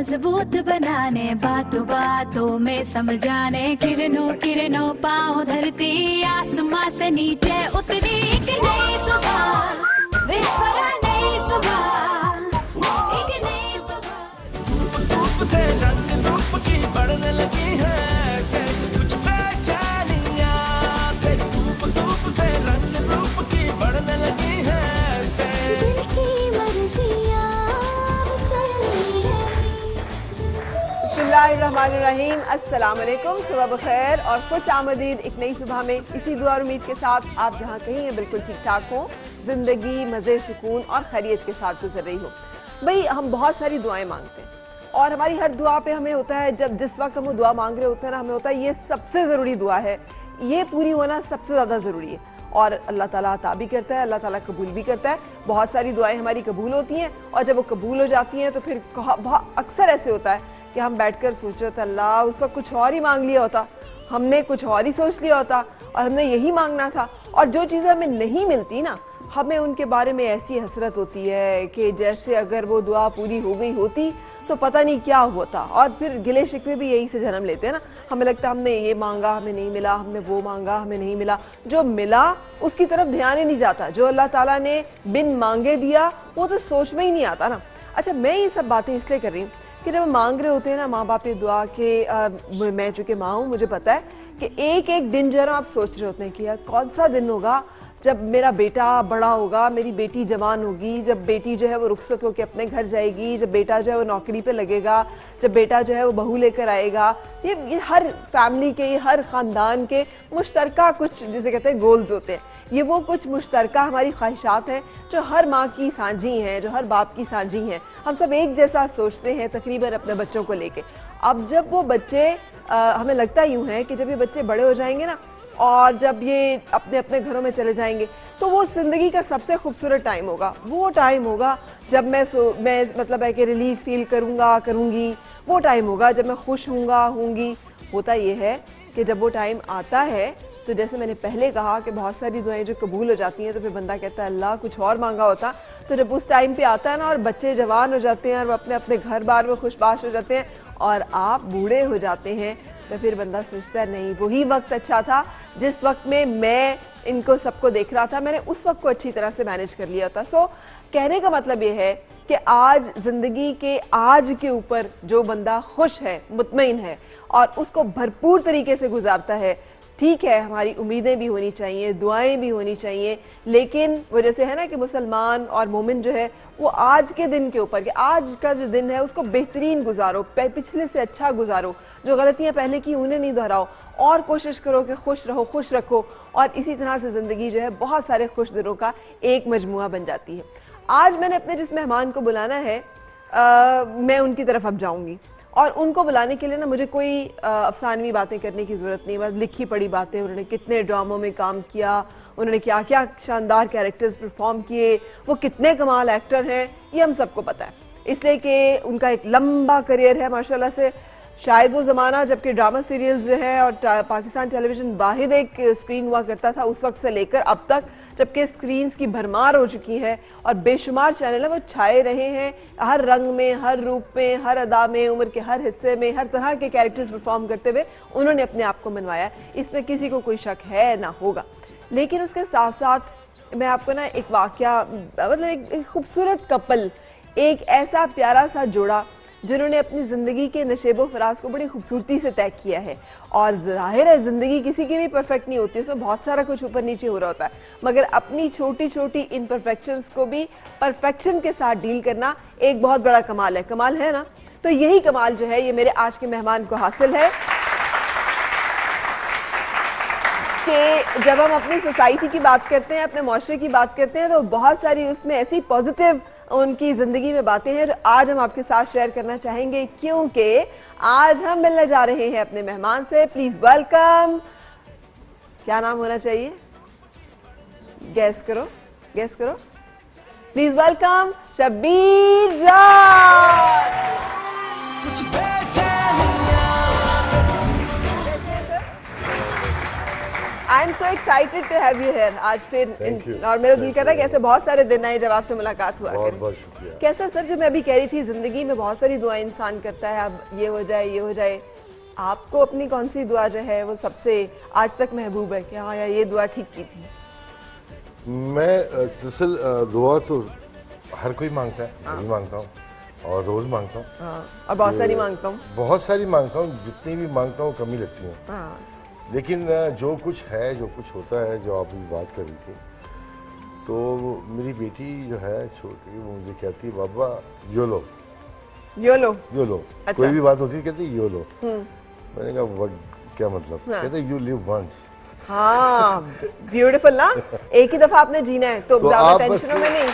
मजबूत बनाने, बातों बातों में समझाने, किरणों किरणों पाँव धरती, आसमां से नीचे उतरी एक नई सुबह, देख पड़ा नई सुबह, एक नई सुबह। धूप धूप से रंग धूप की बढ़ने लगी है, ऐसे कुछ बेचैनियां, तेरी धूप धूप से रंग धूप की बढ़ने लगी है, ऐसे दिल की मर्जियां अब चलनी है। बिस्मिल्लाहिर्रहमानिर्रहीम, अस्सलाम वालेकुम, सुबह बखैर और खुश आमदीद एक नई सुबह में। इसी दुआ और उम्मीद के साथ आप जहाँ कहीं हैं बिल्कुल ठीक ठाक हो, ज़िंदगी मज़े सुकून और खैरियत के साथ गुजर रही हो। भाई हम बहुत सारी दुआएं मांगते हैं और हमारी हर दुआ पे हमें होता है, जब जिस वक्त हम वो दुआ मांग रहे होते हैं ना, हमें होता है ये सबसे ज़रूरी दुआ है, ये पूरी होना सबसे ज़्यादा ज़रूरी है। और अल्लाह ताला अता भी करता है, अल्लाह ताला कबूल भी करता है। बहुत सारी दुआएं हमारी कबूल होती हैं और जब वो कबूल हो जाती हैं तो फिर अक्सर ऐसे होता है कि हम बैठकर सोच रहे होते हैं, अल्लाह उस वक्त कुछ और ही मांग लिया होता, हमने कुछ और ही सोच लिया होता और हमने यही मांगना था। और जो चीज़ें हमें नहीं मिलती ना, हमें उनके बारे में ऐसी हसरत होती है कि जैसे अगर वो दुआ पूरी हो गई होती तो पता नहीं क्या होता। और फिर गिले शिकवे भी यही से जन्म लेते हैं ना, हमें लगता है हमने ये मांगा हमें नहीं मिला, हमने वो मांगा हमें नहीं मिला। जो मिला उसकी तरफ ध्यान ही नहीं जाता, जो अल्लाह ताला ने बिन मांगे दिया वो तो सोच में ही नहीं आता ना। अच्छा, मैं ये सब बातें इसलिए कर रही हूँ कि जब मांग रहे होते हैं ना माँ बाप की दुआ के, मैं चूँकि माँ हूँ मुझे पता है कि एक एक दिन जो है ना आप सोच रहे होते हैं कि यार कौन सा दिन होगा जब मेरा बेटा बड़ा होगा, मेरी बेटी जवान होगी, जब बेटी जो है वो रुखसत होकर अपने घर जाएगी, जब बेटा जो है वो नौकरी पे लगेगा, जब बेटा जो है वो बहू लेकर आएगा। ये हर फैमिली के, ये हर ख़ानदान के मुश्तरका कुछ जिसे कहते हैं गोल्स होते हैं। ये वो कुछ मुश्तरका हमारी ख्वाहिशात हैं जो हर माँ की साझी हैं, जो हर बाप की साझी हैं। हम सब एक जैसा सोचते हैं तकरीबन अपने बच्चों को लेके। अब जब वो बच्चे हमें लगता यूँ है कि जब ये बच्चे बड़े हो जाएंगे ना और जब ये अपने अपने घरों में चले जाएंगे तो वो ज़िंदगी का सबसे खूबसूरत टाइम होगा। वो टाइम होगा जब मैं मतलब है कि रिलीफ फील करूँगी। वो टाइम होगा जब मैं खुश हूँगी। होता ये है कि जब वो टाइम आता है तो जैसे मैंने पहले कहा कि बहुत सारी दुआएं जो कबूल हो जाती हैं तो फिर बंदा कहता है अल्लाह कुछ और मांगा होता। तो जब उस टाइम पे आता है ना और बच्चे जवान हो जाते हैं और वो अपने अपने घर बार में खुशबाश हो जाते हैं और आप बूढ़े हो जाते हैं तो फिर बंदा सोचता है नहीं वही वक्त अच्छा था जिस वक्त में मैं इनको सबको देख रहा था, मैंने उस वक्त को अच्छी तरह से मैनेज कर लिया था। सो कहने का मतलब ये है कि आज ज़िंदगी के आज के ऊपर जो बंदा खुश है, मुतमईन है और उसको भरपूर तरीके से गुजारता है, ठीक है हमारी उम्मीदें भी होनी चाहिए, दुआएं भी होनी चाहिए, लेकिन वो जैसे है ना कि मुसलमान और मोमिन जो है वो आज के दिन के ऊपर, कि आज का जो दिन है उसको बेहतरीन गुजारो, पिछले से अच्छा गुजारो, जो गलतियां पहले की उन्हें नहीं दोहराओ और कोशिश करो कि खुश रहो, खुश रखो। और इसी तरह से ज़िंदगी जो है बहुत सारे खुश दिनों का एक मजमुआ बन जाती है। आज मैंने अपने जिस मेहमान को बुलाना है मैं उनकी तरफ अब जाऊँगी और उनको बुलाने के लिए ना मुझे कोई अफसानवी बातें करने की ज़रूरत नहीं, बस लिखी पढ़ी बातें, उन्होंने कितने ड्रामों में काम किया, उन्होंने क्या क्या शानदार कैरेक्टर्स परफॉर्म किए, वो कितने कमाल एक्टर हैं, ये हम सबको पता है। इसलिए कि उनका एक लंबा करियर है माशाल्लाह से। शायद वो ज़माना जबकि ड्रामा सीरियल्स जो है और पाकिस्तान टेलीविज़न वाहिद एक स्क्रीन हुआ करता था, उस वक्त से लेकर अब तक जबकि स्क्रीन्स की भरमार हो चुकी है और बेशुमार चैनल है वो छाए रहे हैं, हर रंग में, हर रूप में, हर अदा में, उम्र के हर हिस्से में, हर तरह के कैरेक्टर्स परफॉर्म करते हुए उन्होंने अपने आप को मनवाया, इसमें किसी को कोई शक है ना होगा। लेकिन उसके साथ साथ मैं आपको ना एक वाकया, मतलब एक खूबसूरत कपल, एक ऐसा प्यारा सा जोड़ा जिन्होंने अपनी ज़िंदगी के नशेबो फराज को बड़ी खूबसूरती से तय किया है। और ज़ाहिर है ज़िंदगी किसी की भी परफेक्ट नहीं होती, उसमें बहुत सारा कुछ ऊपर नीचे हो रहा होता है, मगर अपनी छोटी छोटी इम्परफेक्शंस को भी परफेक्शन के साथ डील करना एक बहुत बड़ा कमाल है। कमाल है ना? तो यही कमाल जो है ये मेरे आज के मेहमान को हासिल है कि जब हम अपनी सोसाइटी की बात करते हैं, अपने माशरे की बात करते हैं, तो बहुत सारी उसमें ऐसी पॉजिटिव उनकी ज़िंदगी में बातें हैं जो आज हम आपके साथ शेयर करना चाहेंगे, क्योंकि आज हम मिलने जा रहे हैं अपने मेहमान से। प्लीज़ वेलकम, क्या नाम होना चाहिए? गैस करो, गैस करो। Please welcome Shabbir Jaan. I am so excited to have you here. आज फिर Thank you. और मेरा दिल Thank कर रहा है you. कि ऐसे बहुत सारे दिन आए जब आपसे मुलाकात हुआ बहुत करे। बहुत शुक्रिया। कैसा सर, जो मैं अभी कह रही थी, जिंदगी में बहुत सारी दुआएं इंसान करता है, अब ये हो जाए ये हो जाए, आपको अपनी कौन सी दुआ जो है वो सबसे आज तक महबूब है कि हाँ यार ये दुआ ठीक की थी? मैं दरअसल दुआ तो हर कोई मांगता है, मैं भी मांगता हूँ और रोज मांगता हूँ। हाँ, और बहुत सारी मांगता हूँ। बहुत सारी मांगता हूँ, जितनी भी मांगता हूँ कमी लगती है। हाँ, लेकिन जो कुछ है, जो कुछ होता है, जो आप अभी बात कर रही थी, तो मेरी बेटी जो है छोटी, वो मुझे कहती है बाबा यो लो यो लो। यो लो। अच्छा। कोई भी बात होती है कहती है यो लो। मैंने कहा व्हाट, क्या मतलब? हाँ। कहते यू लिव वंस। हाँ, ब्यूटीफुल ना। एक ही दफा आपने जीना है तो तो ज्यादा आप बस- टेंशनों में नहीं,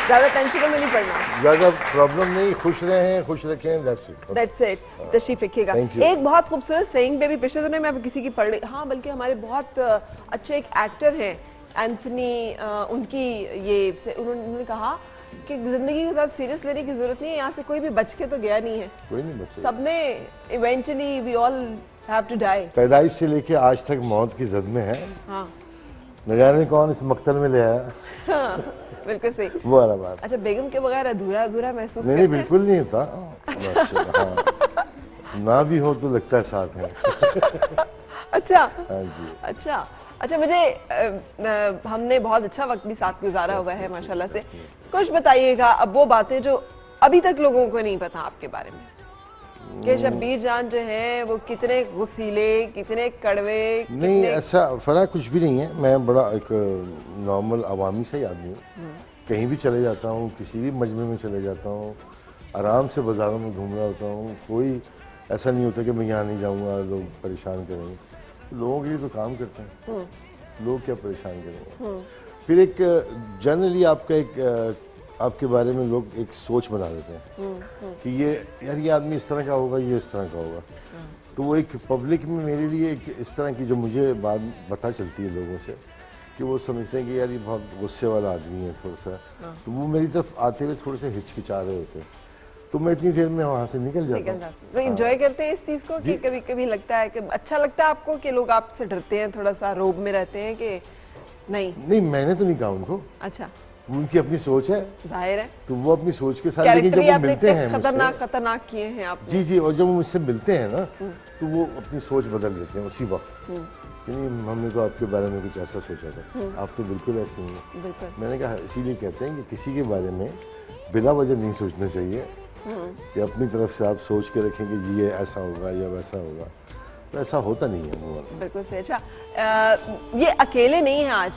ज्यादा टेंशनों में नहीं पड़ना। ज्यादा प्रॉब्लम नहीं, खुश रहें, खुश रखें, दैट्स इट। That's it. तशरीफ रखिएगा। Thank you. एक बहुत खूबसूरत सेइंग पे भी पिछले दिनों में आप किसी की पढ़ रही, हाँ बल्कि हमारे बहुत अच्छे एक एक्टर हैं एंथनी, उनकी ये उन्होंने कहा कि जिंदगी के साथ सीरियस लेने की जरूरत नहीं है, यहाँ से कोई भी बच के तो गया नहीं है, कोई नहीं बचे। सबने eventually we all have to die. पैदाइश से लेके आज तक मौत की जद में है। हाँ न जाने कौन इस मक्तल में ले आया। बिल्कुल सही। वो वाला बात। अच्छा, बेगम के बगैर अधूरा अधूरा महसूस नहीं नहीं, करते हैं? बिल्कुल नहीं था। बस, हाँ। ना भी हो तो लगता है साथ में। अच्छा हाँ जी। अच्छा अच्छा, मुझे हमने बहुत अच्छा वक्त भी साथ गुजारा हुआ है माशाल्लाह से। कुछ बताइएगा अब वो बातें जो अभी तक लोगों को नहीं पता आपके बारे में, कि शब्बीर जान जो है वो कितने गुस्सीले, कितने कड़वे, नहीं, ऐसा फर्क कुछ भी नहीं है। मैं बड़ा एक नॉर्मल अवामी से ही आदमी हूँ। कहीं भी चले जाता हूँ, किसी भी मजमे में चले जाता हूँ, आराम से बाजारों में घूम रहा होता हूँ। कोई ऐसा नहीं होता कि मैं यहाँ नहीं जाऊँगा, लोग परेशान करेंगे। लोगों के लिए तो काम करते हैं, लोग क्या परेशान करेंगे। फिर एक जनरली आपका एक आपके बारे में लोग एक सोच बना देते हैं कि ये यार ये आदमी इस तरह का होगा, ये इस तरह का होगा। तो वो एक पब्लिक में मेरे लिए एक इस तरह की जो मुझे बात पता चलती है लोगों से कि वो समझते हैं कि यार ये बहुत गुस्से वाला आदमी है थोड़ा सा, तो वो मेरी तरफ आते हुए थोड़े से हिचकिचा रहे होते हैं। तो मैं इतनी देर में वहाँ से निकल जाता हूँ। तो एंजॉय करते हैं इस चीज को कि कभी कभी लगता है कि अच्छा लगता है आपको कि लोग आपसे डरते हैं, थोड़ा सा रोब में रहते हैं कि नहीं? नहीं, मैंने तो नहीं कहा उनको, अच्छा, उनकी अपनी सोच है, जाहिर है तो वो अपनी सोच के साथ। लेकिन जब कैरेक्टर वो आप मिलते देखते हैं खतरनाक मुझसे, खतरनाक किए हैं आप। जी जी, और जब वो मुझसे मिलते हैं ना तो वो अपनी सोच बदल लेते हैं उसी वक्त कि नहीं हमने तो आपके बारे में कुछ ऐसा सोचा था, आप तो बिल्कुल ऐसे नहीं हैं। बिल्कुल। मैंने कहा इसीलिए कहते हैं कि किसी के बारे में बिला वजह नहीं सोचना चाहिए, कि अपनी तरफ से आप सोच के रखें कि जी ये ऐसा होगा या वैसा होगा, तो ऐसा होता नहीं है वो। बिल्कुल सही। अच्छा, ये अकेले नहीं है आज,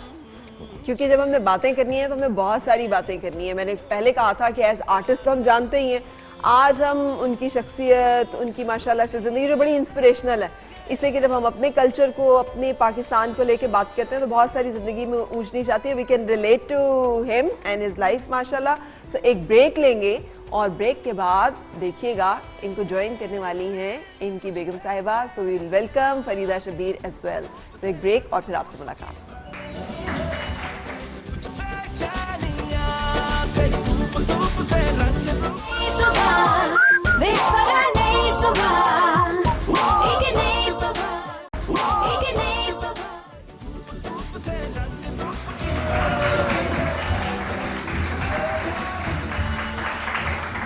क्योंकि जब हमने बातें करनी है तो हमने बहुत सारी बातें करनी है। मैंने पहले कहा था कि एज आर्टिस्ट तो हम जानते ही हैं, आज हम उनकी शख्सियत, उनकी माशाल्लाह से ज़िंदगी जो बड़ी इंस्पिरेशनल है, इसलिए कि जब हम अपने कल्चर को, अपने पाकिस्तान को लेके बात करते हैं तो बहुत सारी ज़िंदगी में ऊंच नीच आती है। We can relate to him and his life माशाल्लाह। सो एक ब्रेक लेंगे और ब्रेक के बाद देखिएगा इनको ज्वाइन करने वाली हैं इनकी बेगम साहिबा, so we will welcome Farida Shabbir as well. तो एक ब्रेक और फिर आपसे मुलाकात। सुबह वेट करा नई सुबह, एक नई सुबह, एक नई सुबह।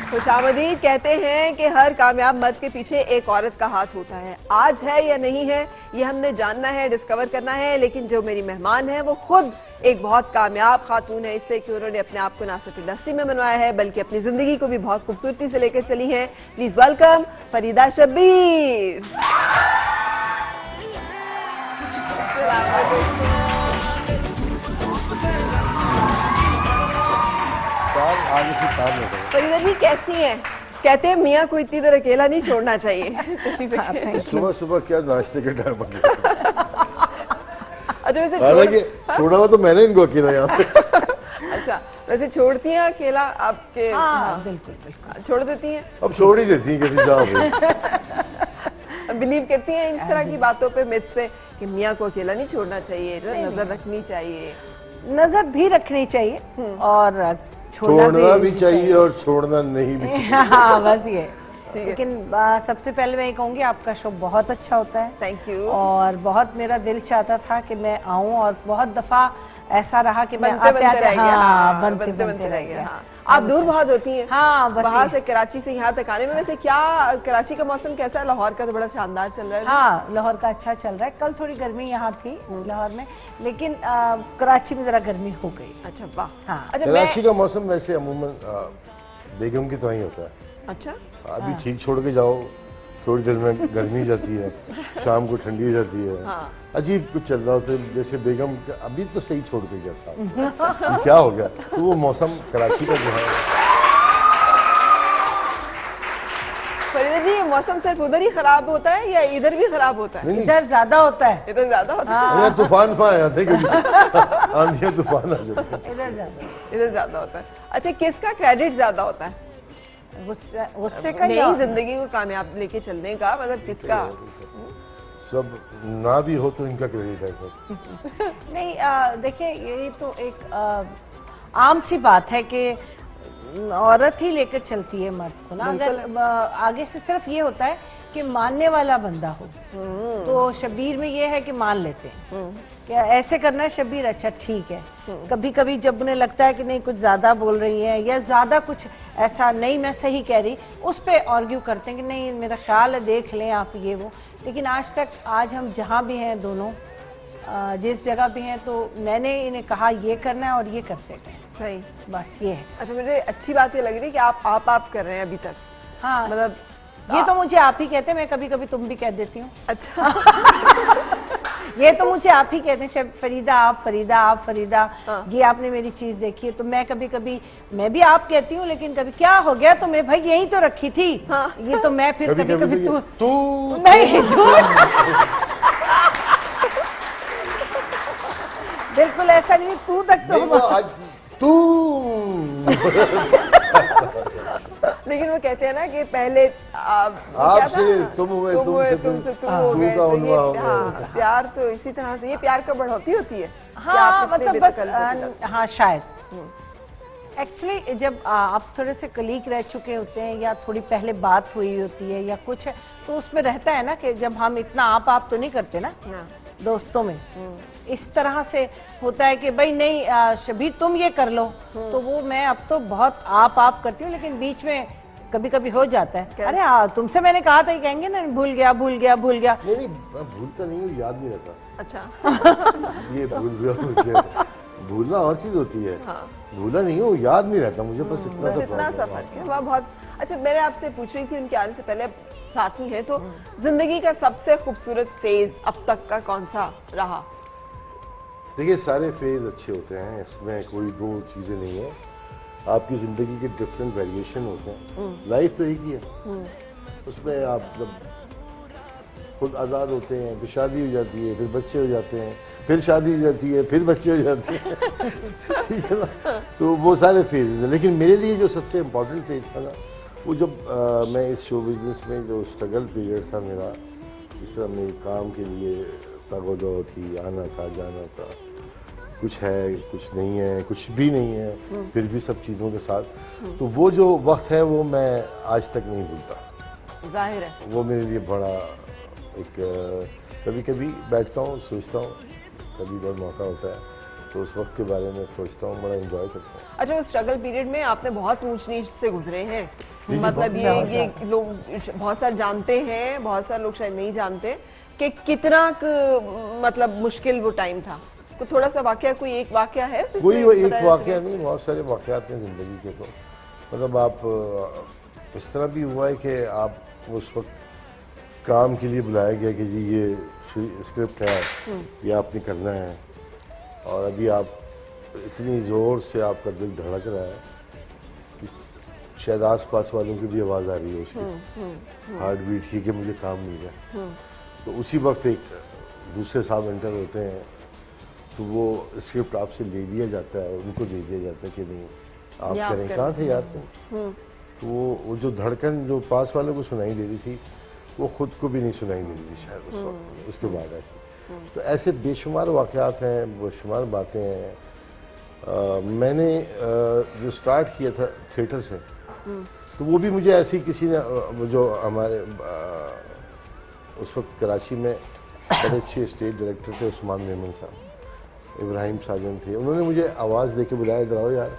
खुशामदीद। कहते हैं कि हर कामयाब मर्द के पीछे एक औरत का हाथ होता है। आज है या नहीं है ये हमने जानना है, डिस्कवर करना है। लेकिन जो मेरी मेहमान है वो खुद एक बहुत कामयाब खातून है, इसलिए कि उन्होंने अपने आप को ना सिर्फ इंडस्ट्री में मनवाया है बल्कि अपनी जिंदगी को भी बहुत खूबसूरती से लेकर चली है। Please welcome Farida Shabbir. आगे से काम नहीं करें। फरीदा जी कैसी हैं? कहते हैं मियाँ को इतनी देर अकेला नहीं छोड़ना चाहिए। तशरीफ रखिए। सुबह सुबह क्या नाश्ते के टाइम पे, अच्छा वैसे हालांकि छोड़ा हुआ तो मैंने इनको अकेला यहाँ पे। अच्छा वैसे छोड़ती हैं अकेला आपके? हाँ, बिल्कुल बिल्कुल छोड़ देती हैं? अब छोड़ ही देती हैं किसी जाओ। बिलीव करती हैं इस तरह की बातों पे, मिथ्स पे, कि मियाँ को अकेला नहीं छोड़ना चाहिए, नजर रखनी चाहिए? नजर भी रखनी चाहिए और छोड़ना भी चाहिए और छोड़ना नहीं भी चाहिए। हाँ बस ये लेकिन सबसे पहले मैं ये कहूँगी आपका शो बहुत अच्छा होता है। Thank you. और बहुत मेरा दिल चाहता था कि मैं आऊँ, और बहुत दफ़ा ऐसा रहा कि मैं बनते बनते रह गया। हाँ, बनते बनते रह गया। हाँ। आप दूर बहुत होती हैं। हाँ, बस वहाँ ये। से कराची से यहाँ तक आने में। वैसे क्या कराची का मौसम कैसा है? लाहौर का तो बड़ा शानदार चल रहा है। हाँ, लाहौर का अच्छा चल रहा है। कल थोड़ी गर्मी यहाँ थी लाहौर में, लेकिन कराची में ज़रा गर्मी हो गई। अच्छा वाह। हाँ। अच्छा कराची का मौसम वैसे अमूमन बेगम की तरह ही होता है। अच्छा अभी ठीक छोड़ के जाओ, थोड़ी देर में गर्मी जाती है, शाम को ठंडी जाती है। हाँ। अजीब कुछ चल रहा होता है। जैसे बेगम अभी तो सही छोड़ के गया था, ये क्या हो गया? तो वो मौसम कराची का जो है, फरीदा जी, ये मौसम सिर्फ उधर ही खराब होता है या इधर भी खराब होता है? नहीं इधर ज़्यादा होता है, इधर ज्यादा होता है। नहीं, तूफान आ जाते हैं क्योंकि आंधियां तूफान आ जाते हैं। इधर ज़्यादा। इधर ज्यादा होता है। अच्छा, किसका क्रेडिट ज्यादा होता है? गुस्से का नहीं, या जिंदगी को कामयाब लेके चलने का, मतलब किसका? सब ना भी हो तो इनका क्रेडिट है सब। नहीं, देखिए ये तो एक आम सी बात है कि औरत ही लेकर चलती है मर्द को ना। अगर आगे से सिर्फ ये होता है कि मानने वाला बंदा हो, तो शबीर में ये है कि मान लेते हैं क्या ऐसे करना है शबीर, अच्छा ठीक है। कभी कभी जब उन्हें लगता है कि नहीं कुछ ज्यादा बोल रही है या ज्यादा कुछ ऐसा नहीं मैं सही कह रही, उस पे आर्ग्यू करते हैं कि नहीं मेरा ख्याल है देख लें आप ये वो। लेकिन आज हम जहाँ भी हैं दोनों, जिस जगह भी हैं, तो मैंने इन्हें कहा ये करना है और ये करते गए। सही। बस ये है। अच्छा, मुझे अच्छी बात ये लग रही है कि आप कर रहे हैं अभी तक। हाँ, मतलब ये तो मुझे आप ही कहते हैं, मैं कभी कभी तुम भी कह देती हूँ। अच्छा। ये तो मुझे आप ही कहते हैं, फरीदा आप फरीदा। हाँ। ये आपने मेरी चीज देखी है, तो मैं कभी कभी मैं भी आप कहती हूँ, लेकिन कभी क्या हो गया तो मैं भाई यही तो रखी थी। हाँ। ये तो मैं फिर कभी कभी तू नहीं झूठ। बिल्कुल ऐसा नहीं, तू तक तो नहीं, वो आज तू लेकिन वो कहते हैं ना कि पहले आपसे तुम हुए, तुमसे तुम हो गए। का उनवा हो गया। हाँ, प्यार तो इसी तरह से, ये प्यार का बढ़ोतरी होती है। हाँ, मतलब बस हाँ शायद एक्चुअली जब आप थोड़े से कलीग रह चुके होते हैं या थोड़ी पहले बात हुई होती है या कुछ है, तो उसमें रहता है ना कि जब हम इतना आप तो नहीं करते ना दोस्तों में, इस तरह से होता है कि भाई नहीं शबीर तुम ये कर लो, तो वो मैं अब तो बहुत आप करती हूँ, लेकिन बीच में कभी कभी हो जाता है अरे तुमसे मैंने कहा था, ये कहेंगे ना भूल गया। नहीं मैं भूलता नहीं हूँ, याद नहीं रहता। अच्छा। ये भूल गया भूलना और चीज होती है। हाँ। भूला नहीं हूँ, याद नहीं रहता मुझे, बस इतना सा फर्क है। वह बहुत अच्छा। मैंने आपसे पूछ रही थी, उनके आने से पहले साथी हैं, तो जिंदगी का सबसे खूबसूरत फेज अब तक का कौन सा रहा? देखिए सारे फेज अच्छे होते हैं, इसमें कोई दो चीजें नहीं है। आपकी जिंदगी के डिफरेंट वेरिएशन होते हैं। लाइफ तो एक ही है, उसमें आप जब खुद आज़ाद होते हैं, फिर शादी हो जाती है, फिर बच्चे हो जाते हैं, फिर शादी हो जाती है, फिर बच्चे हो जाते हैं। ठीक है ना? तो वो सारे फेजेस हैं। लेकिन मेरे लिए जो सबसे इम्पोर्टेंट फेज था ना, वो जब मैं इस शो बिजनेस में जो स्ट्रगल पीरियड था मेरा, इस तरह मेरे काम के लिए तगोदो थी, आना था जाना था, कुछ है कुछ नहीं है, कुछ भी नहीं है, फिर भी सब चीज़ों के साथ, तो वो जो वक्त है वो मैं आज तक नहीं भूलता। जाहिर है वो मेरे लिए बड़ा एक कभी कभी बैठता हूँ सोचता हूँ, कभी जब मौका होता है तो उस वक्त के बारे में सोचता हूँ, बड़ा एंजॉय करता हूँ। अच्छा, उस स्ट्रगल पीरियड में आपने बहुत ऊंच नीच से गुजरे हैं। जी, मतलब बहुत ये लोग बहुत सारे जानते हैं, बहुत सारे लोग शायद नहीं जानते कि कितना मतलब मुश्किल वो टाइम था। तो थोड़ा सा वाकया, कोई एक वाकया है? कोई एक वाकया नहीं, बहुत सारे वाकयात हैं जिंदगी के। तो मतलब आप इस तरह भी हुआ है कि आप उस वक्त काम के लिए बुलाया गया कि जी ये स्क्रिप्ट है, ये आपने करना है, और अभी आप इतनी ज़ोर से आपका दिल धड़क रहा है कि शायद आस पास वालों की भी आवाज़ आ रही है उसकी हार्ट बीट की कि मुझे काम मिल गया। तो उसी वक्त एक दूसरे साहब एंटर होते हैं, तो वो स्क्रिप्ट आपसे ले लिया जाता है, उनको दे दिया जाता है कि नहीं आप करें। कहाँ थे यार तुम? तो वो जो धड़कन जो पास वालों को सुनाई दे रही थी, वो खुद को भी नहीं सुनाई दे रही थी शायद उस वक्त। उसके बाद ऐसे तो ऐसे बेशुमार वाक़यात हैं, बेशुमार बातें हैं। मैंने जो स्टार्ट किया था थिएटर से, तो वो भी मुझे ऐसी किसी ने जो हमारे उस वक्त कराची में बड़े अच्छे स्टेज डायरेक्टर थे उस्मान मेमन साहब, इब्राहिम साजन थे, उन्होंने मुझे आवाज़ दे के बुलाया, इधर आओ यार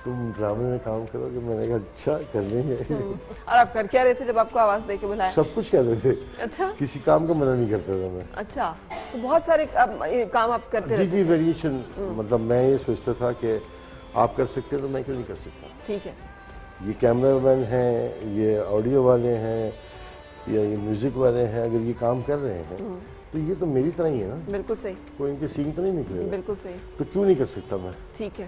तुम ड्रामे में काम करोगे। मैंने कहा अच्छा कर लेंगे। और आप कर क्या रहे थे जब आपको आवाज दे के बुलाया? सब कुछ कर रहे थे। अच्छा, किसी काम का मना नहीं करता था मैं। अच्छा, तो बहुत सारे काम आप करते जी रहते जी, वेरिएशन, मतलब मैं ये सोचता था कि आप कर सकते हैं तो मैं क्यों नहीं कर सकता। ठीक है, ये कैमरामैन हैं, ये ऑडियो वाले हैं, या ये म्यूजिक वाले हैं, अगर ये काम कर रहे हैं तो ये तो मेरी तरह ही है ना। बिल्कुल सही, कोई इनके सीन तो नहीं निकलेगा, बिल्कुल सही, तो क्यों नहीं कर सकता मैं। ठीक है,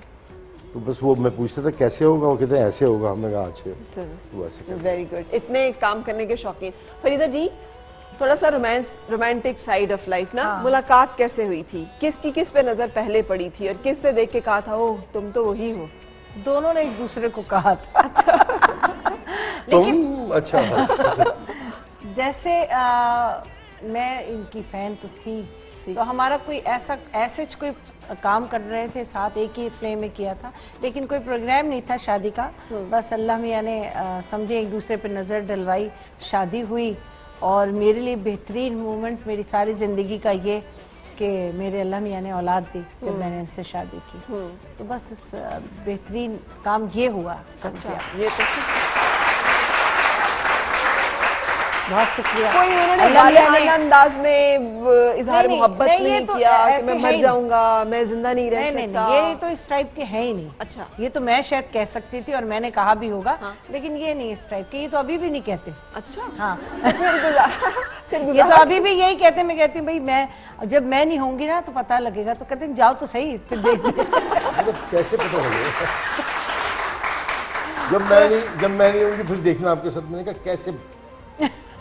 तो बस वो मैं पूछता था कैसे होगा, वो कहते हैं ऐसे होगा, हमने कहा अच्छे तो ऐसे कर। Very good. इतने काम करने के शौकीन। फरीदा जी, थोड़ा सा रोमांटिक साइड ऑफ लाइफ ना, मुलाकात कैसे हुई थी? किसकी किस पे नजर पहले पड़ी थी और किस पे देख के कहा था ओह तुम तो वही हो? दोनों ने एक दूसरे को कहा था। तुम अच्छा जैसे मैं इनकी फैन तो थी, तो हमारा कोई ऐसे कोई काम कर रहे थे साथ, एक ही प्ले में किया था, लेकिन कोई प्रोग्राम नहीं था शादी का। बस अल्लाह मियां ने समझे एक दूसरे पे नज़र डलवाई, शादी हुई। और मेरे लिए बेहतरीन मोमेंट मेरी सारी ज़िंदगी का ये कि मेरे अल्लाह मियां ने औलाद दी जब मैंने इनसे शादी की। तो बस बेहतरीन काम ये हुआ। अच्छा, ये तो बहुत शुक्रिया। कोई उन्होंने अल्लाह मियां ने- वालियाना अंदाज में इजहार नहीं, मोहब्बत नहीं, ये नहीं तो किया कि ऐसे मैं है मर ही जाऊंगा, मैं जिंदा नहीं रह नहीं, सकता। ये तो इस टाइप के है ही नहीं। अच्छा, ये तो मैं शायद कह सकती थी और मैंने कहा भी होगा, लेकिन ये नहीं इस टाइप के, ये तो अभी भी नहीं कहते। अच्छा, हाँ फिर ये तो अभी भी यही कहते। मैं कहती हूँ भाई मैं जब मैं नहीं होंगी ना तो पता लगेगा, तो कहते हैं जाओ तो सही फिर देख। मतलब कैसे पता लगेगा जब मैं नहीं होंगी फिर देखना आपके साथ। मैंने कहा कैसे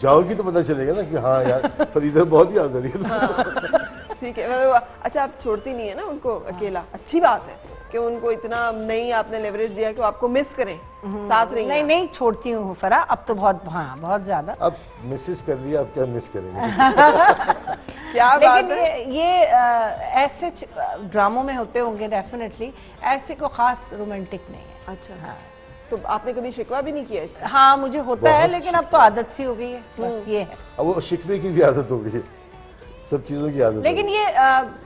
जाओगी तो पता चलेगा ना कि हाँ यार फरीदा बहुत याद आ रही है। ठीक है, मतलब अच्छा आप छोड़ती नहीं है ना उनको अकेला, अच्छी बात है कि उनको इतना नहीं आपने लेवरेज दिया कि वो आपको मिस करें, साथ रही। नहीं नहीं छोड़ती हूँ फरा, अब तो बहुत, हाँ बहुत ज्यादा। अब मिसेस कर लिया, अब क्या मिस करेंगे। क्या बात लेकिन है। ये ऐसे ड्रामों में होते होंगे डेफिनेटली, ऐसे को खास रोमांटिक नहीं है। अच्छा, हाँ, तो आपने कभी शिकवा भी नहीं किया इसका? हाँ मुझे होता है, लेकिन अब तो आदत सी हो गई है, बस ये है। अब वो शिकवे की भी आदत हो गई है, सब चीजों की आदत। लेकिन ये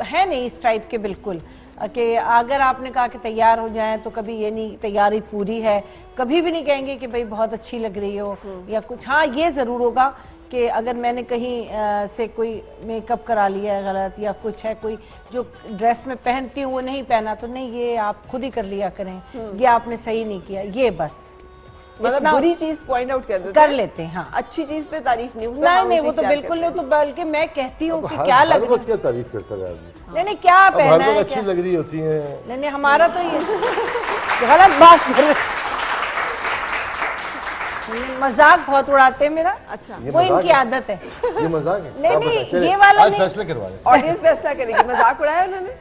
है नहीं इस टाइप के बिल्कुल, कि अगर आपने कहा कि तैयार हो जाएं तो कभी ये नहीं तैयारी पूरी है, कभी भी नहीं कहेंगे कि भाई बहुत अच्छी लग रही हो या कुछ। हाँ ये ज़रूर होगा कि अगर मैंने कहीं से कोई मेकअप करा लिया है गलत या कुछ है, कोई जो ड्रेस में पहनती हूँ वो नहीं पहना, तो नहीं ये आप खुद ही कर लिया करें, ये आपने सही नहीं किया, ये बस मतलब बुरी चीज पॉइंट आउट कर देते कर हैं। लेते हैं। हाँ अच्छी चीज पे तारीफ नहीं, नहीं नहीं वो तो बिल्कुल नहीं, तो बल्कि मैं कहती हूँ कि क्या लग रहा है, क्या तारीफ करता रहा आदमी। नहीं नहीं क्या अब हर पहना बार है, अच्छी लग रही होती है। नहीं नहीं हमारा तो ये गलत बात कर रहे, मजाक बहुत उड़ाते हैं मेरा। अच्छा, ये वो मजाक इनकी है? आदत है। ये मजाक है? नहीं, आप नहीं, बताएं, चलिए, ये वाला आज नहीं। फैसला करवा लें। ऑडियंस फैसला करेगी, मजाक उड़ाया उन्होंने?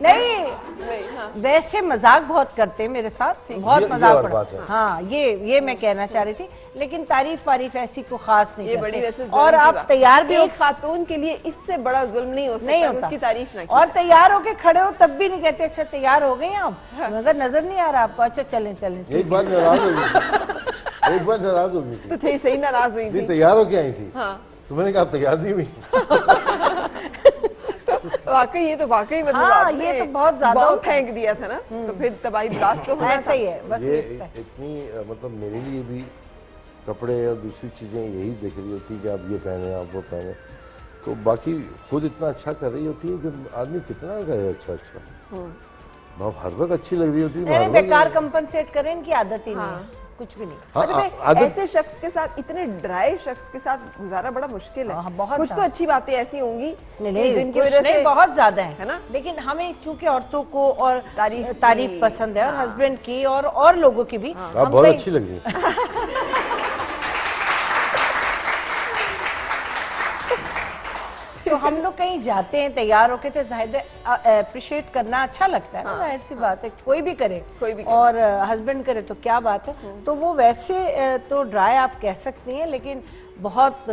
नहीं नहीं, हाँ। वैसे मजाक बहुत करते हैं मेरे साथ, बहुत ये मजाक और उड़ा। बात है। हाँ ये मैं कहना चाह रही थी, लेकिन तारीफ वारीफ ऐसी को खास नहीं ये बड़ी करते। वैसे जुल्म और की आप बात। तैयार भी हो, एक खातून के लिए इससे बड़ा जुल्म नहीं हो सकता नहीं कि होता, उसकी तारीफ ना की। और तैयार होके खड़े हो तब भी नहीं कहते अच्छा तैयार हो गए आप, मगर नजर नहीं आ रहा आपको, अच्छा चलें चलें। एक बार नाराज हो गई, एक बार नाराज हो गई थी, तो थे सही नाराज हुई नहीं थी। तैयार होके आई थी। हाँ, तो मैंने कहा आप तैयार नहीं हुई। वाकई ये तो वाकई मतलब हाँ, आपने ये तो बहुत ज्यादा बम होता है। फेंक दिया था ना, तो फिर तबाही ब्लास्ट तो होना ऐसा ही है बस ये इस टाइप। इतनी मतलब मेरे लिए भी कपड़े और दूसरी चीजें यही देख रही होती है कि आप ये पहने आप वो पहने, तो बाकी खुद इतना अच्छा कर रही होती है कि आदमी कितना करे अच्छा अच्छा। हर वक्त अच्छी लग रही होती है, नहीं हर नहीं, वक्त- बेकार कंपनसेट करें, इनकी आदत ही नहीं है, कुछ भी नहीं। हाँ, मतलब एक आदत ऐसे शख्स के साथ, इतने ड्राई शख्स के साथ गुजारा बड़ा मुश्किल है। हाँ, बहुत कुछ तो ज्यादा। अच्छी बातें ऐसी होंगी नहीं जिनकी कुछ वजह नहीं, से बहुत ज्यादा है ना? लेकिन हमें चूंकि औरतों को और तारीफ तारीफ की। पसंद है, और हस्बैंड की और लोगों की भी। आप हम बहुत कहीं- अच्छी लग रही है। तो हम लोग कहीं जाते हैं तैयार होके तो जाहिर है अप्रिशिएट करना अच्छा लगता है ना, जाहिर सी बात है, कोई भी करे और हस्बैंड करे तो क्या बात है। तो वो वैसे तो ड्राई आप कह सकती हैं, लेकिन बहुत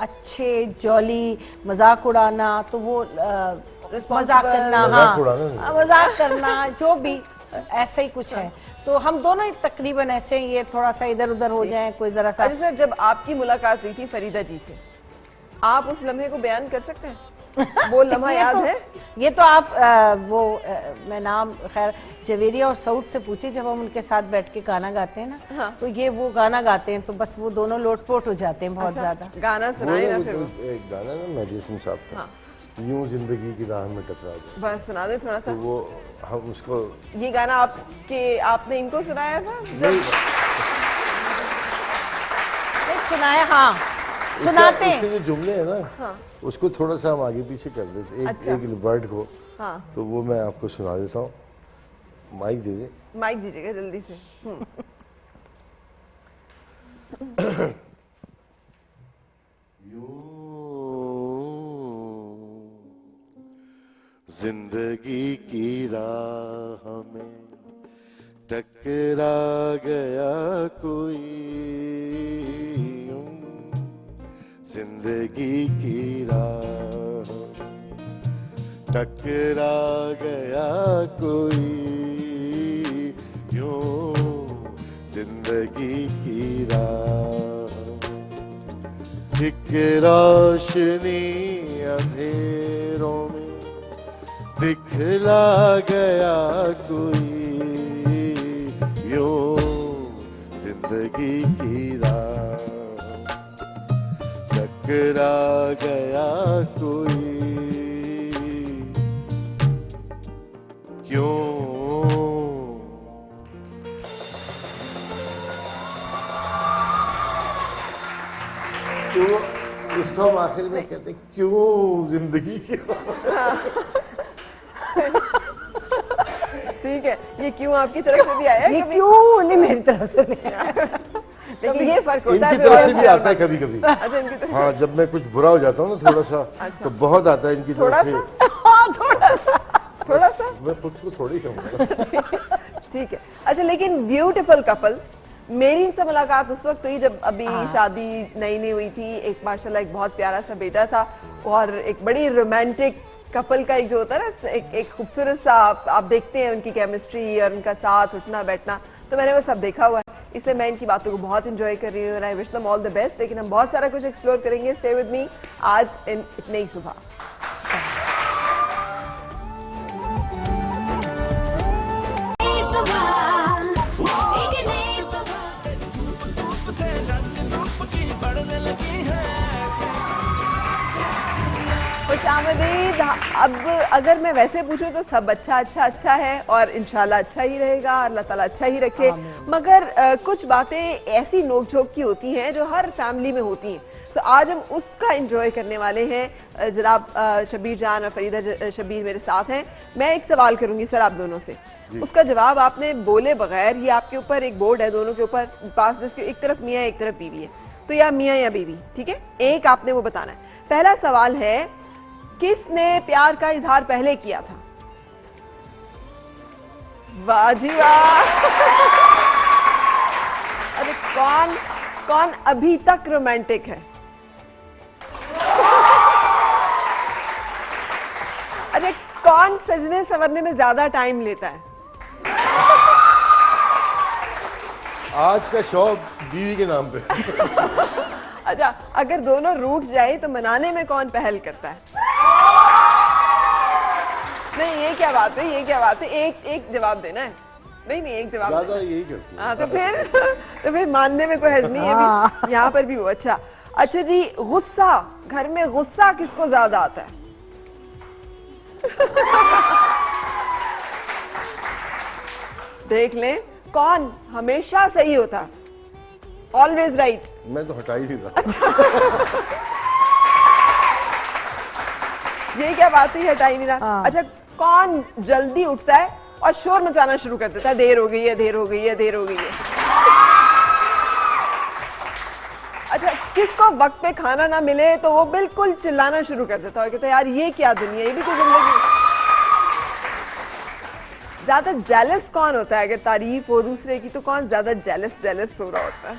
अच्छे जॉली मजाक उड़ाना, तो वो मजाक करना, मजाक हाँ उड़ाना नहीं। मजाक करना जो भी ऐसा ही कुछ है। तो हम दोनों ही तकरीबन ऐसे ही, ये थोड़ा सा इधर उधर हो जाए, कोई जरा सा। अच्छा सर, जब आपकी मुलाकात हुई थी फरीदा जी से, आप उस लम्हे को बयान कर सकते हैं? वो लम्हा याद है? ये तो आप मैं नाम खैर जवेरिया और सऊद से पूछे, जब हम उनके साथ बैठ के गाना गाते हैं ना, हाँ। तो ये वो गाना गाते हैं तो बस वो दोनों लोटपोट हो जाते हैं बहुत ज्यादा। गाना सुनाए ना फिर वो। एक गाना ना मेडिसिन साहब का, यूं जिंदगी की राह में टकरा गए, बस सुना दे थोड़ा सा। तो वो हम उसको ये गाना आपने इनको सुनाया था? नहीं, सुनाया, हाँ सुनाते हैं। उसके जो जुमले हैं ना, उसको थोड़ा सा हम आगे पीछे कर देते, एक वर्ड को, तो वो मैं आपको सुना देता हूँ। माइक दीजिए। माइक दीजिएगा जल्दी से। जिंदगी की राह में टकरा गया कोई, जिंदगी की राह टकरा गया कोई, यूं जिंदगी की राह एक रोशनी अंधेरों में दिखला गया कोई, यूं जिंदगी की राह टकरा गया कोई, क्यों? तो इसको हम आखिर में कहते हैं क्यों जिंदगी की। ठीक है, ये क्यों आपकी तरफ से भी आया? ये क्यों नहीं मेरी तरफ से नहीं आया। लेकिन ये फर्क होता है। इनकी तरफ से भी आता है कभी कभी। अच्छा, इनकी तरफ। हाँ, जब मैं कुछ बुरा हो जाता हूँ ना थोड़ा सा, तो बहुत आता है इनकी थोड़ा तरफ सा? से। हाँ, थोड़ा सा। मैं खुद को थोड़ी कहूँगा। ठीक है। अच्छा, लेकिन ब्यूटीफुल कपल, मेरी इनसे मुलाकात उस वक्त हुई जब अभी शादी नई नई हुई थी। एक माशाल्लाह एक बहुत प्यारा सा बेटा था और एक बड़ी रोमांटिक कपल का एक जो होता है ना, एक खूबसूरत सा आप देखते हैं उनकी केमिस्ट्री और उनका साथ उठना बैठना, तो मैंने वो सब देखा हुआ है, इसलिए मैं इनकी बातों को बहुत एंजॉय कर रही हूँ। I wish them all the best. लेकिन हम बहुत सारा कुछ एक्सप्लोर करेंगे। स्टे विद मी आज इन एक नई सुबह। खुशामदीद। अब अगर मैं वैसे पूछूं तो सब अच्छा है और इंशाल्लाह अच्छा ही रहेगा, अल्लाह ताला अच्छा ही रखे। मगर कुछ बातें ऐसी नोक-झोंक की होती हैं जो हर फैमिली में होती हैं। तो आज हम उसका एंजॉय करने वाले हैं। जनाब शबीर जान और फरीदा शबीर मेरे साथ हैं। मैं एक सवाल करूंगी सर आप दोनों से, उसका जवाब आपने बोले बगैर, ये आपके ऊपर एक बोर्ड है, दोनों के ऊपर पास, जिसके एक तरफ मियाँ एक तरफ बीवी है, तो या मियाँ या बीवी, ठीक है, एक आपने वो बताना है। पहला सवाल है, किसने प्यार का इजहार पहले किया था? वाह जी वाह। अरे कौन अभी तक रोमांटिक है? अरे कौन सजने संवरने में ज्यादा टाइम लेता है? आज का शौक बीवी के नाम पे। अच्छा, अगर दोनों रूठ जाए तो मनाने में कौन पहल करता है? नहीं, ये क्या बात है, ये क्या बात है? एक जवाब देना है। नहीं, एक जवाब ज्यादा यही करती है। हाँ, तो फिर मानने में कोई हर्ज नहीं है। यहाँ पर भी हो। अच्छा जी, गुस्सा, घर में गुस्सा किसको ज्यादा आता है? देख लें कौन हमेशा सही होता, ऑलवेज राइट। मैं तो हटा ही नहीं था। ये क्या बात है, हटा ही नहीं रहा। अच्छा, कौन जल्दी उठता है और शोर मचाना शुरू कर देता है, देर हो गई है, देर हो गई है, देर हो गई है? अच्छा, किसको वक्त पे खाना ना मिले तो वो बिल्कुल चिल्लाना शुरू कर देता है, कहता है यार ये क्या दुनिया, ये भी कोई जिंदगी। ज्यादा जेलस कौन होता है? अगर तारीफ हो दूसरे की तो कौन ज्यादा जेलस हो रहा होता है?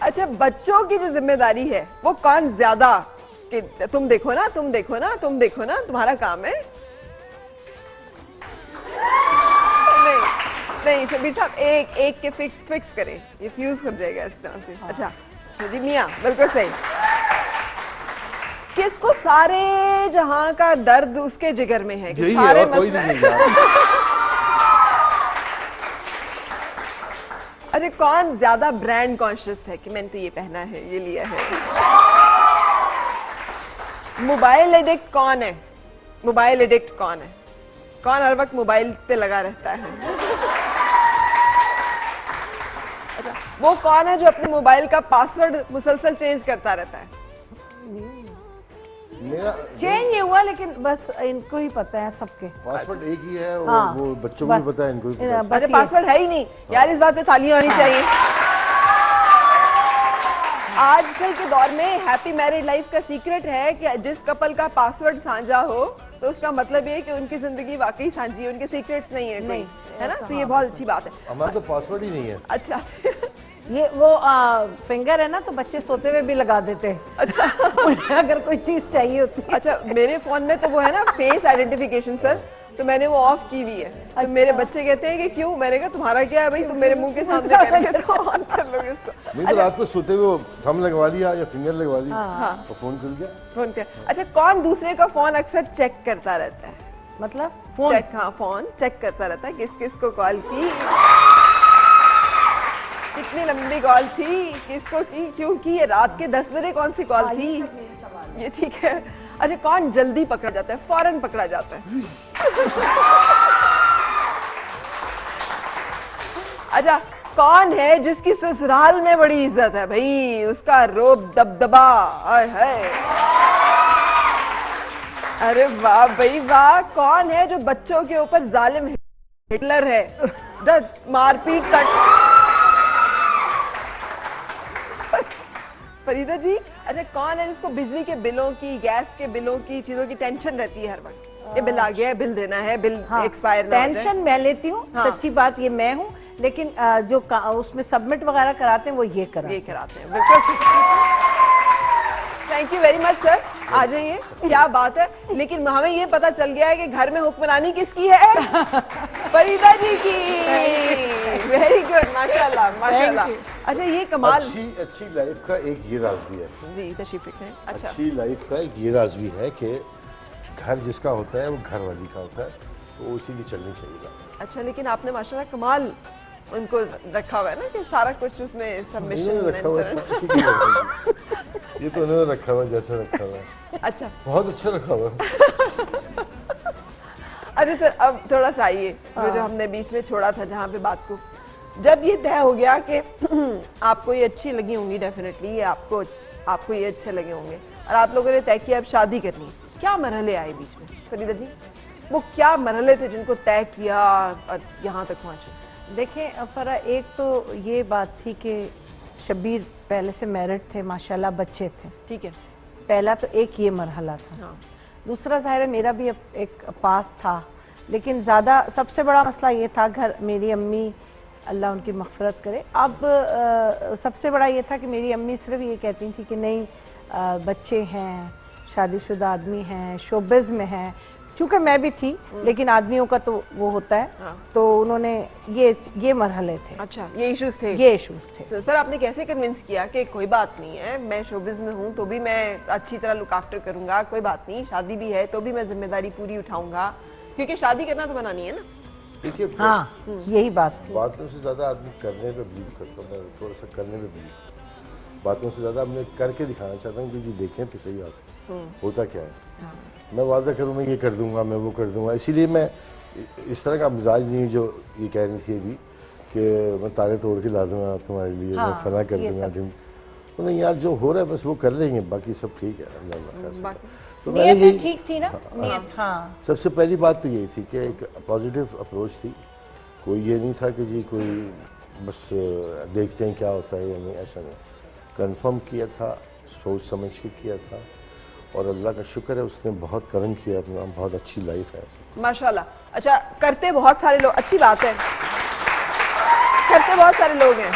अच्छा, बच्चों की जो जिम्मेदारी है वो कौन ज्यादा कि तुम देखो ना, तुम देखो ना, तुम देखो ना, तुम्हारा काम है। नहीं नहीं शबीर साहब, एक के फिक्स करें, ये फ्यूज कर जाएगा इस तरह से। अच्छा जी मियाँ, बिल्कुल सही। किसको सारे जहां का दर्द उसके जिगर में है कि यही सारे है और कोई मसले। नहीं यार। अरे कौन ज्यादा ब्रांड कॉन्शियस है कि मैंने तो ये पहना है, ये लिया है। मोबाइल एडिक्ट कौन है? मोबाइल एडिक्ट कौन है? कौन हर वक्त मोबाइल पे लगा रहता है? अच्छा, वो कौन है जो अपने मोबाइल का पासवर्ड मुसलसल चेंज करता रहता है? मेरा चेंज नहीं हुआ, लेकिन बस इनको ही पता है सबके। पासवर्ड एक ही है और हाँ, वो बच्चों को बस। भी पता है, इनको भी पता है। बस अरे ये। पासवर्ड है ही नहीं यार, इस बात पे तालियां होनी चाहिए। आजकल के दौर में हैप्पी मैरिड लाइफ का सीक्रेट है कि जिस कपल का पासवर्ड साझा हो तो उसका मतलब ये है कि उनकी जिंदगी वाकई साझी है, उनके सीक्रेट्स नहीं है कोई, है ना? तो ये बहुत अच्छी बात है। हमारा तो पासवर्ड ही नहीं है। अच्छा ये वो फिंगर है ना, तो बच्चे सोते हुए भी लगा देते हैं। अच्छा उन्हें अगर कोई चीज चाहिए होती है। अच्छा, मेरे फोन में तो वो है ना फेस आइडेंटिफिकेशन सर, तो मैंने वो ऑफ की हुई है। तो मेरे बच्चे कहते हैं कि क्यों? मैंने कहा तुम्हारा क्या है भाई, तुम मेरे मुंह के सामने कह रहे हो तो ऑन कर लोगे उसको। नहीं तो रात को सोते हुए थंब लगवा लिया या फिंगर लगवा ली तो फोन खुल गया। फोन क्या? अच्छा, कौन दूसरे का फोन अक्सर चेक करता रहता है? मतलब फोन चेक, हाँ फोन चेक करता रहता है, किस किस को कॉल की, कितनी लंबी कॉल थी, किसको की, क्यों की, ये रात के 10 बजे कौन सी कॉल थी, ये ठीक है। अच्छा, कौन जल्दी पकड़ा जाता है, फौरन पकड़ा जाता है? अच्छा, कौन है जिसकी ससुराल में बड़ी इज्जत है भाई, उसका रोब दबदबा, हाय हाय। अरे वाह भाई वाह, कौन है जो बच्चों के ऊपर जालिम हिटलर है, मारपीट तक। फरीदा जी, अच्छा कौन है जिसको बिजली के बिलों की, गैस के बिलों की, चीजों की टेंशन रहती है हर वक्त? ये बिल आ गया है, बिल देना है, बिल एक्सपायर ना हो जाए। टेंशन मैं लेती हूँ, सच्ची बात ये मैं हूँ, लेकिन जो उसमें सबमिट वगैरह कराते हैं वो ये कराते हैं। बिल्कुल, thank you very much sir, आ जाइए, क्या बात है। लेकिन हमें ये पता चल गया है कि घर में हुक्मरानी किसकी है? फरीदा जी की। वेरी गुड, माशाल्लाह माशाल्लाह। अच्छा, ये कमाल। अच्छी लाइफ का एक ये राज भी है जी, तशरीफ रखें। अच्छा, अच्छी लाइफ का एक ये राज भी है कि घर जिसका होता है वो घर वाली का होता है, तो उसी की चलनी चाहिए। अच्छा, लेकिन आपने माशाल्लाह कमाल उनको रखा हुआ है ना कि सारा कुछ उसमें सबमिशन रखा हुआ है। ये तो उन्होंने रखा हुआ जैसा रखा हुआ है। अच्छा, बहुत अच्छा रखा हुआ है। अरे सर, अब थोड़ा सा आइए जो हमने बीच में छोड़ा था जहाँ पे बात को, जब ये तय हो गया कि आपको ये अच्छी लगी होंगी, डेफिनेटली ये आपको ये अच्छे लगे होंगे और आप लोगों ने तय किया अब शादी करनी, क्या मरहले आए बीच में फरीदा जी? वो क्या मरहले थे जिनको तय किया और यहाँ तक पहुँचे? देखें फरा, एक तो ये बात थी कि शबीर पहले से मैरिड थे, माशाल्लाह बच्चे थे, ठीक है, पहला तो एक ये मरहला था। हाँ। दूसरा जाहिर है मेरा भी एक पास था, लेकिन ज़्यादा सबसे बड़ा मसला ये था, घर मेरी अम्मी अल्लाह उनकी मग़फ़िरत करे, अब सबसे बड़ा ये था कि मेरी अम्मी सिर्फ ये कहती थी कि नहीं बच्चे हैं, शादीशुदा आदमी हैं, शोबिज़ में हैं, चूँकि मैं भी थी लेकिन आदमियों का तो वो होता है। हाँ। तो उन्होंने ये मरहले थे। अच्छा, ये इश्यूज थे? ये इश्यूज थे। सर आपने कैसे कन्विंस किया कि कोई बात नहीं है, मैं शोबिज़ में हूँ तो भी मैं अच्छी तरह लुक आफ्टर करूंगा, कोई बात नहीं, शादी भी है तो भी मैं जिम्मेदारी पूरी उठाऊंगा, क्योंकि शादी करना तो बनानी है ना? देखिए, हाँ यही बात थी। बातों से ज्यादा आदमी करने पे बिलीव करता हूँ, थोड़ा सा करने पे बिलीव, बातों से ज्यादा मैं करके दिखाना चाहता हूँ कि जी देखें तो सही आप होता क्या है। हाँ। मैं वादा करूँ मैं ये कर दूंगा, मैं वो कर दूंगा, इसीलिए मैं इस तरह का मिजाज नहीं जो ये कह रही थी अभी कि मैं तारे तोड़ के ला दूंगा तुम्हारे लिए, हाँ, मैं फना कर दूंगा। तो नहीं यार, जो हो रहा है बस वो कर लेंगे, बाकी सब ठीक है अल्लाह। तो मैंने यही ठीक थी ना नियत। हाँ, सबसे पहली बात तो यही थी कि एक पॉजिटिव अप्रोच थी, कोई ये नहीं था कि जी कोई बस देखते हैं क्या होता है या नहीं, ऐसा नहीं, कंफर्म किया था, सोच समझ के किया था और अल्लाह का शुक्र है उसने बहुत करम किया अपना, बहुत अच्छी लाइफ है माशाल्लाह। अच्छा, करते बहुत सारे लोग, अच्छी बात है, करते बहुत सारे लोग हैं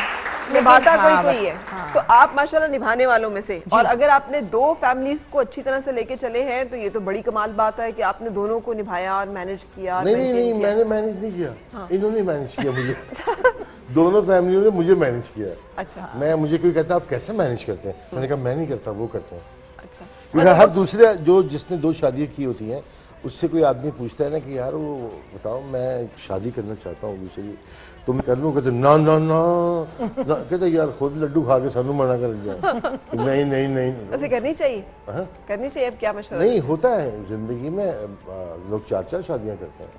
निभाता हाँ, कोई कोई है। हाँ। तो आप माशाल्लाह निभाने वालों में से, और अगर आपने दो फैमिलीज को अच्छी तरह से लेके चले हैं तो ये तो बड़ी कमाल बात है कि आपने दोनों को निभाया और मैनेज किया। नहीं नहीं नहीं, मैंने मैनेज नहीं किया, इन्होंने मैनेज किया मुझे। दोनों फैमिलियों ने मुझे मैनेज किया। अच्छा मुझे कोई कहता आप कैसे मैनेज करते हैं, मैंने कहा मैं नहीं करता, वो करते हैं। अच्छा। क्योंकि हर दूसरे जो जिसने 2 शादियाँ की होती हैं उससे कोई आदमी पूछता है ना कि यार वो बताओ मैं शादी करना चाहता हूँ दूसरी, तो मैं कर लूँ? कहते ना ना ना, ना कहते यार खुद लड्डू खा के सानू मना कर दिया। नहीं नहीं नहीं, वैसे करनी चाहिए, हाँ? करनी चाहिए। अब क्या मशवरा? नहीं होता है जिंदगी में, लोग 4-4 शादियाँ करते हैं।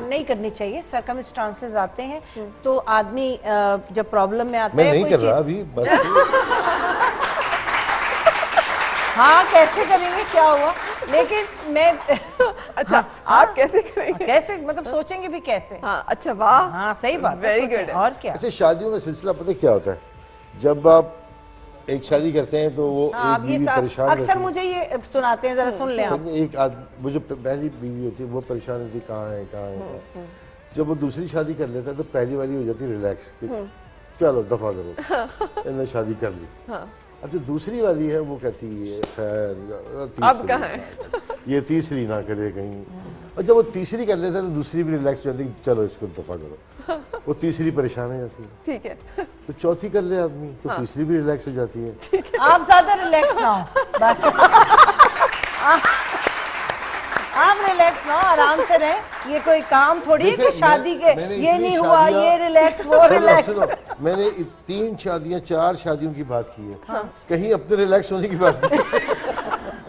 नहीं करनी चाहिए। सर्कमस्टांसेस आते हैं तो आदमी जब प्रॉब्लम में आता मैं है नहीं कोई कर रहा चीज़- अभी बस। हाँ कैसे करेंगे, क्या हुआ? लेकिन मैं अच्छा आप कैसे करेंगे? कैसे मतलब सोचेंगे भी कैसे? हाँ अच्छा, वाह, हाँ सही बात है, वेरी सोचें, गुड है। और क्या? ऐसे शादियों में सिलसिला पता है क्या होता है, जब आप एक शादी करते हैं तो वो हाँ, एक अब ये बीवी परेशान अक्सर रहती है। मुझे ये सुनाते हैं, जरा सुन लें आप। एक वो जो पहली बीवी होती है वो परेशान होती है, कहाँ है कहाँ है। जब वो दूसरी शादी कर लेता है तो पहली वाली हो जाती है रिलैक्स, चलो दफा करो, इन्होंने शादी कर ली। अब जो दूसरी वाली है वो कहती है खैर अब कहाँ है? ये तीसरी ना करे कहीं। और जब वो तीसरी कर लेता है तो दूसरी भी रिलैक्स हो जाती है, चलो इसको दफा करो। वो तीसरी परेशान हो जाती है, ठीक है। तो चौथी कर ले आदमी तो तीसरी भी रिलैक्स हो जाती है। आप ज्यादा रिलैक्स ना हो बस। आप रिलैक्स ना हो, आराम से रहें। ये कोई काम थोड़ी है देखिए, कि शादी के मैंने ये इतनी नहीं हुआ, शादियां- ये रिलैक्स, वो सुनो, रिलैक्स। सुनो, मैंने 3 शादियां 4 शादियों की बात की है, कहीं अपने रिलैक्स होने की बात की है।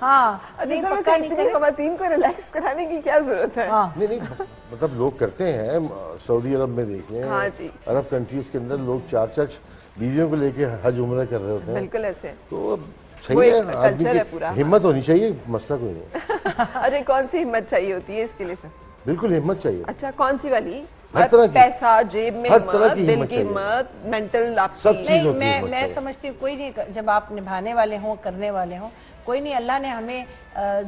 हाँ अच्छा नहीं, सर, पक्का वैसे नहीं इतनी करें। खवातीन को रिलैक्स कराने की क्या जरूरत है? हाँ नहीं नहीं, मतलब लोग करते हैं, सऊदी अरब में देखें, हाँ जी। अरब कंट्रीज के अंदर लोग 4-4 बीवियों को लेके हज उम्र कर रहे होते हैं। बिल्कुल ऐसे। तो वो सही एक है, आदमी कल्चर है की पूरा। हिम्मत होनी चाहिए, मसला कोई नहीं। अरे कौन सी हिम्मत चाहिए होती है इसके लिए सर? बिल्कुल हिम्मत चाहिए, अच्छा कौन सी वाली? हर तरह की। पैसा, जेब में हर हिम्मत, तरह की दिल हिम्मत की चाहिए। हिम्मत, मेंटल आपकी। सब चीज नहीं, होती है हिम्मत मैं चाहिए। समझती हूँ कोई नहीं, जब आप निभाने वाले हों, करने वाले हों, कोई नहीं। अल्लाह ने हमें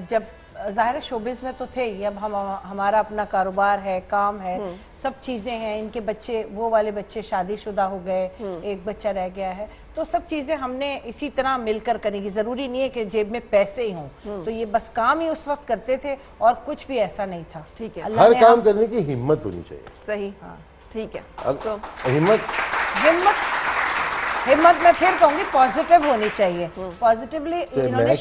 जब ज़ाहिर है शोबिज़ में तो थे ही, अब हम हमारा अपना कारोबार है, काम है, सब चीज़ें हैं। इनके बच्चे, वो वाले बच्चे शादीशुदा हो गए, एक बच्चा रह गया है, तो सब चीज़ें हमने इसी तरह मिलकर करेंगी। ज़रूरी नहीं है कि जेब में पैसे ही हों, तो ये बस काम ही उस वक्त करते थे और कुछ भी ऐसा नहीं था। ठीक है। अल्लाह हर ने काम करने की हिम्मत होनी चाहिए। सही, ठीक है। अब हिम्मत हिम्मत मैं फिर कहूंगी पॉजिटिव होनी चाहिए। पॉजिटिवली इन्होंने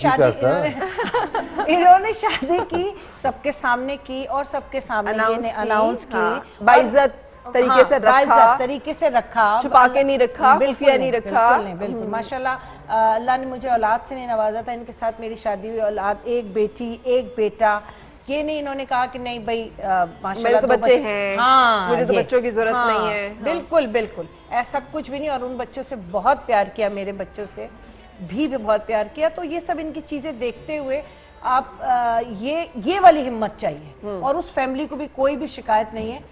इन्होंने शादी की, सबके सामने की और सबके सामने अनाउंस की, बाइज्जत तरीके से रखा, बाइज्जत तरीके से रखा, छुपा के नहीं रखा, बिल्कुल खुफिया नहीं रखा। बिल्कुल माशाल्लाह अल्लाह ने मुझे औलाद से नहीं नवाजा था। इनके साथ मेरी शादी हुई, औलाद, एक बेटी एक बेटा। ये नहीं इन्होंने कहा कि नहीं भाई माशाल्लाह मेरे तो 2 बच्चे हैं, हाँ, मुझे तो ये, बच्चों की जरूरत हाँ, नहीं है। हाँ। बिल्कुल बिल्कुल ऐसा कुछ भी नहीं। और उन बच्चों से बहुत प्यार किया, मेरे बच्चों से भी बहुत प्यार किया। तो ये सब इनकी चीजें देखते हुए आप ये वाली हिम्मत चाहिए। और उस फैमिली को भी कोई भी शिकायत नहीं है।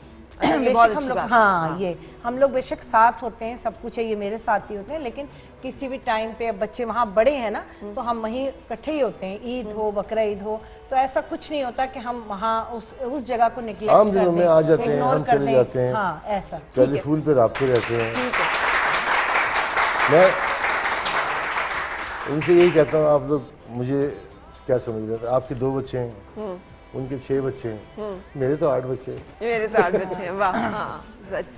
बेशक हम लोग, हाँ ये हम लोग बेशक साथ होते हैं, सब कुछ है, ये मेरे साथ ही होते हैं, लेकिन किसी भी टाइम पे अब बच्चे वहाँ बड़े हैं ना, तो हम वहीं इकट्ठे ही होते हैं। ईद हो, बकरा ईद हो, तो ऐसा कुछ नहीं होता कि हम वहाँ उस जगह को निकले, आम दिनों में आ जाते हैं, हम चले जाते हैं, हाँ ऐसा टेलीफोन पे राब्ते रहते हैं। ठीक है। मैं इनसे यही कहता हूँ, आप लोग मुझे क्या समझ रहे थे, आपके 2 बच्चे हैं, उनके 6 बच्चे हैं, मेरे तो 8 बच्चे हैं। मेरे तो 8 बच्चे हैं। वाह, हाँ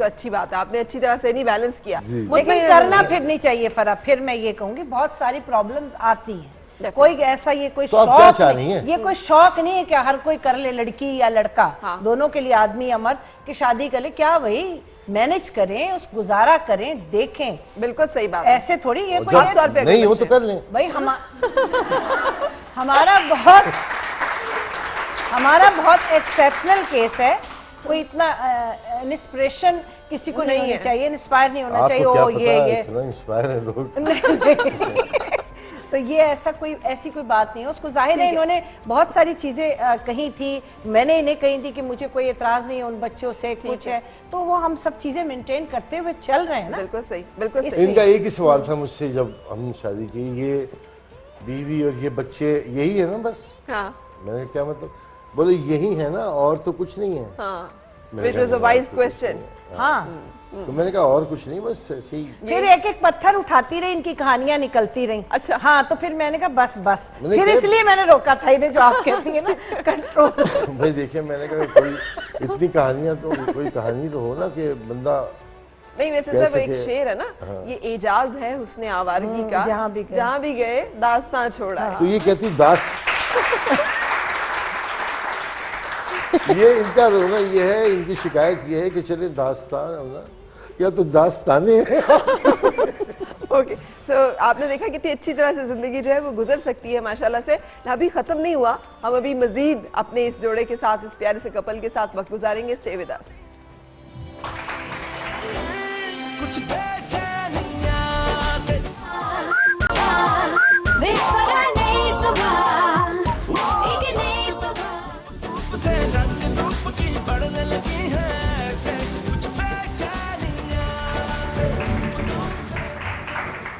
अच्छी बात है, आपने अच्छी तरह से नहीं बैलेंस किया। लेकिन करना फिर नहीं चाहिए फरा। फिर मैं ये कहूंगी बहुत सारी प्रॉब्लम्स आती हैं, कोई ऐसा ये कोई तो आप क्या शौक चाह नहीं रही हैं? ये कोई शौक नहीं है कि हर कोई कर ले, लड़की या लड़का, दोनों के लिए, आदमी या मर्द, कि शादी कर ले। क्या वही मैनेज करें, उस गुजारा करें, देखें। बिल्कुल सही बात है। ऐसे थोड़ी ये और कोई जब नहीं हो तो कर लें। भाई हमारा बहुत एक्सेप्शनल केस है। कोई इतना इंस्पिरेशन किसी को नहीं होनी चाहिए, इंस्पायर नहीं होना चाहिए। आपको क्या ओ पता ये इतना इंस्पायर है लोग। तो ये ऐसी कोई बात नहीं है। उसको जाहिर है इन्होंने बहुत सारी चीजें कही थी, मैंने इन्हें कही थी कि मुझे कोई एतराज नहीं है उन बच्चों से, कुछ है, तो वो हम सब चीजें मेंटेन करते हुए चल रहे हैं ना। बिल्कुल सही, बिल्कुल सही। इनका एक ही सवाल था मुझसे जब हमने शादी की, ये बीवी और ये बच्चे यही है ना बस? हाँ मैंने क्या मतलब, बोले यही है ना, और तो कुछ नहीं है। हाँ which was a wise question. हाँ, तो मैंने कहा और कुछ नहीं, बस ऐसे ही। फिर एक एक पत्थर उठाती रही, इनकी कहानियां निकलती रही। अच्छा। हाँ, तो फिर मैंने कहा बस बस, मैंने फिर कहा- इसलिए मैंने रोका था इन्हें, जो आप कहती है ना कंट्रोल। भाई देखिए, मैंने कहा कोई इतनी कहानियां तो, कोई कहानी तो हो ना कि बंदा नहीं, वैसे कह सब एक सके। शेर है ना, ये एजाज है हुस्ने आवारगी का, जहाँ भी गए दास्तां छोड़ा है। तो ये कहती दास्त ये इनका रोना ये है, इनकी शिकायत ये है कि चले दास्तान होना या तो दास्ताने हैं। ओके, सो आपने देखा कितनी अच्छी तरह से जिंदगी जो है वो गुजर सकती है माशाल्लाह से। अभी खत्म नहीं हुआ, हम अभी मजीद अपने इस जोड़े के साथ, इस प्यारे से कपल के साथ वक्त गुजारेंगे। Stay with us. कुछ बेचैनियां तेरी वेट फॉर अ नई सुबह, एक नई सुबह। धूप से रंग रूप की बढ़ने लगी है ऐसे कुछ बेचैनियां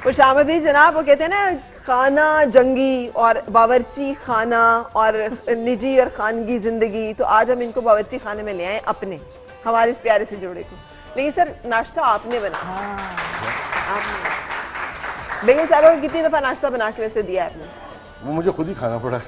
खुशामदी जनाब, वो कहते हैं ना, खाना जंगी और बावर्ची खाना और निजी और खानगी जिंदगी। तो आज हम इनको बावर्ची खाने में ले आए अपने, हमारे इस प्यारे से जोड़े को। लेकिन सर, नाश्ता आपने बनाया। आपने बेगम साहब को कितनी दफा नाश्ता बना के वैसे दिया है आपने? वो मुझे खुद ही खाना पड़ा।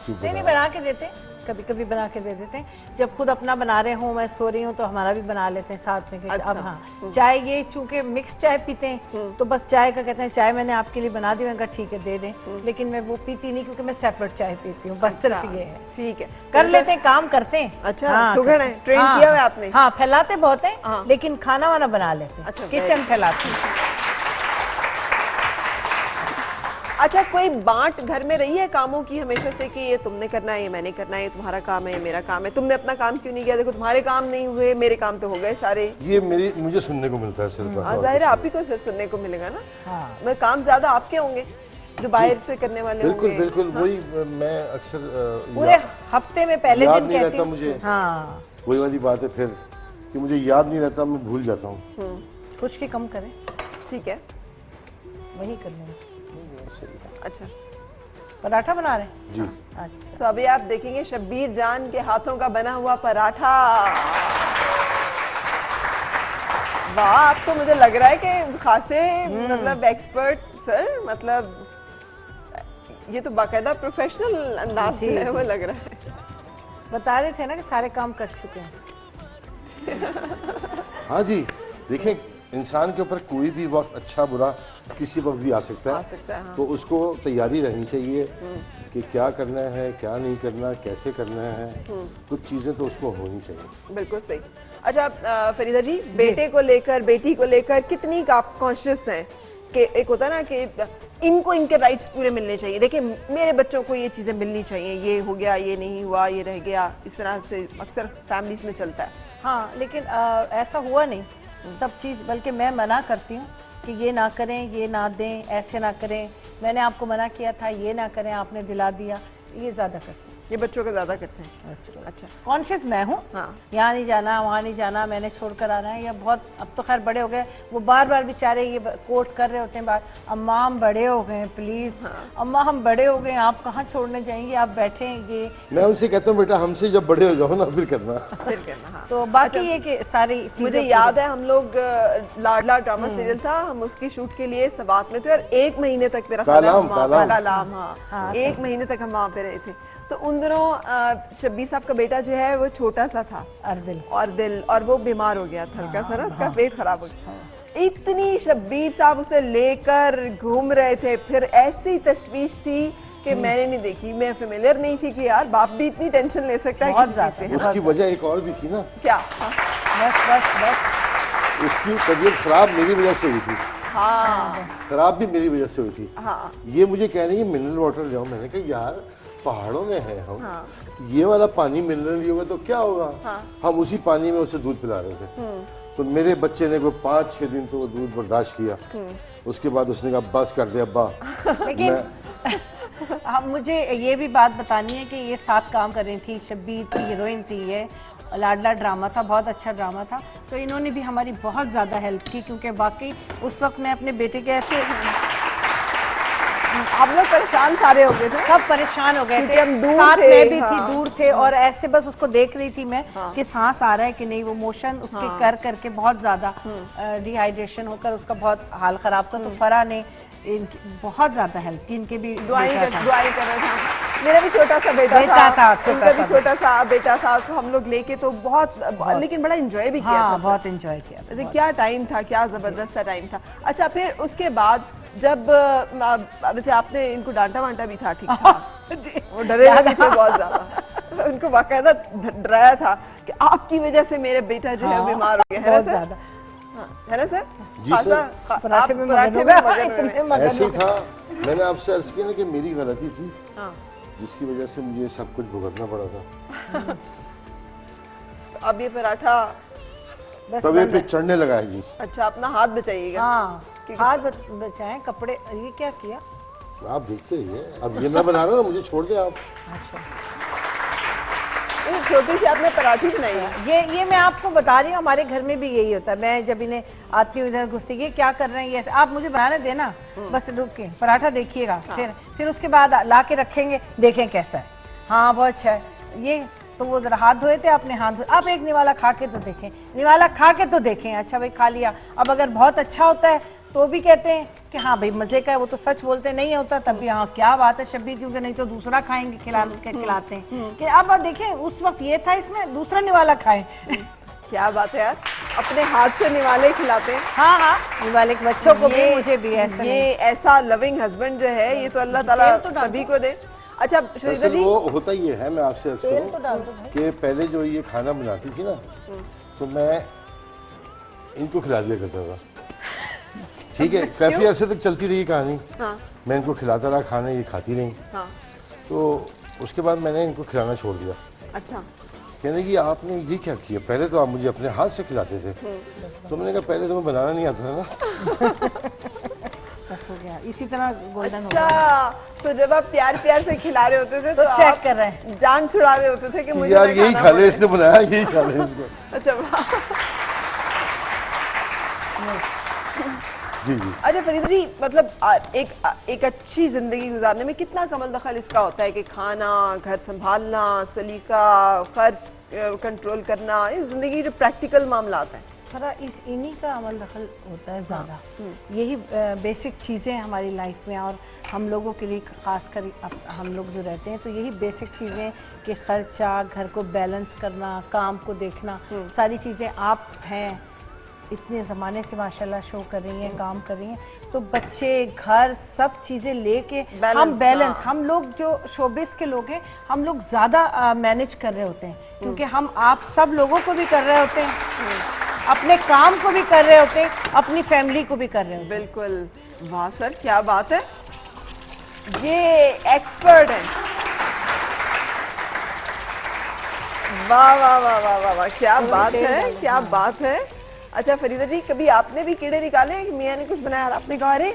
नहीं बना के देते, कभी कभी बना के दे देते हैं। जब खुद अपना बना रहे हों, मैं सो रही हूँ तो हमारा भी बना लेते हैं साथ में। अच्छा। अब हाँ, चाय ये चूंकि मिक्स चाय पीते हैं तो बस चाय का कहते हैं चाय मैंने आपके लिए बना दी, मैंने कहा ठीक है दे दें, लेकिन मैं वो पीती नहीं क्योंकि मैं सेपरेट चाय पीती हूँ, बस सिर्फ ये है। ठीक है, कर लेते हैं, काम करते हैं। अच्छा, हाँ, सुगड़ है, ट्रेन हाँ, किया हुआ है आपने? हाँ, फैलाते बहुत हैं, हाँ। लेकिन खाना वाना बना लेते हैं। अच्छा, किचन फैलाते हैं। अच्छा, कोई बांट घर में रही है कामों की हमेशा से कि ये तुमने करना है, ये मैंने करना है, ये तुम्हारा काम है, ये मेरा काम है, तुमने अपना काम क्यों नहीं किया, देखो तुम्हारे काम नहीं हुए, मेरे काम तो हो गए सारे। ये मुझे सुनने को मिलता है सिर्फ। जाहिर है आप ही को सर सुनने को मिलेगा ना। हाँ। मैं काम ज्यादा आपके होंगे जो बाहर से करने वाले बिल्कुल होंगे। बिल्कुल, वही मैं अक्सर पूरे हफ्ते में पहले याद दिन नहीं कहती रहता हूँ। मुझे। हाँ, वही वाली बात है फिर कि मुझे याद नहीं रहता, मैं भूल जाता हूँ। कुछ की कम करें, ठीक है, वही कर लेंगे। अच्छा। पराठा बना रहे हैं? जी। अच्छा, तो अभी आप देखेंगे शब्बीर जान के हाथों का बना हुआ पराठा। वाह, आप तो मुझे लग रहा है कि खासे मतलब एक्सपर्ट सर, मतलब ये तो बाकायदा प्रोफेशनल अंदाज से है, वो लग रहा है। बता रहे थे ना कि सारे काम कर चुके हैं। हाँ जी, देखें, इंसान के ऊपर कोई भी वक्त अच्छा बुरा किसी वक्त भी आ सकता है, हाँ। तो उसको तैयारी रहनी चाहिए कि क्या करना है, क्या नहीं करना, कैसे करना है। कुछ चीज़ें तो उसको होनी चाहिए। बिल्कुल सही। अच्छा, फरीदा जी, बेटे को लेकर, बेटी को लेकर कितनी आप कॉन्शियस हैं कि एक होता है ना कि इनको इनके राइट्स पूरे मिलने चाहिए, देखिए मेरे बच्चों को ये चीज़ें मिलनी चाहिए, ये हो गया, ये नहीं हुआ, ये रह गया, इस तरह से अक्सर फैमिलीज में चलता है। हाँ, लेकिन ऐसा हुआ नहीं सब चीज़, बल्कि मैं मना करती हूँ कि ये ना करें, ये ना दें, ऐसे ना करें, मैंने आपको मना किया था, ये ना करें, आपने दिला दिया, ये ज़्यादा करते हैं। ये बच्चों का ज्यादा करते हैं। अच्छा, कॉन्शियस मैं हूँ। हाँ। यहाँ नहीं जाना, वहाँ नहीं जाना, मैंने छोड़कर आना है, या बहुत, अब तो खैर बड़े हो गए, वो बार बार बेचारे ये कोट कर रहे होते हैं बार, अम्मा हम बड़े हो गए प्लीज, अम्मा हम बड़े हो गए, आप कहाँ छोड़ने जाएंगे, आप बैठे हैं। ये मैं उनसे कहता हूँ बेटा हमसे जब बड़े हो जाओ ना फिर करना। फिर करना। हाँ। तो बाकी ये कि सारी चीजें मुझे याद है हम लोग लाडला ड्रामा सीरियल था, हम उसकी शूट के लिए सवात में थे और 1 महीने तक मेरा कालाम, हाँ, 1 महीने तक हम वहाँ पे रहे थे। तो उन दिनों शब्बीर साहब का बेटा जो है वो छोटा सा था, दिल, और वो बीमार हो गया था हल्का सा ना, उसका पेट खराब हो गया। इतनी शब्बीर साहब उसे लेकर घूम रहे थे, फिर ऐसी तशवीश थी कि मैंने नहीं देखी, मैं फेमिलियर नहीं थी कि यार बाप भी इतनी टेंशन ले सकता है किसी चीज से। उसकी वजह एक और भी थी ना। क्या? बस उसकी तबीयत खराब मेरी वजह से हुई थी। हाँ, खराब भी मेरी वजह से हुई थी। हाँ। ये मुझे कह रही है मिनरल वाटर जाओ, मैंने कहा यार पहाड़ों में है हम, ये वाला पानी मिनरल नहीं होगा तो क्या होगा। हम उसी पानी में उसे दूध पिला रहे थे, तो मेरे बच्चे ने कोई 5-6 दिन तो वो दूध बर्दाश्त किया, उसके बाद उसने कहा बस कर दे अब्बा। लेकिन हाँ, मुझे ये भी बात बतानी है कि ये साथ काम कर रही थी, शब्बीर थी, हीरोइन थी, ये लाडला ड्रामा था, बहुत अच्छा ड्रामा था, तो इन्होंने भी हमारी बहुत ज़्यादा हेल्प की, क्योंकि वाकई उस वक्त मैं अपने बेटे के ऐसे आप लोग परेशान सारे हो गए थे। सब परेशान हो गए क्योंकि थे, हम दूर साथ थे, में भी हाँ। थी, दूर थे और ऐसे बस उसको देख रही थी मैं कि सांस आ रहा है कि नहीं, वो मोशन उसके कर करके बहुत ज्यादा डिहाइड्रेशन होकर उसका बहुत हाल खराब था। तो फरा ने इनकी बहुत ज्यादा हेल्प की, इनके भी दुआएं बेटा था। दुआएं कर रहे थे। मेरा भी छोटा सा बेटा बेटा था, था, छोटा इनका भी सा छोटा सा बेटा था, तो हम लोग लेके तो बहुत लेकिन बड़ा एंजॉय भी किया था हाँ, सर। बहुत एंजॉय किया था। वैसे क्या टाइम था, क्या जबरदस्त सा टाइम था। अच्छा, फिर उसके बाद जब वैसे आपने इनको डांटा वांटा भी था, ठीक ठाक? वो डरे हुए भी थे बहुत ज्यादा। उनको बाकायदा डराया था कि आपकी वजह से मेरे बेटा जो है बीमार हो गया है ना बहुत सर? ज्यादा। है ना सर? जी सर। आप पराठे में पराठे मगन में हो गए, मगन इतने हुए। मगन ऐसे हो ही गए। था, मैंने आपसे अर्ज किया ना कि मेरी गलती थी हाँ। जिसकी वजह से मुझे सब कुछ भुगतना पड़ा था। अब ये पराठा बस तवे बंद पे है। चढ़ने लगा है जी। अच्छा, अपना हाथ बचाइएगा। हाँ, हाथ बचाएं, कपड़े, ये क्या किया? आप देखते रहिए, अब ये मैं बना रहा हूँ, मुझे छोड़ दे आप। ये छोटी सी आपने पराठी बनाई है। ये मैं आपको बता रही हूँ, हमारे घर में भी यही होता है। मैं जब इन्हें आती हूँ इधर घुसती, ये क्या कर रहे हैं, ये आप मुझे बनाने देना, बस रुक के पराठा देखिएगा। फिर उसके बाद ला के रखेंगे, देखें कैसा है। हाँ, बहुत अच्छा है ये। तो वो जरा हाथ धोए थे, आपने हाथ धोए, आप एक निवाला खा के तो देखें, निवाला खा के तो देखें। अच्छा भाई, खा लिया। अब अगर बहुत अच्छा होता है तो भी कहते हैं कि हाँ भाई मजे का है, वो तो सच बोलते नहीं होता तब भी हाँ क्या बात है शब्बीर, क्योंकि नहीं तो दूसरा खाएंगे, खिलाते हैं कि अब देखें उस वक्त ये था, इसमें दूसरा निवाला खाएं। क्या बात है यार, अपने हाथ से निवाले खिलाते हैं। हाँ हाँ, निवाले के बच्चों को भी, मुझे भी ऐसा ये ऐसा लविंग हस्बैंड जो है, ये तो अल्लाह ताला सभी को दे। अच्छा श्रीधर दरअसल जी, वो होता ये है, मैं आपसे अर्ज तेल तो करूँ डाल दो भाई। कि पहले जो ये खाना बनाती थी ना, तो मैं इनको खिला दिया करता था। ठीक है, काफी अरसे तक चलती रही कहानी। हाँ। मैं इनको खिलाता रहा खाना, ये खाती रही। हाँ। तो उसके बाद मैंने इनको खिलाना छोड़ दिया। अच्छा, कहने कि आपने ये क्या किया, पहले तो आप मुझे अपने हाथ से खिलाते थे। तो मैंने कहा पहले तो मैं बनाना नहीं आता था ना। बस हो गया, इसी तरह गोल्डन हो अच्छा, गया। तो जब आप प्यार प्यार से खिला रहे होते थे तो आप चेक कर रहे हैं। जान छुड़ा रहे होते थे कि मुझे यार ना यही खाना खा ले, पड़े। इसने बनाया, यही खा ले इसको। अच्छा वाह। जी जी। अच्छा फरीदा जी, मतलब एक अच्छी जिंदगी गुजारने में कितना कमल दखल इसका होता है कि खाना, घर संभालना, सलीका, खर्च कंट्रोल करना, ये जिंदगी जो प्रैक्टिकल मामला आता है। थोड़ा इन्हीं का अमल दखल होता है ज़्यादा। यही बेसिक चीज़ें हमारी लाइफ में, और हम लोगों के लिए खासकर हम लोग जो रहते हैं तो यही बेसिक चीज़ें कि खर्चा, घर को बैलेंस करना, काम को देखना, सारी चीज़ें आप हैं इतने ज़माने से माशाल्लाह शो कर रही हैं, काम कर रही हैं, तो बच्चे, घर, सब चीज़ें लेके हम बैलेंस, हम लोग जो शोबिस के लोग हैं, हम लोग ज़्यादा मैनेज कर रहे होते हैं, क्योंकि हम आप सब लोगों को भी कर रहे होते हैं, अपने काम को भी कर रहे होते हैं, अपनी फैमिली को भी कर रहे होते हैं। बिल्कुल, वाह सर क्या बात है, ये एक्सपर्ट है। वाह वाह वाह वाह वाह वाह, क्या बात है, क्या बात है। अच्छा फरीदा जी, कभी आपने भी कीड़े निकाले हैं कि मियाँ ने कुछ बनाया और आपने कहा अरे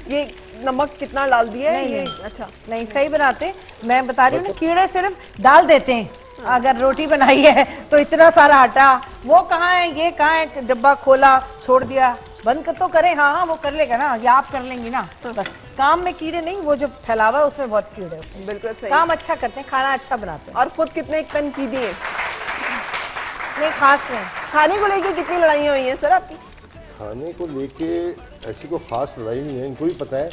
ये नमक कितना डाल दिया है? नहीं, ये नहीं। अच्छा नहीं, सही बनाते, मैं बता रही हूँ ना, कीड़े सिर्फ डाल देते हैं। अगर रोटी बनाई है तो इतना सारा आटा, वो कहाँ है, ये कहाँ है, डब्बा खोला छोड़ दिया, बंद तो करें, हाँ हाँ वो कर लेगा ना, या आप कर लेंगी ना, बस। काम में कीड़े नहीं, वो जो फैलावा है उसमें बहुत कीड़े होते हैं। बिल्कुल सही। काम अच्छा करते हैं, खाना अच्छा बनाते हैं। और खुद कितने तनकीदी हैं, नहीं खास नहीं। खाने को लेके कितनी लड़ाइयाँ हुई हैं सर आपकी? खाने को लेके ऐसी कोई खास लड़ाई नहीं है, इनको भी पता है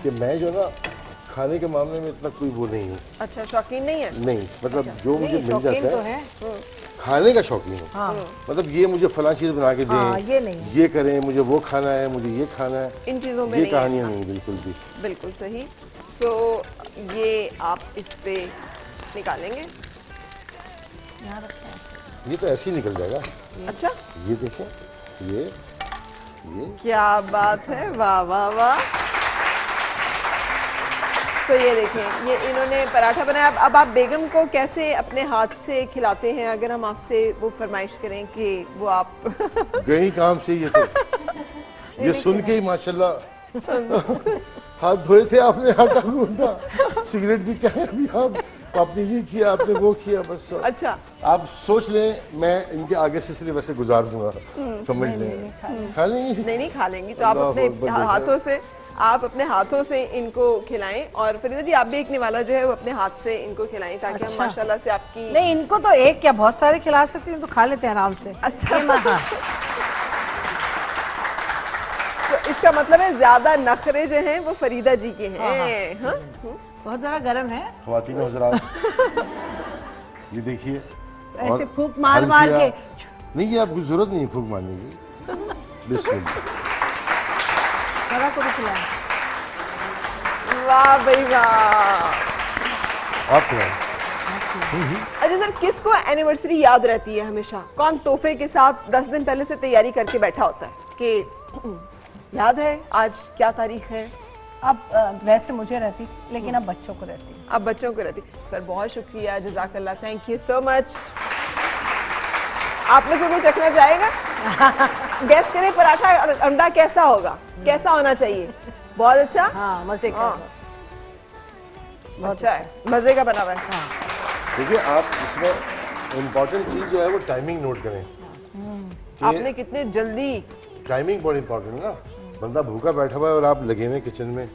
कि मैं जो ना खाने के मामले में इतना कोई वो नहीं हूँ। अच्छा, शौकीन नहीं है? नहीं, मतलब जो मुझे मिल शौकीन जाता तो है है। खाने का शौकीन हूँ। हाँ। मतलब ये मुझे फला चीज़ बना के हाँ, दें, ये नहीं। ये करें, मुझे वो खाना है, मुझे ये खाना है, इन चीज़ों में ये नहीं है। कहानियाँ नहीं बिल्कुल भी। बिल्कुल सही। तो ये आप इस पे निकालेंगे? यहाँ रखते हैं। ये तो ऐसे ही निकल जाएगा। अच्छा, ये देखें, ये क्या बात है, वाह वाह वाह। तो ये देखें, ये इन्होंने पराठा बनाया। अब आप बेगम को कैसे अपने हाथ से खिलाते हैं? अगर हम आपसे वो फरमाइश करें कि वो आप गई काम से ये सुन के ही माशाल्लाह हाथ धोए थे आपने, आटा गूंदा, सिगरेट भी क्या है अभी आपने ये किया, आपने वो किया, बस। अच्छा, आप सोच लें मैं इनके आगे से सिर्फ वैसे गुजार दूंगा, समझ लें। खा लेंगी? नहीं खा लेंगी तो आप अल्लाह अपने अकबर, हाथों से आप अपने हाथों से इनको खिलाएं और फरीदा जी आप भी एक निवाला जो है वो अपने हाथ से इनको खिलाएं ताकि हम अच्छा। माशाल्लाह से आपकी नहीं, इनको तो एक क्या बहुत सारे खिला सकती हूँ, तो खा लेते हैं आराम से। अच्छा। ये हाँ। तो इसका मतलब है ज्यादा नखरे जो हैं वो फरीदा जी के हैं। हाँ? बहुत ज्यादा गर्म है, ख्वातीन हज़रात, ये देखिए ऐसे और फूंक मार मार हल्फिया- के। नहीं, ये आपको जरूरत नहीं है फूंक मारने की। बिस्मिल्लाह। जरा को भी खिलाएं। वाह भाई वाह। आप खिलाएं। अच्छा सर, किसको एनिवर्सरी याद रहती है हमेशा? कौन तोहफे के साथ 10 दिन पहले से तैयारी करके बैठा होता है कि याद है आज क्या तारीख है? अब वैसे मुझे रहती, लेकिन अब बच्चों को रहती है। अब बच्चों को रहती। सर बहुत शुक्रिया, जज़ाकल्लाह, थैंक यू सो मच। आप में से कोई चखना चाहेगा? गैस करें पराठा और अंडा कैसा होगा, कैसा होना चाहिए? बहुत अच्छा। हाँ, मजे का। हाँ। अच्छा है, मजे का बना हुआ है। देखिए, आप इसमें इम्पोर्टेंट चीज़ जो है वो टाइमिंग नोट करें। आपने कितने जल्दी। टाइमिंग बहुत इम्पोर्टेंट है ना। बंदा भूखा बैठा हुआ है और आप लगे हुए किचन में,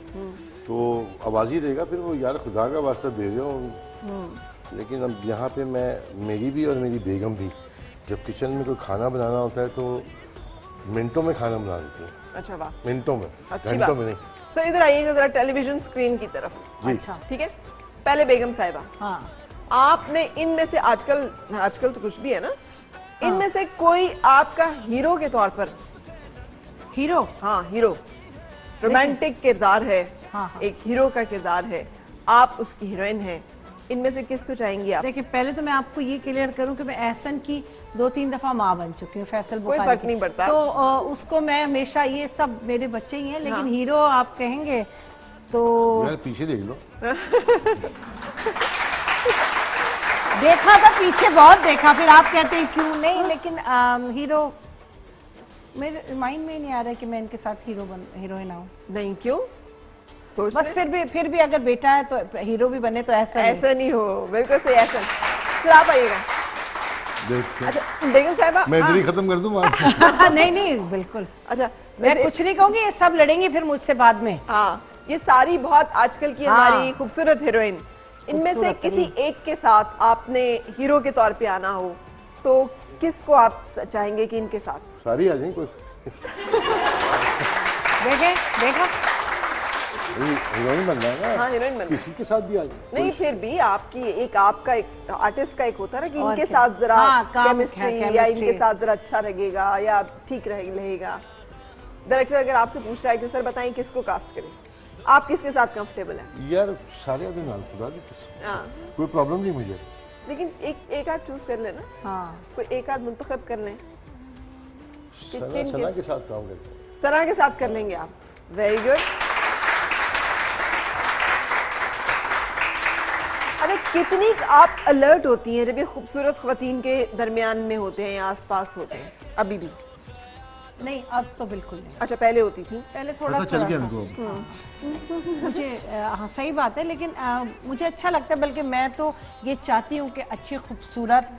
तो आवाज़ ही देगा फिर वो, यार खुदा का वास्ता दे दो। लेकिन अब यहाँ पे मेरी भी और मेरी बेगम भी जब किचन में कोई खाना बनाना होता है तो मिनटों में खाना बना देती है। अच्छा वाह, मिनटों में, अच्छी घंटों बात। में नहीं। सर इधर आइएगा जरा टेलीविजन स्क्रीन की तरफ। जी। अच्छा। ठीक है, पहले बेगम साहिबा, हाँ, आपने इनमें से आजकल तो कुछ भी है ना, इनमें से कोई आपका हीरो के तौर पर, हीरो। हाँ हीरो, रोमांटिक किरदार है, हाँ, हाँ। एक हीरो का किरदार है, आप उसकी हीरोइन हैं, इनमें से किसको चाहेंगी आप? देखिए, पहले तो मैं आपको ये क्लियर करूं कि मैं एहसन की 2-3 दफा माँ बन चुकी हूँ, फैसल कोई बुखारी फर्क की। नहीं पड़ता। तो उसको मैं हमेशा, ये सब मेरे बच्चे ही हैं, लेकिन हीरो आप कहेंगे तो यार पीछे देख लो। देखा था पीछे, बहुत देखा, फिर आप कहते हैं क्यों नहीं, लेकिन हीरो मेरे माइंड में ही नहीं आ रहा है कि मैं इनके साथ हीरोइन आऊं। नहीं, क्यों? सोच बस फिर भी अगर बेटा है तो हीरो भी बने तो ऐसा नहीं हो, बिल्कुल सही, ऐसा। फिर आप आइएगा। देखिए, अच्छा बेगम साहिबा, मैं इधर ही खत्म कर दूं बात। नहीं बिल्कुल, अच्छा मैं कुछ नहीं कहूंगी, ये सब लड़ेंगी फिर मुझसे बाद में। हाँ, ये सारी बहुत आजकल की हाँ। हमारी खूबसूरत हीरोइन, इनमें से खूबसूरत किसी एक के साथ आपने हीरो के तौर पे आना हो तो किसको आप चाहेंगे कि इनके साथ? सारी आ जाएंगी, कोई देखा हीरोइन बनना है ना। हाँ, हीरोइन बनना। किसी के साथ भी आ जाए। नहीं, फिर भी आपकी आपका एक आर्टिस्ट का एक होता है ना कि और इनके क्या? साथ जरा हाँ, काम केमिस्ट्री है, या chemistry। इनके साथ जरा अच्छा लगेगा या ठीक रहेगा। डायरेक्टर अगर आपसे पूछ रहा है कि सर बताएं किसको कास्ट करें, आप किसके साथ कंफर्टेबल हैं? यार सारे आदमी नाम खुदा की कसम, हाँ, कोई प्रॉब्लम नहीं मुझे। लेकिन एक आध चूज कर लेना, हाँ, कोई एक आध मुंतखब कर लें। सना के साथ काम करते हैं। सना के साथ कर लेंगे आप, वेरी गुड। अरे कितनी आप अलर्ट होती हैं जब ये खूबसूरत ख्वातीन के दरमियान में होते हैं या आसपास होते हैं? अभी भी? नहीं अब तो बिल्कुल नहीं। अच्छा, पहले होती थी। पहले थोड़ा पता चल गया सा। इनको। मुझे हाँ सही बात है, लेकिन मुझे अच्छा लगता है, बल्कि मैं तो ये चाहती हूँ कि अच्छी खूबसूरत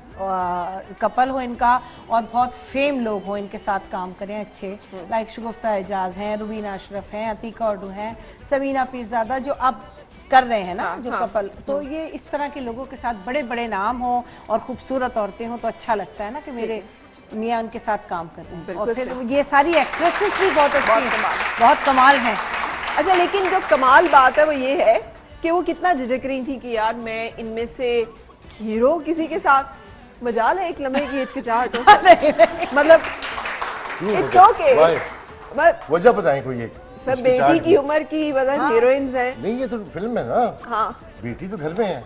कपल हो इनका और बहुत फेम लोग हो इनके साथ काम करें अच्छे, लाइक शगुफ्ता एजाज हैं, रुबीना अशरफ हैं, अतीका उर्दू हैं, सबीना पीरजादा जो अब कर रहे हैं ना, हाँ, जो हाँ। कपल, तो ये इस तरह के लोगों के साथ बड़े बड़े नाम हो और खूबसूरत औरतें हों तो अच्छा लगता है ना कि मेरे मियाँ उनके साथ काम कर रहे हैं। बिल्कुल और फिर सही। ये सारी एक्ट्रेसेस भी बहुत अच्छी हैं, कमाल। बहुत कमाल हैं। अच्छा, लेकिन जो कमाल बात है वो ये है कि वो कितना झिझक रही थी कि यार मैं इनमें से हीरो किसी के साथ, मजाल है एक लम्हे की हिचकिचाहट हो। मतलब इट्स ओके। वजह बताएं कोई एक। सब बेटी की उम्र की मतलब हीरोइंस हैं। नहीं, ये तो फिल्म है ना। हाँ, बेटी तो घर में है।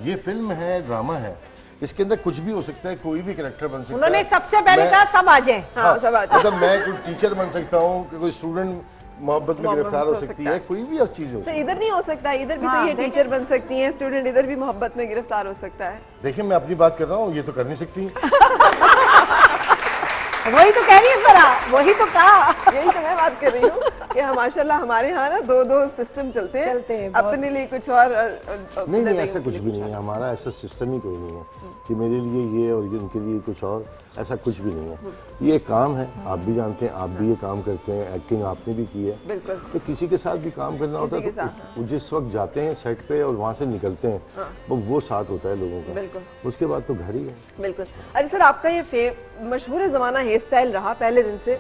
ये फिल्म है, ड्रामा है, इसके अंदर कुछ भी हो सकता है, कोई भी कैरेक्टर बन सकता है। उन्होंने सबसे पहले कहा सब आ जाएं। हाँ, सब आ जाएं। मतलब मैं कोई टीचर बन सकता हूँ, कोई स्टूडेंट मोहब्बत में गिरफ्तार हो सकती है, कोई भी और चीज हो सकती सर इधर नहीं हो सकता, इधर भी हाँ, तो ये देखें। टीचर बन सकती हैं, स्टूडेंट इधर भी मोहब्बत में गिरफ्तार हो सकता है। है। देखिए, मैं अपनी बात कर रहा हूँ, ये तो कर नहीं सकती। वही तो कह रही है फरा, वही तो कहा। यही तो मैं बात कर रही हूँ कि हम माशाल्लाह हमारे यहाँ ना दो सिस्टम चलते हैं, अपने लिए कुछ और नहीं नहीं, ऐसा कुछ भी नहीं है, हमारा ऐसा सिस्टम ही कोई नहीं है कि मेरे लिए ये और ये उनके लिए कुछ और, ऐसा कुछ भी नहीं है। ये एक काम है, आप भी जानते हैं, आप भी ये काम करते हैं, एक्टिंग आपने भी की है। बिल्कुल। तो किसी के साथ भी काम करना होता है तो वो जिस वक्त जाते हैं सेट पे और वहाँ से निकलते हैं, वो साथ होता है लोगों का। बिल्कुल। उसके बाद तो घर ही है। बिल्कुल। अरे सर, आपका ये मशहूर ज़माना हेयर स्टाइल रहा पहले दिन से,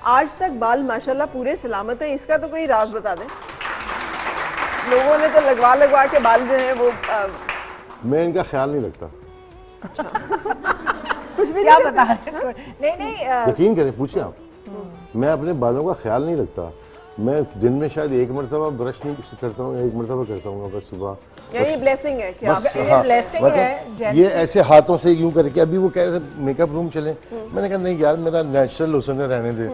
आज तक बाल माशाल्लाह पूरे सलामत हैं, इसका तो कोई राज बता दें। लोगों ने तो लगवा के बाल जो है वो मैं इनका ख्याल नहीं रखता। कुछ भी क्या नहीं बता रहे? नहीं यकीन करें, पूछें आप, मैं अपने बालों का ख्याल नहीं रखता। मैं दिन में शायद एक मरतबा ब्रश नहीं करता हूँ, एक मरतबा करता हूँ बस सुबह। यही ब्लेसिंग है कि बस, आप हाँ, blessing मतलब है, ये ऐसे हाथों से यूं करके, अभी वो कह रहे थे मेकअप रूम चले, मैंने कहा नहीं यार, मेरा नेचुरल हुस्न है, रहने दे।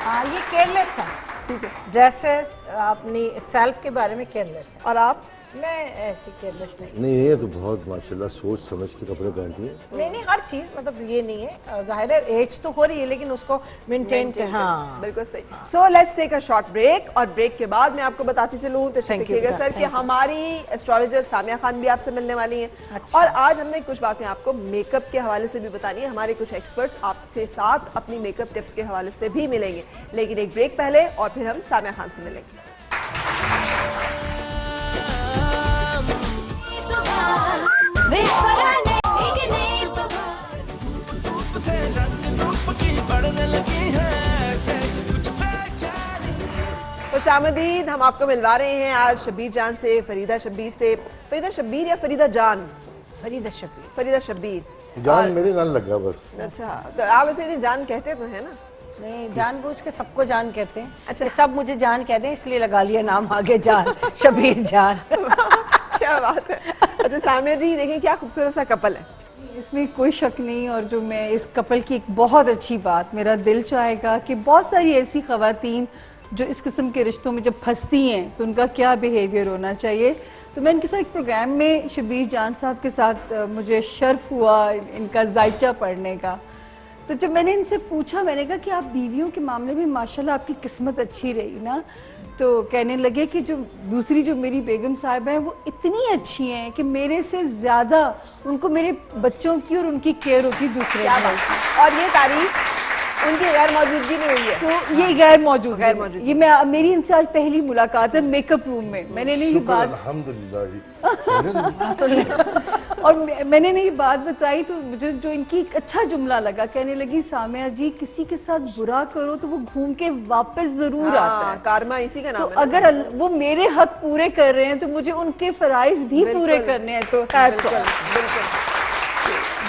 हाँ, ये केयरलेस है। ठीक है। ड्रेसेस अपनी सेल्फ के बारे में केयरलेस है। और आप? मैं ऐसी केयरलेस नहीं। नहीं, ये तो बहुत माशाल्लाह सोच समझ के कपड़े पहनती है। नहीं हर चीज, मतलब ये नहीं है, जाहिर है एज तो हो रही है लेकिन उसको मेंटेन कर। हाँ बिल्कुल सही। So let's take a short break, और ब्रेक के बाद मैं आपको बताती चलूँ तो देखिएगा सर कि हमारी एस्ट्रोलॉजर सामिया खान भी आपसे मिलने वाली हैं। अच्छा। और आज हमने कुछ बातें आपको मेकअप के हवाले से भी बतानी है, हमारे कुछ एक्सपर्ट्स आपके साथ अपनी मेकअप टिप्स के हवाले से भी मिलेंगे, लेकिन एक ब्रेक पहले और फिर हम सामिया खान से मिलेंगे। वेट फराने एक नई सुबह। धूप से रंग रूप की बढ़ने लगी है, ऐसे कुछ पहचान। तो शामदीद, हम आपको मिलवा रहे हैं आज शब्बीर जान से, फरीदा शब्बीर से। फरीदा शब्बीर या फरीदा जान? फरीदा शब्बीर। फरीदा शब्बीर। जान मेरे नाल लगा बस। अच्छा, तो आप वैसे जान कहते तो है ना? नहीं, जानबूझ के सबको जान कहते हैं। अच्छा, सब मुझे जान कहते हैं इसलिए लगा लिया नाम आगे जान, शब्बीर जान। क्या बात है। अच्छा सामिया जी, देखिए क्या खूबसूरत सा कपल है। इसमें कोई शक नहीं, और जो मैं इस कपल की एक बहुत अच्छी बात, मेरा दिल चाहेगा कि बहुत सारी ऐसी ख़वातीन जो इस किस्म के रिश्तों में जब फंसती हैं तो उनका क्या बिहेवियर होना चाहिए। तो मैं इनके साथ एक प्रोग्राम में शब्बीर जान साहब के साथ मुझे शर्फ हुआ इनका जायचा पढ़ने का। तो जब मैंने इनसे पूछा, मैंने कहा कि आप बीवियों के मामले में माशाल्लाह आपकी किस्मत अच्छी रही ना, तो कहने लगे कि जो दूसरी जो मेरी बेगम साहिबा हैं वो इतनी अच्छी हैं कि मेरे से ज़्यादा उनको मेरे बच्चों की और उनकी केयर होती दूसरे क्या की। बात है। और ये तारीफ उनकी गैर मौजूदगी में हुई है। तो ये गैर मौजूद, ये मेरी इनसे आज पहली मुलाकात है मेकअप रूम में। मैंने नहीं ये बात अल्हम्दुलिल्लाह जी। और मैंने नहीं बात बताई तो मुझे जो इनकी एक अच्छा जुमला लगा, कहने लगी सामिया जी किसी के साथ बुरा करो तो वो घूम के वापस जरूर आता है। कारमा इसी का नाम तो है। अगर वो मेरे हक पूरे कर रहे हैं तो मुझे उनके फराइज भी पूरे करने हैं। तो बिल्कुल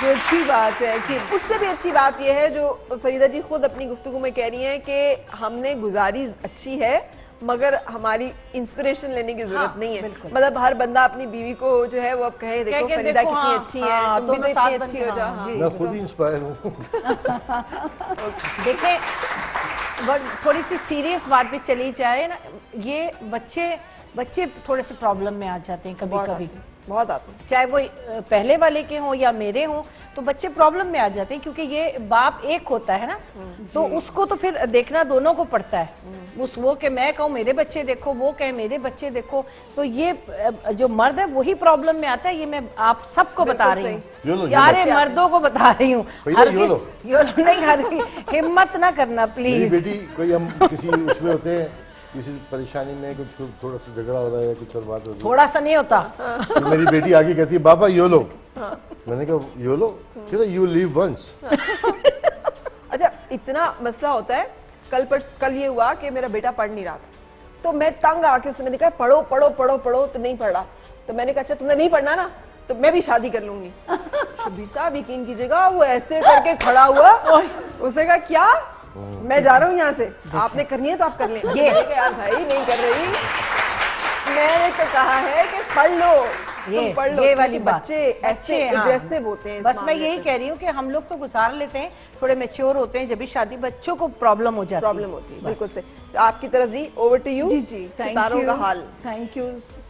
जो अच्छी बात है कि उससे भी अच्छी बात यह है जो फरीदा जी खुद अपनी गुफ्तगू में कह रही हैं कि हमने गुजारी अच्छी है मगर हमारी इंस्पिरेशन लेने की जरूरत नहीं है। मतलब हर बंदा अपनी बीवी को जो है वो अब कहे देखो फरीदा कितनी अच्छी है, तुम भी तो इतनी अच्छी हो जाओ। मैं खुद ही इंस्पायर हूँ। देखें, थोड़ी सी सीरियस बात भी चली जाए ना, ये बच्चे थोड़े से प्रॉब्लम में आ जाते हैं कभी बहुत आते हैं, चाहे वो पहले वाले के हों या मेरे हों, तो बच्चे प्रॉब्लम में आ जाते हैं क्योंकि ये बाप एक होता है ना, तो उसको तो फिर देखना दोनों को पड़ता है। वो कि मैं कहूँ मेरे बच्चे देखो, वो कहे मेरे बच्चे देखो, तो ये जो मर्द है वही प्रॉब्लम में आता है। ये मैं आप सबको बता रही हूँ, यारे मर्दों को बता रही हूँ। नहीं, हिम्मत ना करना प्लीज। बेटी कोई हम किसी उसमें होते हैं, किसी परेशानी में कुछ थोड़ा सा झगड़ा हो रहा है, कुछ और बात हो रही है, थोड़ा सा नहीं होता। तो मेरी बेटी आगे कहती है पापा यो लो। मैंने कहा यो लो, कहता यू लिव वंस। अच्छा, इतना मसला होता है। कल ये हुआ कि मेरा बेटा पढ़ नहीं रहा था, तो मैं तंग आके उसने कहा पढ़ो पढ़ो पढ़ो पढ़ो, तो नहीं पढ़ा। तो मैंने कहा अच्छा तुमने नहीं पढ़ना ना, तो मैं भी शादी कर लूंगी। शब्बीर साहब यकीन कीजिएगा, वो ऐसे करके खड़ा हुआ, उसने कहा क्या मैं जा रहा हूँ यहाँ से, आपने करनी है तो आप कर लें। ये यार भाई नहीं कर रही, मैंने तो कहा है कि पढ़ लो, तुम पढ़ लो। ये वाली बच्चे ऐसे एग्रेसिव होते हैं। बस मैं यही कह रही हूँ कि हम लोग तो गुजार लेते हैं, थोड़े मैच्योर होते हैं, जब भी शादी बच्चों को प्रॉब्लम हो जाती है। बिल्कुल से। तो आपकी तरफ जी, ओवर टू यू। जी सितारों का हाल। Thank you.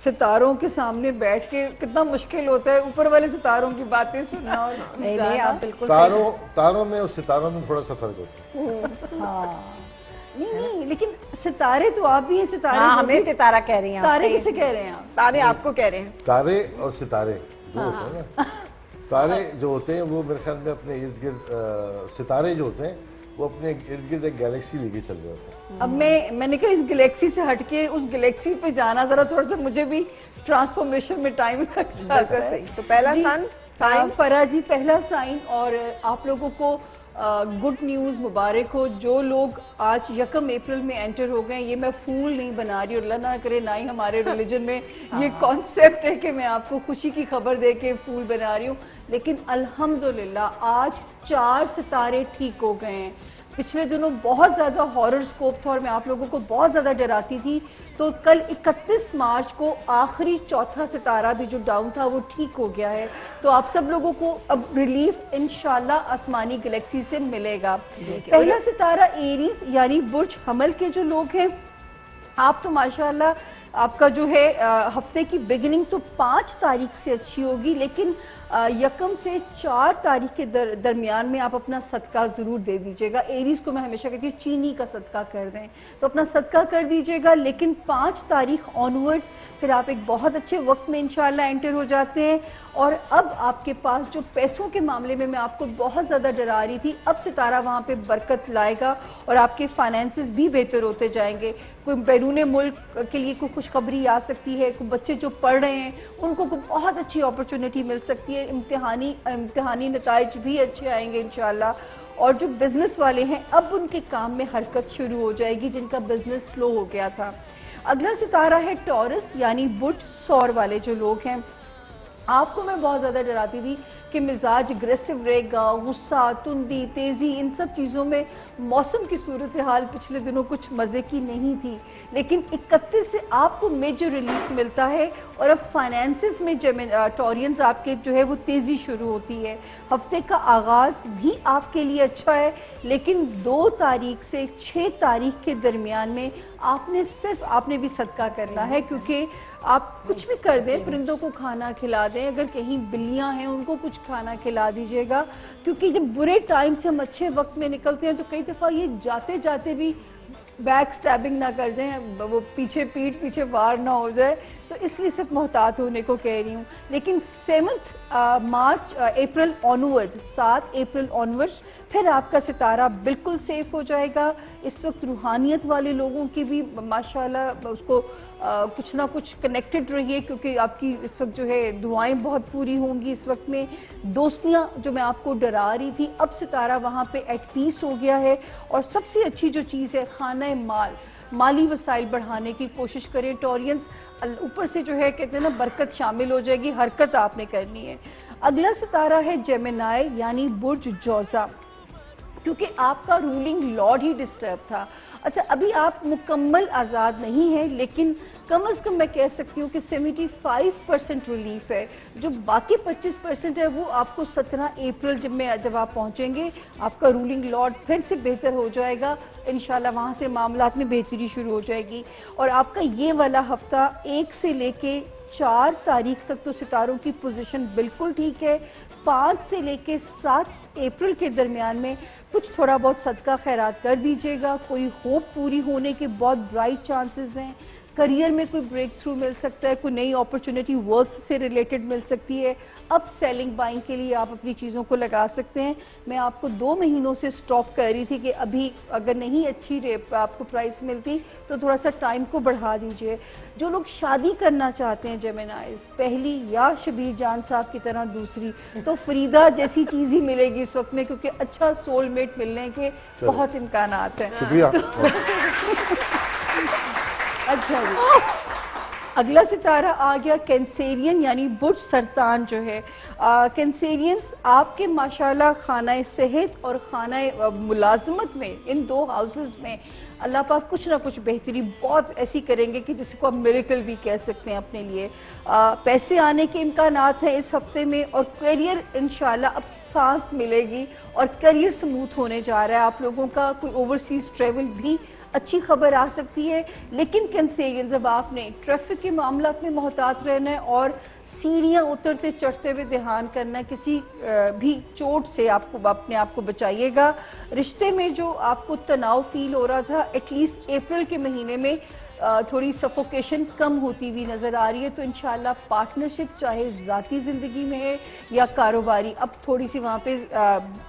सितारों के सामने बैठ के कितना मुश्किल होता है ऊपर वाले सितारों की बातें सुनना। और नहीं आप बिल्कुल तारों में और सितारों में थोड़ा सा फर्क होता है। नहीं, लेकिन सितारे तो आप भी हैं, सितारे हाँ, जो हमें भी- सितारा कह रही हैं आप, तारे सही। किसे कह रहे हैं आप? तारे आपको कह रहे हैं। तारे और सितारे दो होते हैं ना। तारे जो होते हैं वो मेरे ख्याल में अपने इर्द गिर्द, सितारे जो होते हैं वो अपने इर्द गिर्द एक गैलेक्सी लेके चल रहे होते हैं। अब मैंने कहा इस गैलेक्सी से हटके उस गैलेक्सी पे जाना जरा थोड़ा सा मुझे भी ट्रांसफॉर्मेशन में टाइम लग जाता बिल्कुल है। सही। तो पहला जी, साइन फरा जी पहला साइन, और आप लोगों को गुड न्यूज़ मुबारक हो। जो लोग आज 1 अप्रैल में एंटर हो गए, ये मैं फूल नहीं बना रही और अल्लाह ना करे ना ही हमारे रिलीजन में ये कॉन्सेप्ट है कि मैं आपको खुशी की खबर दे के फूल बना रही हूँ, लेकिन अल्हम्दुलिल्लाह आज 4 सितारे ठीक हो गए हैं। पिछले दिनों बहुत ज़्यादा हॉरर स्कोप था और मैं आप लोगों को बहुत ज़्यादा डराती थी, तो कल 31 मार्च को आखिरी चौथा सितारा भी जो डाउन था वो ठीक हो गया है। तो आप सब लोगों को अब रिलीफ इंशाल्लाह आसमानी गैलेक्सी से मिलेगा। पहला सितारा एरीज यानी बुर्ज हमल के जो लोग हैं, आप तो माशाल्लाह आपका जो है हफ्ते की बिगिनिंग तो 5 तारीख से अच्छी होगी, लेकिन 1 से 4 तारीख के दरमियान में आप अपना सदका ज़रूर दे दीजिएगा। एरीज को मैं हमेशा कहती हूँ चीनी का सदका कर दें, तो अपना सदका कर दीजिएगा, लेकिन 5 तारीख ऑनवर्ड्स फिर आप एक बहुत अच्छे वक्त में इंशाल्लाह एंटर हो जाते हैं। और अब आपके पास जो पैसों के मामले में मैं आपको बहुत ज़्यादा डरा रही थी, अब सितारा वहाँ पे बरकत लाएगा और आपके फाइनेंसेस भी बेहतर होते जाएंगे। कोई बैरून मुल्क के लिए कोई खुशखबरी आ सकती है, कोई बच्चे जो पढ़ रहे हैं उनको कोई बहुत अच्छी अपॉर्चुनिटी मिल सकती है, इम्तिहानी नताइज भी अच्छे आएंगे इंशाल्लाह। और जो बिज़नेस वाले हैं अब उनके काम में हरकत शुरू हो जाएगी, जिनका बिज़नेस स्लो हो गया था। अगला सितारा है टॉरस यानी बुर्ज सौर वाले जो लोग हैं। आपको मैं बहुत ज़्यादा डराती थी कि मिजाज अग्रेसिव रहेगा, गुस्सा, तुंदी, तेज़ी, इन सब चीज़ों में मौसम की सूरत हाल पिछले दिनों कुछ मज़े की नहीं थी, लेकिन 31 से आपको मेजर रिलीफ मिलता है और अब फाइनेंसिस में टॉरियंस आपके जो है वो तेज़ी शुरू होती है। हफ्ते का आगाज़ भी आपके लिए अच्छा है, लेकिन 2 तारीख से 6 तारीख के दरमियान में आपने भी सदका करना है, क्योंकि आप कुछ भी कर दें, परिंदों को खाना खिला दें, अगर कहीं बिल्लियां हैं उनको कुछ खाना खिला दीजिएगा, क्योंकि जब बुरे टाइम से हम अच्छे वक्त में निकलते हैं तो कई दफ़ा ये जाते जाते भी बैक स्टैबिंग ना कर दें, वो पीठ पीछे वार ना हो जाए, तो इसलिए सिर्फ मोहतात होने को कह रही हूँ। लेकिन 7 अप्रैल ऑनवर्ड्स, 7 अप्रैल ऑनवर्ड्स फिर आपका सितारा बिल्कुल सेफ हो जाएगा। इस वक्त रूहानियत वाले लोगों की भी माशाल्लाह उसको कुछ ना कुछ कनेक्टेड रहिए, क्योंकि आपकी इस वक्त जो है दुआएं बहुत पूरी होंगी। इस वक्त में दोस्तियां जो मैं आपको डरा रही थी, अब सितारा वहाँ पे एट पीस हो गया है। और सबसे अच्छी जो चीज़ है खाना माली वसाइल बढ़ाने की कोशिश करें टॉरियंस। ऊपर से जो है कहते हैं ना बरकत शामिल हो जाएगी, हरकत आपने करनी है। अगला सितारा है जेमिनाई यानी बुर्ज जौज़ा, क्योंकि आपका रूलिंग लॉर्ड ही डिस्टर्ब था। अच्छा, अभी आप मुकम्मल आज़ाद नहीं हैं, लेकिन कम अज़ कम मैं कह सकती हूँ कि 75% रिलीफ है। जो बाकी 25% है वो आपको 17 अप्रैल जब आप पहुँचेंगे आपका रूलिंग लॉर्ड फिर से बेहतर हो जाएगा इंशाल्लाह, वहाँ से मामलात में बेहतरी शुरू हो जाएगी। और आपका ये वाला हफ्ता 1 से लेके 4 तारीख तक तो सितारों की पोजीशन बिल्कुल ठीक है। 5 से लेके 7 अप्रैल के दरमियान में कुछ थोड़ा बहुत सदका खैरात कर दीजिएगा। कोई होप पूरी होने के बहुत ब्राइट चांसेस हैं। करियर में कोई ब्रेक थ्रू मिल सकता है, कोई नई अपॉर्चुनिटी वर्क से रिलेटेड मिल सकती है। अब सेलिंग बाइंग के लिए आप अपनी चीज़ों को लगा सकते हैं। मैं आपको 2 महीनों से स्टॉप कर रही थी कि अभी अगर नहीं अच्छी रेट आपको प्राइस मिलती तो थोड़ा सा टाइम को बढ़ा दीजिए। जो लोग शादी करना चाहते हैं जेमिनाइज, पहली या शबीर जान साहब की तरह दूसरी, तो फरीदा जैसी चीज़ ही मिलेगी इस वक्त में, क्योंकि अच्छा सोलमेट मिलने के बहुत इम्कानात हैं। शुक्रिया। अच्छा जी, अगला सितारा आ गया कैंसेरियन यानी बुर्ज सरतान जो है। कैंसेरियंस आपके माशाल्लाह खाना सेहत और खाना मुलाजमत में, इन 2 हाउसेस में अल्लाह पाक कुछ ना कुछ बेहतरी बहुत ऐसी करेंगे कि जिसको आप मिरेकल भी कह सकते हैं अपने लिए। पैसे आने के इम्कानात हैं इस हफ्ते में, और करियर इंशाल्लाह अब सांस मिलेगी और करियर स्मूथ होने जा रहा है आप लोगों का। कोई ओवरसीज ट्रेवल भी अच्छी खबर आ सकती है। लेकिन कैंसेरियन, जब आपने ट्रैफिक के मामलात में मोहतात रहना है और सीढ़ियाँ उतरते चढ़ते हुए ध्यान करना है, किसी भी चोट से आपको अपने आप को बचाइएगा। रिश्ते में जो आपको तनाव फील हो रहा था, एटलीस्ट अप्रैल के महीने में थोड़ी सफोकेशन कम होती हुई नज़र आ रही है। तो इंशाल्लाह पार्टनरशिप चाहे ज़ाती ज़िंदगी में है या कारोबारी, अब थोड़ी सी वहाँ पे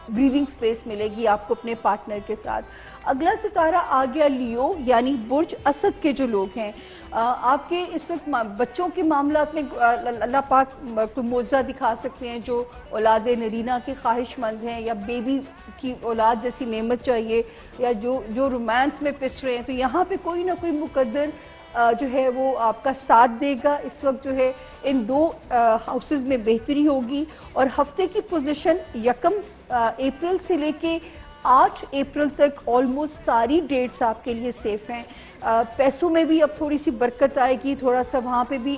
ब्रीदिंग स्पेस मिलेगी आपको अपने पार्टनर के साथ। अगला सितारा आ गया लियो, यानी बुर्ज असद के जो लोग हैं, आपके इस वक्त बच्चों के मामलात में अल्लाह पाक को मौजज़ा दिखा सकते हैं। जो औलाद नरीना के ख्वाहिशमंद हैं या बेबी की औलाद जैसी नेमत चाहिए, या जो रोमांस में पिस रहे हैं, तो यहाँ पे कोई ना कोई मुकद्दर जो है वो आपका साथ देगा। इस वक्त जो है इन दो हाउसेस में बेहतरी होगी। और हफ्ते की पोजीशन 1 अप्रैल से लेके 8 अप्रैल तक ऑलमोस्ट सारी डेट्स आपके लिए सेफ हैं। पैसों में भी अब थोड़ी सी बरकत आएगी। थोड़ा सा वहाँ पे भी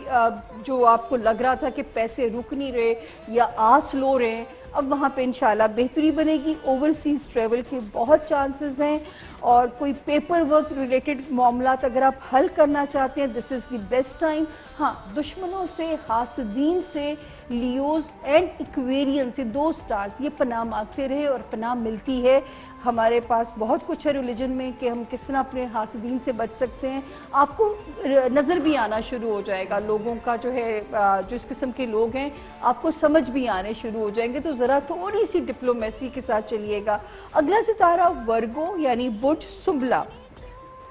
जो आपको लग रहा था कि पैसे रुक नहीं रहे या आस लो रहे हैं, अब वहाँ पे इंशाल्लाह बेहतरी बनेगी। ओवरसीज़ ट्रेवल के बहुत चांसेस हैं। और कोई पेपर वर्क रिलेटेड मामला अगर आप हल करना चाहते हैं, this is the best time. हाँ, दुश्मनों से, हासदीन से, लियोज एंड इक्वेरियन से 2 स्टार्स ये पनाह मांगते रहे और पनाह मिलती है। हमारे पास बहुत कुछ है रिलीजन में कि हम किस तरह अपने हासदीन से बच सकते हैं। आपको नज़र भी आना शुरू हो जाएगा लोगों का, जो है जो इस किस्म के लोग हैं आपको समझ भी आने शुरू हो जाएंगे। तो ज़रा थोड़ी सी डिप्लोमेसी के साथ चलिएगा। अगला सितारा वर्गो, यानी बुर्ज सुंबला।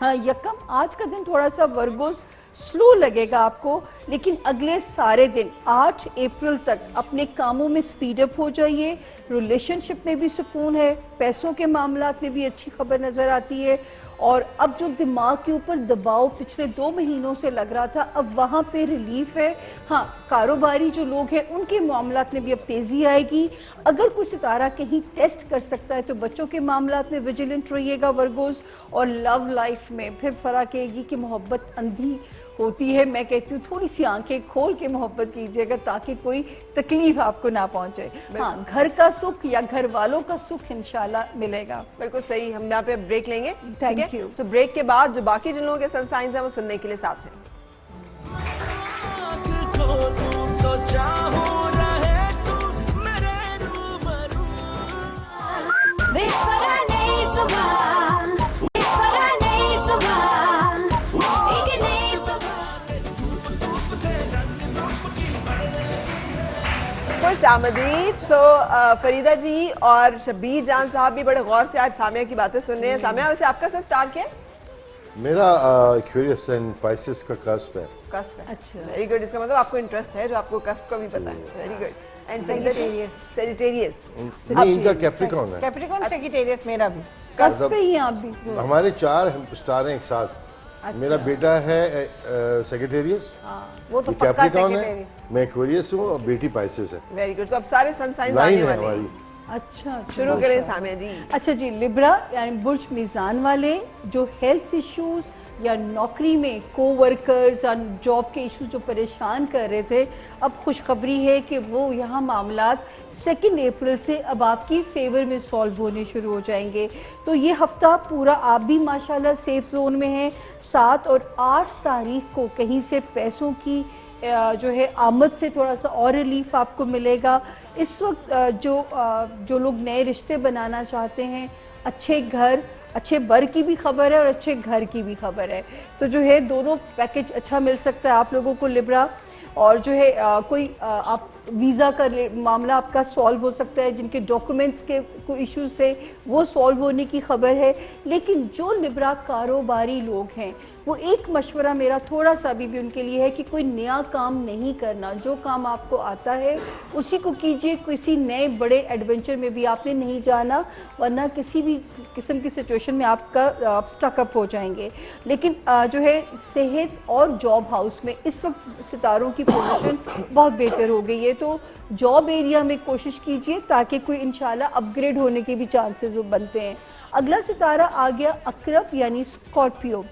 यकम, आज का दिन थोड़ा सा वर्गोज स्लो लगेगा आपको, लेकिन अगले सारे दिन 8 अप्रैल तक अपने कामों में स्पीड अप हो जाइए। रिलेशनशिप में भी सुकून है, पैसों के मामलात में भी अच्छी खबर नज़र आती है। और अब जो दिमाग के ऊपर दबाव पिछले 2 महीनों से लग रहा था, अब वहाँ पे रिलीफ है। हाँ, कारोबारी जो लोग हैं उनके मामलात में भी अब तेज़ी आएगी। अगर कोई सितारा कहीं टेस्ट कर सकता है तो बच्चों के मामलात में विजिलेंट रहिएगा वर्गोस। और लव लाइफ में फिर फ़र्क आएगी कि मोहब्बत अंधी होती है। मैं कहती हूँ थोड़ी सी आंखें खोल के मोहब्बत कीजिएगा ताकि कोई तकलीफ आपको ना पहुंचे। हाँ, घर का सुख या घर वालों का सुख इंशाल्लाह मिलेगा। बिल्कुल सही। हम यहाँ पे ब्रेक लेंगे। Thank you. सो ब्रेक के बाद जो बाकी जिन लोगों के सन साइंस हैं वो सुनने के लिए साथ हैं। आँख खोलूं तो चाहूं रहे तू मेरे रूबरू। देख परा नई सुबह, देख परा नई सुबह, एक नई सुबह। खुश आमदीद। सो फरीदा जी और शब्बीर जान साहब भी बड़े गौर से आज सामिया की बातें सुन रहे हैं। सामिया, वैसे आपका सर स्टार्ट क्या है? मेरा क्यूरियस एंड पाइसेस का कस्प है। कस्प है। अच्छा। Very good. इसका मतलब आपको इंटरेस्ट है, जो आपको कस्प का भी पता है। Very good. And Sagittarius. नहीं, इनका कैप्रिकॉर्न है। कैप्रिकॉर्न, सेजिटेरियस मेरा भी। कस्प पे ही आप भी। हमारे 4 स्टार हैं एक साथ। मेरा बेटा है सेक्रेटेरियस, वो तो ये पक्का कैप्रिकॉर्न है, सेक्रेटेरियस। मैं एक्वेरियस हूँ और बेटी पाइसेस है। Very good. तो अब सारे सन साइंस लाइन आने है वाले हमारी। हैं। अच्छा, शुरू करें सामिया जी। अच्छा जी, लिब्रा यानी बुर्ज मीज़ान वाले जो हेल्थ इश्यूज या नौकरी में कोवर्कर्स या जॉब के इश्यूज जो परेशान कर रहे थे, अब खुशखबरी है कि वो यहाँ मामलात 2 अप्रैल से अब आपकी फेवर में सॉल्व होने शुरू हो जाएंगे। तो ये हफ्ता पूरा आप भी माशाल्लाह सेफ जोन में हैं। 7 और 8 तारीख को कहीं से पैसों की जो है आमद से थोड़ा सा और रिलीफ आपको मिलेगा। इस वक्त जो लोग नए रिश्ते बनाना चाहते हैं, अच्छे घर, अच्छे बर की भी खबर है और अच्छे घर की भी खबर है। तो जो है दोनों पैकेज अच्छा मिल सकता है आप लोगों को लिब्रा। और जो है आप वीज़ा का मामला आपका सॉल्व हो सकता है, जिनके डॉक्यूमेंट्स के कोई इश्यूज थे वो सॉल्व होने की खबर है। लेकिन जो लिब्रा कारोबारी लोग हैं, वो एक मशवरा मेरा थोड़ा सा अभी भी उनके लिए है कि कोई नया काम नहीं करना। जो काम आपको आता है उसी को कीजिए। किसी नए बड़े एडवेंचर में भी आपने नहीं जाना, वरना किसी भी किस्म की सिचुएशन में आप स्टकअप हो जाएंगे। लेकिन जो है सेहत और जॉब हाउस में इस वक्त सितारों की पोजीशन बहुत बेहतर हो गई है। तो जॉब एरिया में कोशिश कीजिए ताकि कोई इंशाल्लाह अपग्रेड होने के भी चांसेस बनते हैं। अगला सितारा आ गया अकरब यानी स्कॉर्पियो।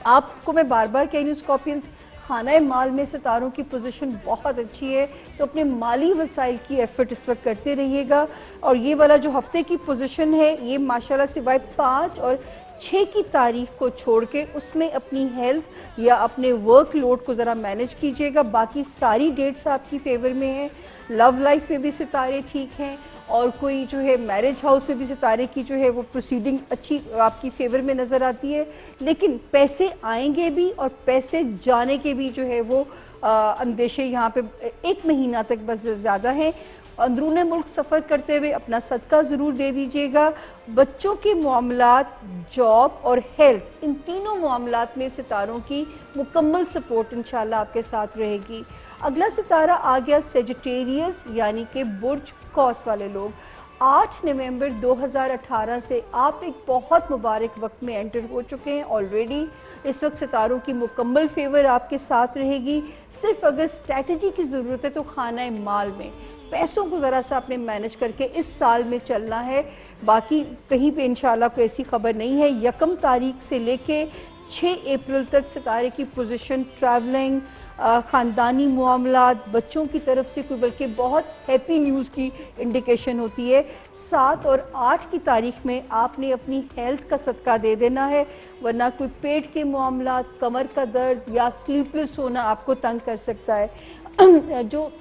आपको मैं बार बार कह रही हूँ स्कॉर्पियंस, खाना माल में सितारों की पोजीशन बहुत अच्छी है, तो अपने माली वसाइल की एफर्ट इस वक्त करते रहिएगा। और ये वाला जो हफ्ते की पोजीशन है ये माशाल्लाह सिवाय 5 और 6 की तारीख को छोड़ के उसमें अपनी हेल्थ या अपने वर्क लोड को ज़रा मैनेज कीजिएगा। बाकी सारी डेट्स आपकी फेवर में हैं। लव लाइफ में भी सितारे ठीक हैं और कोई जो है मैरिज हाउस में भी सितारे की जो है वो प्रोसीडिंग अच्छी आपकी फेवर में नज़र आती है। लेकिन पैसे आएंगे भी और पैसे जाने के भी जो है वो अंदेशे यहाँ पे 1 महीना तक बस ज़्यादा है। अंदरूने मुल्क सफ़र करते हुए अपना सदका ज़रूर दे दीजिएगा। बच्चों के मामलात, जॉब और हेल्थ, इन तीनों मामलात में सितारों की मुकम्मल सपोर्ट इंशाल्लाह आपके साथ रहेगी। अगला सितारा आ गया सेजिटेरियस यानी कि बुर्ज कौस वाले लोग। 8 नवंबर 2018 से आप एक बहुत मुबारक वक्त में एंटर हो चुके हैं ऑलरेडी। इस वक्त सितारों की मुकम्मल फेवर आपके साथ रहेगी। सिर्फ अगर स्ट्रैटेजी की ज़रूरत है तो खाना माल में पैसों को ज़रा सा आपने मैनेज करके इस साल में चलना है। बाकी कहीं पे इंशाल्लाह कोई ऐसी खबर नहीं है। 1 तारीख से लेके 6 अप्रैल तक सितारे की पोजीशन ट्रैवलिंग, ख़ानदानी मामलात, बच्चों की तरफ से कोई बल्कि बहुत हैप्पी न्यूज़ की इंडिकेशन होती है। 7 और 8 की तारीख में आपने अपनी हेल्थ का सदका दे देना है, वरना कोई पेट के मामलात, कमर का दर्द या स्लीपलेस होना आपको तंग कर सकता है। जो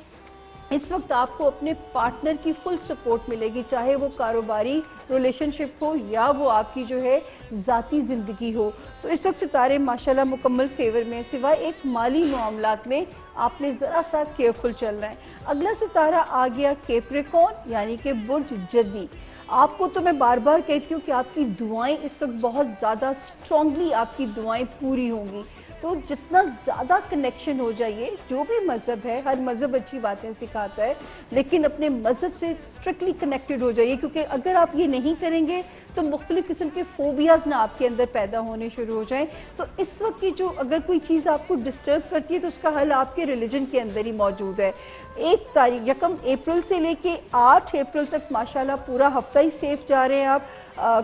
इस वक्त आपको अपने पार्टनर की फुल सपोर्ट मिलेगी, चाहे वो कारोबारी रिलेशनशिप हो या वो आपकी जो है ज़ाती ज़िंदगी हो। तो इस वक्त सितारे माशाल्लाह मुकम्मल फेवर में, सिवाय एक माली मामलात में आपने ज़रा सा केयरफुल चलना है। अगला सितारा आ गया कैप्रिकॉर्न यानी कि बुर्ज जदी। आपको तो मैं बार बार कहती हूँ कि आपकी दुआएं इस वक्त बहुत ज़्यादा स्ट्रॉन्गली आपकी दुआएं पूरी होंगी। तो जितना ज़्यादा कनेक्शन हो जाइए, जो भी मज़हब है, हर मज़हब अच्छी बातें सिखाता है, लेकिन अपने मज़हब से स्ट्रिक्टली कनेक्टेड हो जाइए, क्योंकि अगर आप ये नहीं करेंगे तो मुख्तलिफ़ किस्म के फोबियाज़ ना आपके अंदर पैदा होने शुरू हो जाएं। तो इस वक्त की जो अगर कोई चीज़ आपको डिस्टर्ब करती है तो उसका हल आपके रिलीजन के अंदर ही मौजूद है। 1 अप्रैल से लेके 8 अप्रैल तक माशाल्लाह पूरा हफ्ता ही सेफ जा रहे हैं आप।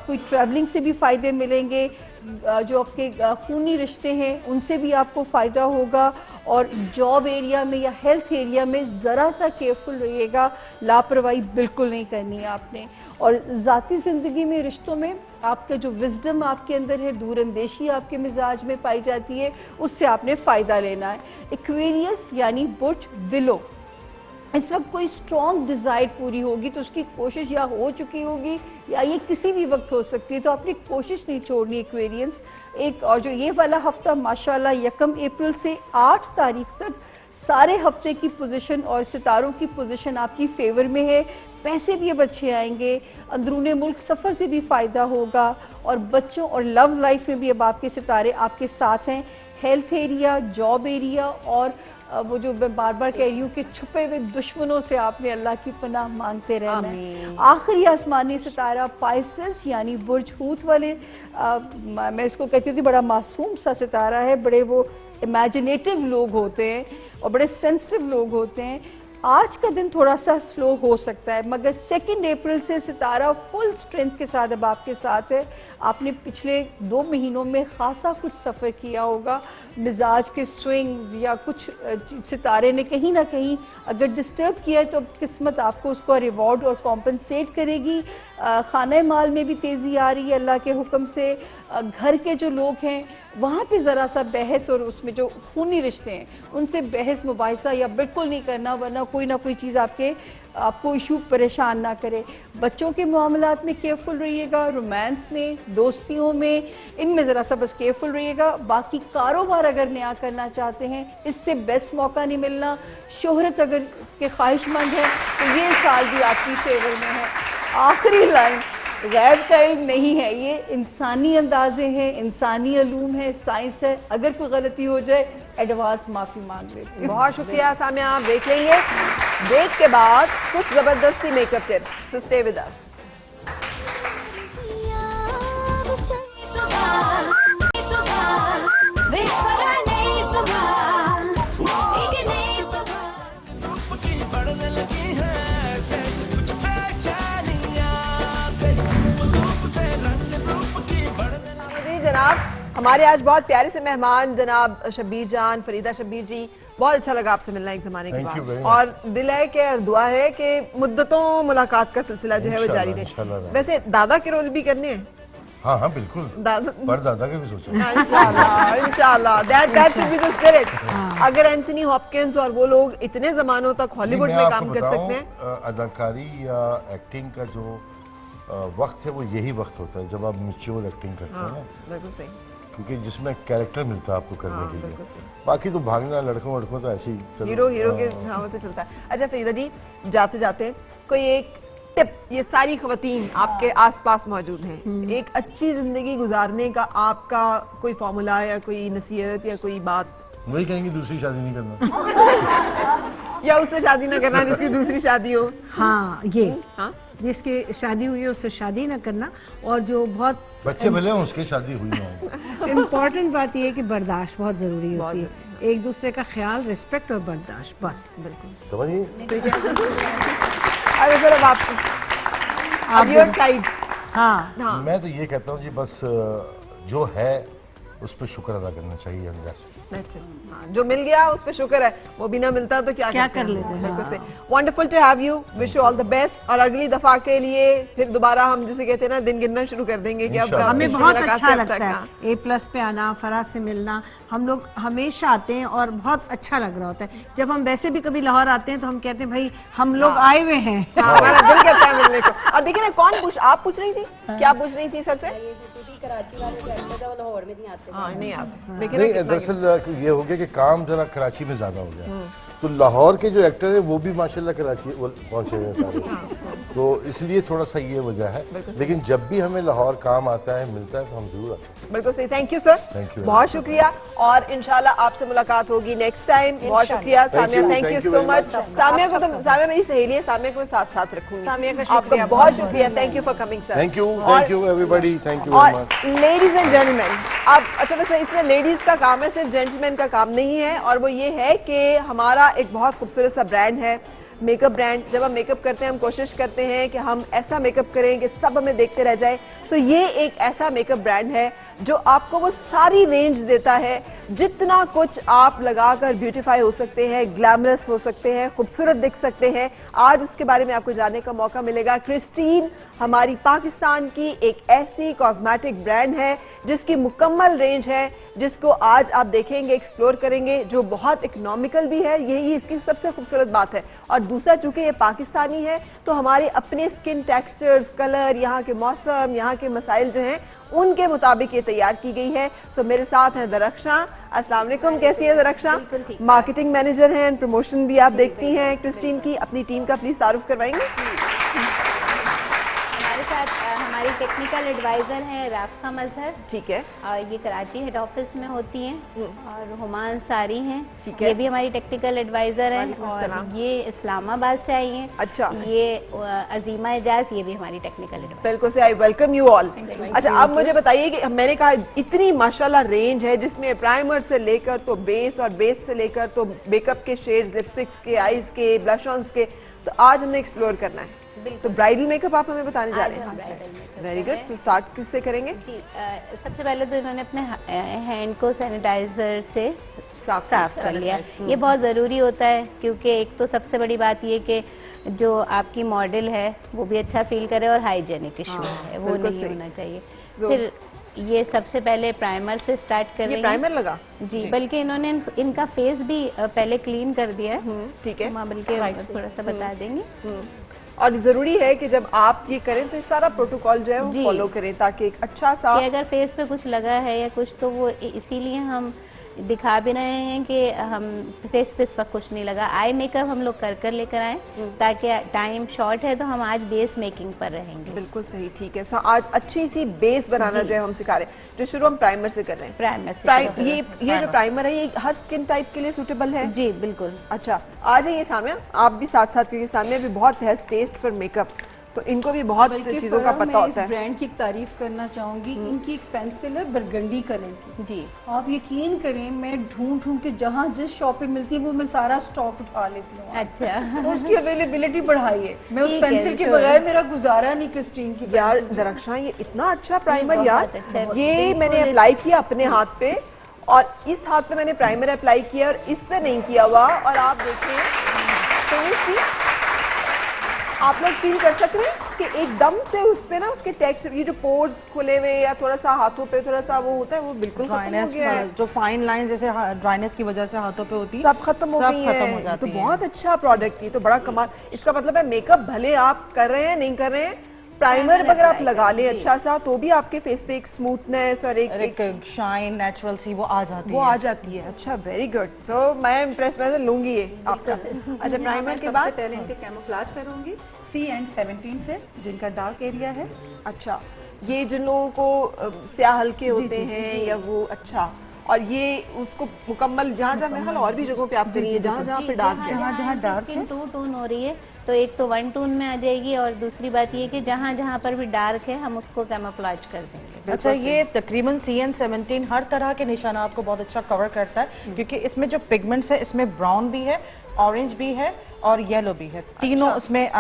कोई ट्रैवलिंग से भी फ़ायदे मिलेंगे, जो आपके खूनी रिश्ते हैं उनसे भी आपको फ़ायदा होगा, और जॉब एरिया में या हेल्थ एरिया में ज़रा सा केयरफुल रहिएगा, लापरवाही बिल्कुल नहीं करनी है आपने। और ज़ाती ज़िंदगी में, रिश्तों में आपका जो विजडम आपके अंदर है, दूरअंदेशी आपके मिजाज में पाई जाती है, उससे आपने फ़ायदा लेना है। एक्वेरियस यानी बुर्ज बिलो, इस वक्त कोई स्ट्रॉन्ग डिज़ायर पूरी होगी तो उसकी कोशिश या हो चुकी होगी या ये किसी भी वक्त हो सकती है, तो अपनी कोशिश नहीं छोड़नी एक्वेरियंस। और जो ये वाला हफ्ता माशाल्लाह 1 अप्रैल से 8 तारीख तक सारे हफ्ते की पोजीशन और सितारों की पोजीशन आपकी फेवर में है। पैसे भी अब अच्छे आएंगे, अंदरूने मुल्क सफ़र से भी फ़ायदा होगा, और बच्चों और लव लाइफ में भी अब आपके सितारे आपके साथ हैं। हेल्थ एरिया, जॉब एरिया, और वो जो मैं बार बार कह रही हूँ कि छुपे हुए दुश्मनों से आपने अल्लाह की पनाह मांगते रहना है। आखिरी आसमानी सितारा पाइसेस यानी बुर्ज हूत वाले, मैं इसको कहती हूँ बड़ा मासूम सा सितारा है। बड़े वो इमेजिनेटिव लोग होते हैं और बड़े सेंसिटिव लोग होते हैं। आज का दिन थोड़ा सा स्लो हो सकता है, मगर 2 अप्रैल से सितारा फुल स्ट्रेंथ के साथ अब आपके साथ है। आपने पिछले 2 महीनों में खासा कुछ सफ़र किया होगा, मिजाज के स्विंग्स या कुछ सितारे ने कहीं ना कहीं अगर डिस्टर्ब किया है तो किस्मत आपको उसको रिवॉर्ड और कॉम्पनसेट करेगी। खाने माल में भी तेज़ी आ रही है अल्लाह के हुक्म से। घर के जो लोग हैं वहाँ पे ज़रा सा बहस, और उसमें जो खूनी रिश्ते हैं उनसे बहस मुबाहिसा या बिल्कुल नहीं करना, वरना कोई ना कोई चीज़ आपको इशू परेशान ना करे। बच्चों के मामलात में केयरफुल रहिएगा, रोमांस में, दोस्तियों में, इनमें ज़रा सा बस केयरफुल रहिएगा। बाकी कारोबार अगर नया करना चाहते हैं, इससे बेस्ट मौका नहीं मिलना। शोहरत अगर के ख्वाहिशमंद है तो ये साल भी आपकी फेवर में है। आखिरी लाइन, गैब का इल्म नहीं है, ये इंसानी अंदाजे हैं, इंसानी अलूम है, साइंस है। अगर कोई गलती हो जाए एडवांस माफ़ी मांग लेते हैं। बहुत शुक्रिया सामिया, आप देख लेंगे ब्रेक के बाद कुछ ज़बरदस्ती makeup tips, so stay with us. जनाब, हमारे आज बहुत प्यारे से मेहमान जनाब शब्बीर जान, फरीदा शब्बीर जी, बहुत अच्छा लगा आपसे मिलना एक ज़माने के बाद, और दिल है कि दुआ है कि मुद्दतों मुलाकात का सिलसिला जो है वो जारी रहे। वैसे दादा के रोल भी करने हैं? हाँ हाँ बिल्कुल, पर दादा के भी सोचा। इंशाल्लाह इंशाल्लाह that should be the spirit. अगर एंथनी हॉपकिंस और वो लोग इतने जमानों तक हॉलीवुड मैं में आपको काम कर बताऊं, सकते हैं। अदाकारी या एक्टिंग का जो वक्त है वो यही वक्त होता है जब आप मैच्योर एक्टिंग करते हैं ना, बिल्कुल सही। क्योंकि जिसमें कैरेक्टर मिलता है आपको करने के लिए। बिल्कुल सही। बाकी तो भागना लड़कों तो ऐसे ही चलो, हीरो के हाँ तो चलता है। अच्छा फरीदा जी, जाते जाते कोई एक टिप, ये सारी खवातीन आपके आसपास मौजूद हैं, एक अच्छी जिंदगी गुजारने का आपका कोई फॉर्मूला या कोई नसीहत या कोई बात? वही कहेंगे दूसरी शादी नहीं करना। या उससे शादी ना करना जिसकी दूसरी शादी हो। हाँ ये हाँ जिसकी शादी हुई है उससे शादी ना करना, और जो बहुत बच्चे भले हों उसके शादी हुई ना हो। इम्पोर्टेंट बात ये है कि बर्दाश्त बहुत ज़रूरी होती है, एक दूसरे का ख्याल, रिस्पेक्ट और बर्दाश्त, बस। बिल्कुल समझिए, ठीक है। अरे सर अब आप योर साइड। हाँ मैं तो ये कहता हूँ जी, बस जो है उस पर शुक्र अदा करना चाहिए अंदर से। हाँ, जो मिल गया उस पे शुक्र है, वो भी ना मिलता तो क्या कर लेते हैं। बिल्कुल से। Wonderful to have you, wish you all the best. और अगली दफा के लिए फिर दोबारा हम जिसे कहते हैं ना दिन गिनना शुरू कर देंगे कि अब इंशाल्लाह। हमें पिछली बहुत मुलाकात अच्छा से अब लगता तक, है हाँ। A+ पे आना, फराज से मिलना, हम लोग हमेशा आते हैं और बहुत अच्छा लग रहा होता है। जब हम वैसे भी कभी लाहौर आते हैं तो हम कहते हैं भाई हम लोग आए हुए हैं। हाँ, हमारा दिल करता है मिलने को। अब देखिए ना, कौन आप पूछ रही थी, क्या पूछ रही थी सर से? हाँ नहीं आते। देखिए ना नहीं, कितना दरअसल ये हो गया कि काम जरा कराची में ज्यादा हो गया, तो लाहौर के जो एक्टर है वो भी माशाल्लाह कराची पहुंचे हुए हैं सारे, तो इसलिए थोड़ा सा ये वजह है। लेकिन जब भी हमें लाहौर काम आता है, मिलता है, तो हम जरूर आते हैं। बिल्कुल सही। Thank you sir, Thank you. बहुत शुक्रिया, और इंशाल्लाह आपसे मुलाकात होगी नेक्स्ट टाइम। बहुत शुक्रिया Samia, you, thank thank you you so very much. much. Samia को तो, सामिया मेरी सहेली है, सामिया को मैं साथ साथ रखूंगी। सामिया का आपका शुक्रिया, बहुत शुक्रिया, thank you for coming sir. Thank you everybody, thank you और very much. Ladies and gentleman, अब अच्छा वैसे इसमें लेडीज का काम है, सिर्फ जेंटलमैन का काम नहीं है, और वो ये है कि हमारा एक बहुत खूबसूरत सा ब्रांड है, मेकअप ब्रांड। जब हम मेकअप करते हैं हम कोशिश करते हैं कि हम ऐसा मेकअप करें कि सब हमें देखते रह जाए। सो ये एक ऐसा मेकअप ब्रांड है जो आपको वो सारी रेंज देता है, जितना कुछ आप लगाकर ब्यूटीफाई हो सकते हैं, ग्लैमरस हो सकते हैं, खूबसूरत दिख सकते हैं। आज इसके बारे में आपको जानने का मौका मिलेगा। क्रिस्टीन हमारी पाकिस्तान की एक ऐसी कॉस्मेटिक ब्रांड है जिसकी मुकम्मल रेंज है, जिसको आज आप देखेंगे, एक्सप्लोर करेंगे, जो बहुत इकोनॉमिकल भी है। यही इसकी सबसे खूबसूरत बात है। और दूसरा, चूंकि ये पाकिस्तानी है तो हमारे अपने स्किन टेक्सचर्स, कलर, यहाँ के मौसम, यहाँ के मसाइल जो हैं उनके मुताबिक ये तैयार की गई है। सो मेरे साथ हैं दरख्शां। अस्सलाम वालेकुम, कैसी है दरख्शां? मार्केटिंग मैनेजर हैं, प्रमोशन भी आप देखती हैं क्रिस्टीन की। अपनी टीम का प्लीज तारुफ करवाएंगे। हमारे साथ हमारी टेक्निकल एडवाइजर हैं राफ़ा मजहर, ठीक है, और ये कराची हेड ऑफिस में होती हैं, और हुमान सारी हैं, ठीक है। ये भी हमारी टेक्निकल एडवाइजर हैं, वालेकुम और अस्सलाम। ये इस्लामाबाद से आई हैं। अच्छा। ये अजीमा एजाज, ये भी हमारी टेक्निकल एडवाइजर। बिल्कुल से। I welcome you all. अच्छा, अब मुझे बताइए कि मैंने कहा इतनी माशाल्लाह रेंज है, जिसमें प्राइमर से लेकर तो बेस, और बेस से लेकर तो मेकअप के शेड्स, लिपस्टिक्स के, आईज के, ब्लश ऑन्स के, तो आज हमने एक्सप्लोर करना है। तो ब्राइडल मेकअप आप हमें बताने जा रहे हैं। Very good. सो स्टार्ट किससे करेंगे? जी, सबसे पहले तो इन्होंने अपने हैंड को सैनिटाइजर से साफ कर लिया। ये बहुत ज़रूरी होता है, क्योंकि एक तो सबसे बड़ी बात ये कि जो आपकी मॉडल है वो भी अच्छा फील करे, और हाइजेनिक इशू है वो नहीं होना चाहिए। फिर ये सबसे पहले प्राइमर से स्टार्ट करेंगे। ये प्राइमर लगा? जी, बल्कि इन्होंने इनका फेस भी पहले क्लीन कर दिया है। ठीक है। माँ बल्कि थोड़ा सा बता देंगे। और जरूरी है कि जब आप ये करें तो सारा प्रोटोकॉल जो है वो जी। फॉलो करें, ताकि एक अच्छा सा कि अगर फेस पे कुछ लगा है या कुछ, तो वो इसीलिए हम दिखा भी रहे हैं कि हम फेस पे इस वक्त कुछ नहीं लगा। आई मेकअप हम लोग कर लेकर आए, ताकि टाइम शॉर्ट है तो हम आज बेस मेकिंग पर रहेंगे। बिल्कुल सही, ठीक है। सो आज अच्छी सी बेस बनाना जो है हम सिखा रहे हैं। जो शुरू हम प्राइमर से कर रहे हैं। प्राइमर से ये जो प्राइमर है ये हर स्किन टाइप के लिए सूटेबल है? जी बिल्कुल। अच्छा, आ जाइए सामिया, आप भी साथ साथ, क्योंकि सामिया भी बहुत है टेस्ट फॉर मेकअप, तो इनको भी बहुत बल्कि चीजों का फराह, पता मैं होता इस है। ब्रांड की तारीफ करना चाहूंगी। इनकी एक पेंसिल है बरगंडी कलर की। जी, आप यकीन करें, मैं ढूंढ के जहाँ जिस शॉप पे मिलती है वो मैं सारा स्टॉक उठा लेती हूँ। अच्छा। तो उसकी अवेलेबिलिटी बढ़ाई है। मैं उस ठीक है, पेंसिल के sure। बगैर मेरा गुजारा नहीं क्रिस्टीन की यार पेंसिल। दरख्शां, ये इतना अच्छा प्राइमर बहुत यार, अच्छा है। ये बिल्कुल मैंने अप्लाई किया अपने हाथ पे, और इस हाथ पे मैंने प्राइमर अप्लाई किया और इस पे नहीं किया हुआ, और आप देखिए तो ये आप लोग फील कर सकते हैं कि एकदम से उस पे ना उसके टेक्सचर, ये जो पोर्स खुले हुए या थोड़ा सा हाथों पे थोड़ा सा वो होता है, वो बिल्कुल खत्म हो ड्राइनेस, गया है। जो फाइन लाइन जैसे ड्राइनेस की वजह से हाथों पे होती है, सब खत्म हो गई खत्म हो है। जाती तो है। बहुत अच्छा प्रोडक्ट, ये तो बड़ा कमाल। इसका मतलब है मेकअप भले आप कर रहे हैं नहीं कर रहे हैं, प्राइमर अगर आप लगा लें अच्छा सा, तो भी आपके फेस पे एक स्मूथनेस और एक शाइन नेचुरल सी वो आ जाती वो है। आ जाती है। अच्छा, वेरी गुड। सो मैं इम्प्रेस, मैं तो लूंगी ये आपका। अच्छा, प्राइमर के बाद पहले इनके कैमोफ्लेज करूंगी C&17 से, जिनका डार्क एरिया है। अच्छा, ये जिन लोगों को स्याह हल्के होते हैं या वो, अच्छा, और ये उसको मुकम्मल जहाँ जहाँ मेरे ख्याल और भी जगहों पे आप करिए जहाँ जहाँ पे डार्क है। जहाँ डार्क स्किन टू टोन हो रही है तो एक तो वन टोन में आ जाएगी, और दूसरी बात ये कि जहाँ जहाँ पर भी डार्क है हम उसको कैमोफ्लेज कर देंगे। अच्छा, ये तकरीबन CN17 हर तरह के निशानात को बहुत अच्छा कवर करता है, क्योंकि इसमें जो पिगमेंट्स है, इसमें ब्राउन भी है, ऑरेंज भी है और येलो भी है। तीनों उसमें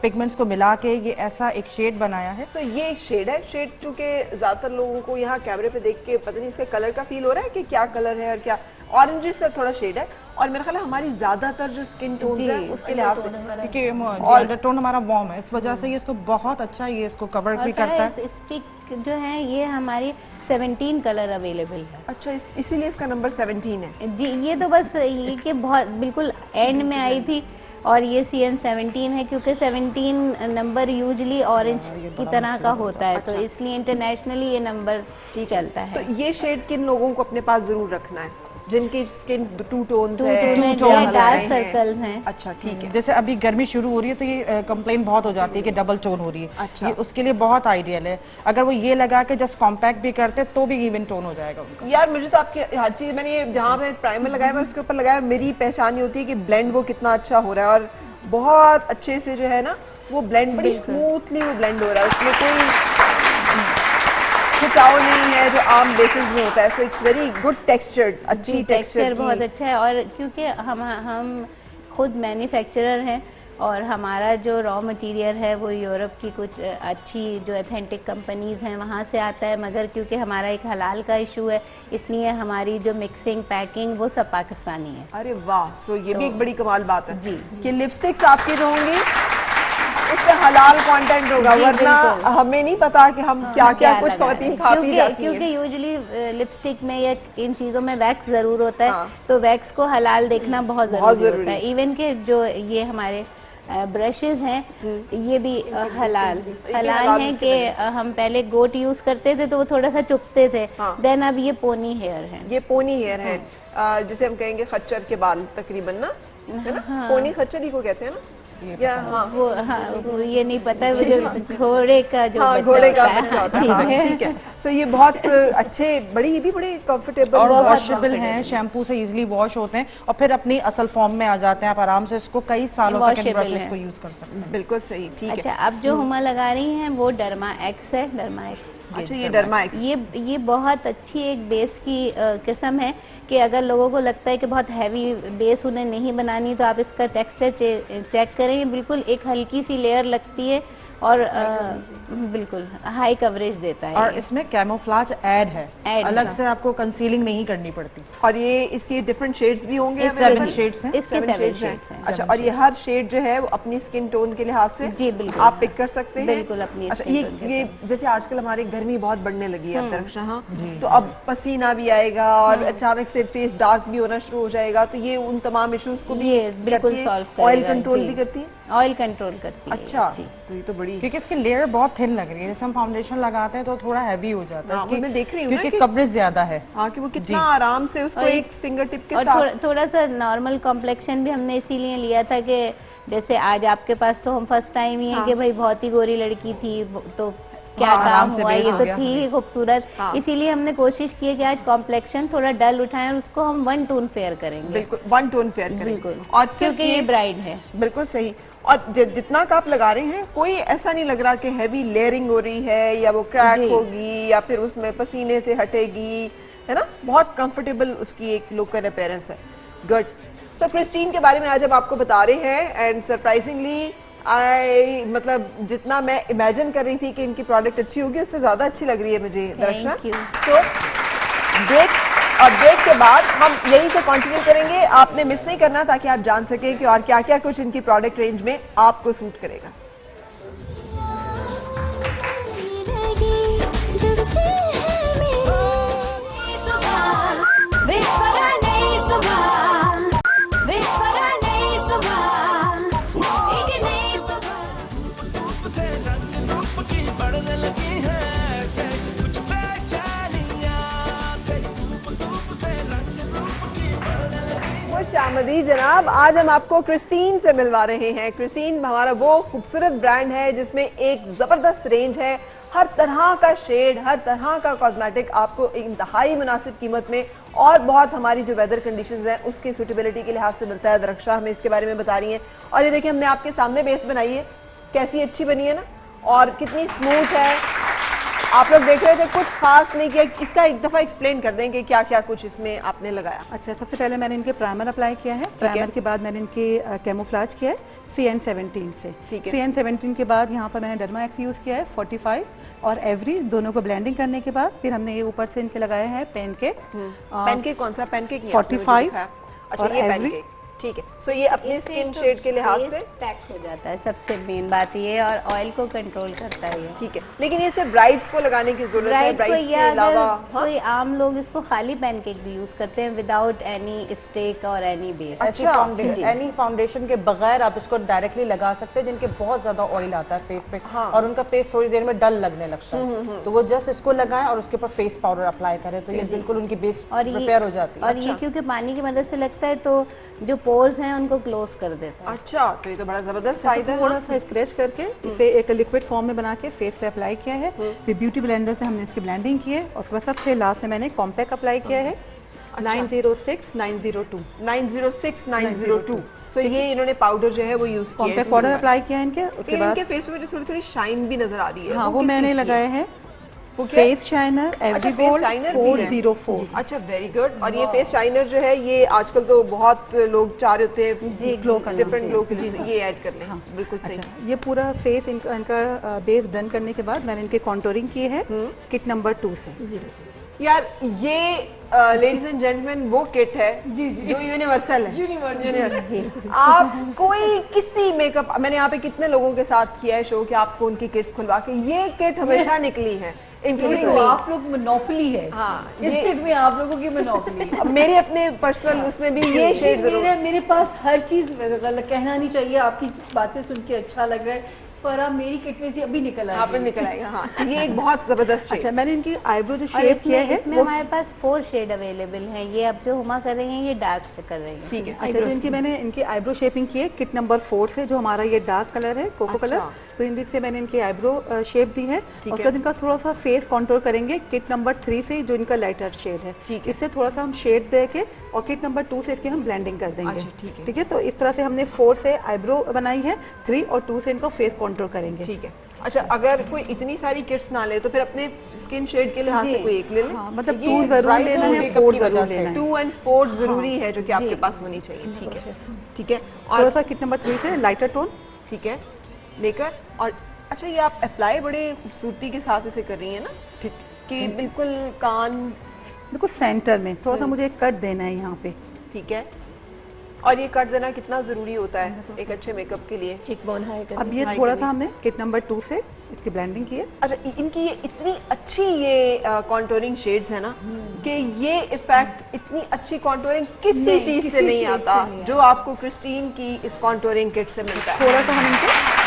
पिगमेंट्स को मिला के ये ऐसा एक शेड बनाया है। तो ये शेड है, शेड चूंकि ज्यादातर लोगों को यहाँ कैमरे पे देख के पता नहीं इसका कलर का फील हो रहा है कि क्या कलर है और क्या, ऑरेंज से थोड़ा शेड है, और मेरा ख्याल है हमारी ज्यादातर जो स्किन टोन है उसके लिहाज से, क्योंकि अंडरटोन हमारा वार्म है, इस वजह से ये इसको बहुत अच्छा ये इसको कवर भी करता है। स्टिक जो है ये हमारी 17 कलर अवेलेबल है। अच्छा, इसीलिए इसका नंबर 17 है। जी, ये तो बस ये कि बहुत बिल्कुल एंड में आई थी, और ये CN17 है क्योंकि 17 नंबर यूजली ऑरेंज की तरह का होता है, तो इसलिए इंटरनेशनली ये नंबर चलता है। तो ये शेड किन लोगों को अपने पास जरूर रखना है? जिनकी स्किन टू टोन्स टू है, टोन tones डार्क हैं। सर्कल्स हैं। अच्छा, ठीक है। जैसे अभी गर्मी शुरू हो रही है तो ये कंप्लेन बहुत हो जाती है कि डबल टोन हो रही है। अच्छा। ये उसके लिए बहुत आइडियल है। अगर वो ये लगा के जस्ट कॉम्पैक्ट भी करते तो भी इवन टोन हो जाएगा उनका। यार मुझे तो आपकी हर चीज, मैंने ये जहाँ पे प्राइमर लगाया मैं उसके ऊपर लगाया, मेरी पहचान ये होती है कि ब्लेंड वो कितना अच्छा हो रहा है, और बहुत अच्छे से जो है ना वो ब्लेंड, बड़ी स्मूथली वो ब्लेंड हो रहा है, उसमें कोई खिंचाव नहीं है जो आम बेसिस में होता है। So it's very good textured, अच्छी टेक्सचर बहुत अच्छा है, और क्योंकि हम खुद मैन्युफैक्चरर हैं और हमारा जो रॉ मटेरियल है वो यूरोप की कुछ अच्छी जो एथेंटिक कंपनीज हैं वहाँ से आता है, मगर क्योंकि हमारा एक हलाल का इशू है इसलिए हमारी जो मिक्सिंग पैकिंग वो सब पाकिस्तानी है। अरे वाह, सो ये भी एक बड़ी कमाल बात है जी कि लिपस्टिक्स आपकी जो होंगी उसमें हलाल कंटेंट होगा, वरना हमें नहीं पता कि हम क्या क्या कुछ खवातीन खा पी जाती हैं। क्योंकि यूजुअली लिपस्टिक में या इन चीज़ों में वैक्स ज़रूर होता है, तो वैक्स को हलाल देखना बहुत ज़रूरी होता है। इवन के जो ये हमारे ब्रशेस हैं ये भी हलाल हैं कि हम पहले गोट यूज करते थे तो वो थोड़ा सा चुभते थे, देन अब ये पोनी हेयर है। ये पोनी हेयर है, जिसे हम कहेंगे खच्चर के बाल तकरीबन ना, है ना? पोनी खच्चर ही को कहते हैं ना, या वो ये नहीं पता है, वो जो घोड़े का जो बच्चा घोड़े का होता है। बच्चा होता है। ठीक हाँ, है। ठीक है। सो ये बहुत अच्छे, बड़ी ये भी बड़े कंफर्टेबल और वॉशेबल हैं, शैम्पू से इजीली वॉश होते हैं और फिर अपनी असल फॉर्म में आ जाते हैं। आप आराम से इसको कई सालों तक इन ब्रशेस को यूज कर सकते हैं। बिल्कुल सही, ठीक है। अच्छा, अब जो हुमा लगा रही हैं वो डर्मा एक्स है, डर्मा एक्स। अच्छा, ये डर्मा एक्स, ये बहुत अच्छी एक बेस की किस्म है कि अगर लोगों को लगता है कि बहुत हैवी बेस उन्हें नहीं बनानी तो आप इसका टेक्सचर चेक करें, बिल्कुल एक हल्की सी लेयर लगती है और बिल्कुल हाई कवरेज देता है। और इसमें कैमोफ्लेज ऐड है, अलग से आपको कंसीलिंग नहीं करनी पड़ती। और ये इसके डिफरेंट शेड्स भी होंगे? 7 शेड्स हैं। इसके 7 शेड्स हैं। अच्छा, और ये हर शेड जो है वो अपनी स्किन टोन के लिहाज से जी बिल्कुल आप पिक कर सकते हैं? बिल्कुल अपनी अच्छा, skin tone के ये जैसे आजकल हमारी गर्मी बहुत बढ़ने लगी है दरअसल, हाँ, तो अब पसीना भी आएगा और अचानक से फेस डार्क भी होना शुरू हो जाएगा, तो ये उन तमाम इश्यूज को भी ये बिल्कुल सॉल्व करेगा। ऑयल कंट्रोल भी करती है? ऑयल कंट्रोल करती है। अच्छा, जी। तो ये तो बड़ी, क्योंकि इसकी लेयर बहुत थिन लग रही है, जैसे हम फाउंडेशन लगाते हैं तो थोड़ा हैवी हो जाता है। हाँ, वो मैं देख रही हूँ ना क्योंकि कि- कवरेज ज्यादा है। हाँ, कि वो कितना आराम से उसको और एक फिंगर टिप के और साथ। थोड़ा सा नॉर्मल कॉम्प्लेक्शन भी हमने इसीलिए लिया था कि जैसे आज आपके पास तो हम फर्स्ट टाइम ही है कि भाई बहुत ही गोरी लड़की थी तो क्या काम आराम से हुआ, बेस ये हो तो गया। थी ही खूबसूरत, इसीलिए हमने कोशिश की है कि आज कॉम्प्लेक्शन थोड़ा डल उठाएं और उसको हम वन टोन फेयर करेंगे। बिल्कुल वन टोन फेयर करें। बिल्कुल, और सिर्फ क्योंकि ये ब्राइड है। बिल्कुल सही। और जितना का आप लगा रहे हैं कोई ऐसा नहीं लग रहा कि हैवी लेयरिंग हो रही है या वो क्रैक होगी या फिर उसमें पसीने से हटेगी, है ना? बहुत कंफर्टेबल उसकी एक लोकल अपीयरेंस है। गुड। सो क्रिस्टीन के बारे में आज हम आपको बता रहे हैं, एंड सरप्राइजिंगली मतलब जितना मैं इमेजिन कर रही थी कि इनकी प्रोडक्ट अच्छी होगी उससे ज्यादा अच्छी लग रही है मुझे दरअसल। you. सो ब्रेक, और ब्रेक के बाद हम यहीं से कंटिन्यू करेंगे। आपने मिस नहीं करना ताकि आप जान सकें कि और क्या क्या कुछ इनकी प्रोडक्ट रेंज में आपको सूट करेगा। आमदीद जनाब। आज हम आपको क्रिस्टीन से मिलवा रहे हैं। क्रिस्टीन हमारा वो खूबसूरत ब्रांड है जिसमें एक ज़बरदस्त रेंज है, हर तरह का शेड, हर तरह का कॉस्मेटिक आपको इंतहाई मुनासिब कीमत में और बहुत हमारी जो वेदर कंडीशंस हैं उसकी सूटेबिलिटी के लिहाज से मिलता है। दरख्शा हमें इसके बारे में बता रही हैं। और ये देखिए हमने आपके सामने बेस बनाई है, कैसी अच्छी बनी है ना, और कितनी स्मूथ है। आप लोग देख रहे थे, कुछ खास नहीं किया। इसका एक दफ़ा एक्सप्लेन कर दें कि क्या क्या कुछ इसमें आपने लगाया। अच्छा, सबसे पहले मैंने इनके प्राइमर अप्लाई किया है। प्राइमर के बाद मैंने इनके कैमोफ्लाज किया है CN17 से। ठीक है। CN17 के बाद यहाँ पर मैंने डर्मा एक्स यूज़ किया है 45 और एवरी, दोनों को ब्लेंडिंग करने के बाद फिर हमने ये ऊपर से इनके लगाए हैं पैनकेक। पैनकेक कौन सा पैनकेक? 45 अच्छा, और ये every। पैनकेक, ठीक है। सो ये अपनी स्किन शेड के लिहाज से पैक हो जाता है, सबसे मेन बात ये है, और ऑयल को कंट्रोल करता है ये। ठीक है। लेकिन ये सिर्फ ब्राइड्स को लगाने की जरूरत है, ब्राइड को ब्राइड्स के या अगर अलावा कोई आम लोग इसको खाली पैनकेक भी यूज करते हैं विदाउट एनी स्टेक और एनी बेस। एनी फाउंडेशन के बगैर आप इसको डायरेक्टली लगा सकते हैं, जिनके बहुत ज्यादा ऑयल आता है फेस पे और उनका फेस थोड़ी देर में डल लगने लगता है, तो वो जस्ट इसको लगाएं और उसके ऊपर फेस पाउडर अप्लाई करें, तो ये बिल्कुल उनकी बेस प्रिपेयर हो जाती है। और ये क्योंकि पानी की मदद से लगता है तो जो पोर्स हैं उनको क्लोज कर देता है। अच्छा, तो ये तो बड़ा जबरदस्त फायदा है। थोड़ा सा स्क्रैच करके इसे एक लिक्विड फॉर्म में बना के फेस पे अप्लाई किया है। फिर ब्यूटी ब्लेंडर से हमने इसकी ब्लेंडिंग की है और उसके बाद सबसे लास्ट में मैंने कॉम्पैक्ट अप्लाई किया है 906-902। 906-902। सो ये इन्होंने पाउडर जो है वो यूज किया है। कॉम्पैक्ट पाउडर अप्लाई किया है इनके। उसके बाद इनके फेस पे मुझे थोड़ी थोड़ी शाइन भी नजर आ रही है। हाँ, वो किस मैंने चीज़ की लगाए है? हैं वो क्या है? फेस शाइनर अच्छा, एवरी फेस गोल्ड शाइनर भी है। 404। अच्छा, वेरी गुड। और ये फेस शाइनर जो है ये आजकल तो बहुत लोग चाह रहे होते हैं जी, ग्लो करना। डिफरेंट ग्लो के लिए, ये ऐड कर लें। हाँ, बिल्कुल सही। अच्छा, ये पूरा फेस इनका बेस डन करने के बाद मैंने इनके कॉन्टोरिंग किए है किट नंबर 2 से। यार ये लेडीज एंड जेंटलमैन वो किट है जो यूनिवर्सल है। यूनिवर्सल। आप कोई किसी मेकअप, मैंने यहाँ पे कितने लोगों के साथ किया है शो कि आपको उनकी किट्स खुलवा के, ये किट हमेशा निकली है, इंक्लूडिंग तो आप लोग मोनोपोली है हाँ, इस ये- किट में आप लोगों की मोनोपोली है। मेरे अपने पर्सनल उसमें भी ये शेड जरूर। मेरे पास हर चीज गलत कहना नहीं चाहिए, आपकी बातें सुन के अच्छा लग रहा है, पर आप मेरी किट में से अभी निकल यहाँ पर निकल आएगा। हाँ, ये एक बहुत जबरदस्त शेड। अच्छा, मैंने इनकी आईब्रो जो और शेप किया है इसमें वो हमारे पास 4 शेड अवेलेबल हैं। ये अब जो हुमा कर रही हैं ये डार्क से कर रही हैं। ठीक है। अच्छा, तो इनकी मैंने इनकी आईब्रो शेपिंग की है किट नंबर 4 से, जो हमारा ये डार्क कलर है कोको कलर, तो इन से मैंने इनकी आईब्रो शेप दी है। उसके बाद इनका थोड़ा सा फेस कंट्रोल करेंगे किट नंबर 3 से, जो इनका लाइटर शेड है। इससे थोड़ा सा हम शेड दे के और किट नंबर 2 से इसकी हम ब्लेंडिंग कर देंगे। ठीक है, तो इस तरह से हमने 4 से आईब्रो बनाई है, 3 और 2 से इनको फेस कंट्रोल करेंगे। ठीक है। अच्छा, अगर कोई इतनी सारी किट्स ना ले तो फिर अपने स्किन शेड के लिहाज से कोई एक ले ले। हाँ, मतलब 2 जरूर लेना है, 4 जरूर लेना है। 2 और 4 जरूरी है जो कि आपके पास होनी चाहिए। ठीक है, ठीक है। थोड़ा और सा किट नंबर 3 से लाइटर टोन। ठीक है, लेकर और अच्छा, ये आप अप्लाई बड़े खूबसूरती के साथ इसे कर रही हैं ना, ठीक, कि बिल्कुल कान, बिल्कुल सेंटर में थोड़ा सा मुझे कट देना है यहाँ पे। ठीक है। और ये कट देना कितना जरूरी होता है एक अच्छे मेकअप के लिए? चिकबोन हाई कर अब ये थोड़ा सा हमने किट नंबर 2 से इसकी ब्लेंडिंग की है। अच्छा, इनकी ये इतनी अच्छी ये कॉन्टोरिंग शेड्स है ना कि ये इफेक्ट, इतनी अच्छी कॉन्टोरिंग किसी चीज से नहीं आता जो आपको क्रिस्टीन की इस कॉन्टोरिंग किट से मिलता है। थोड़ा सा हम इनके,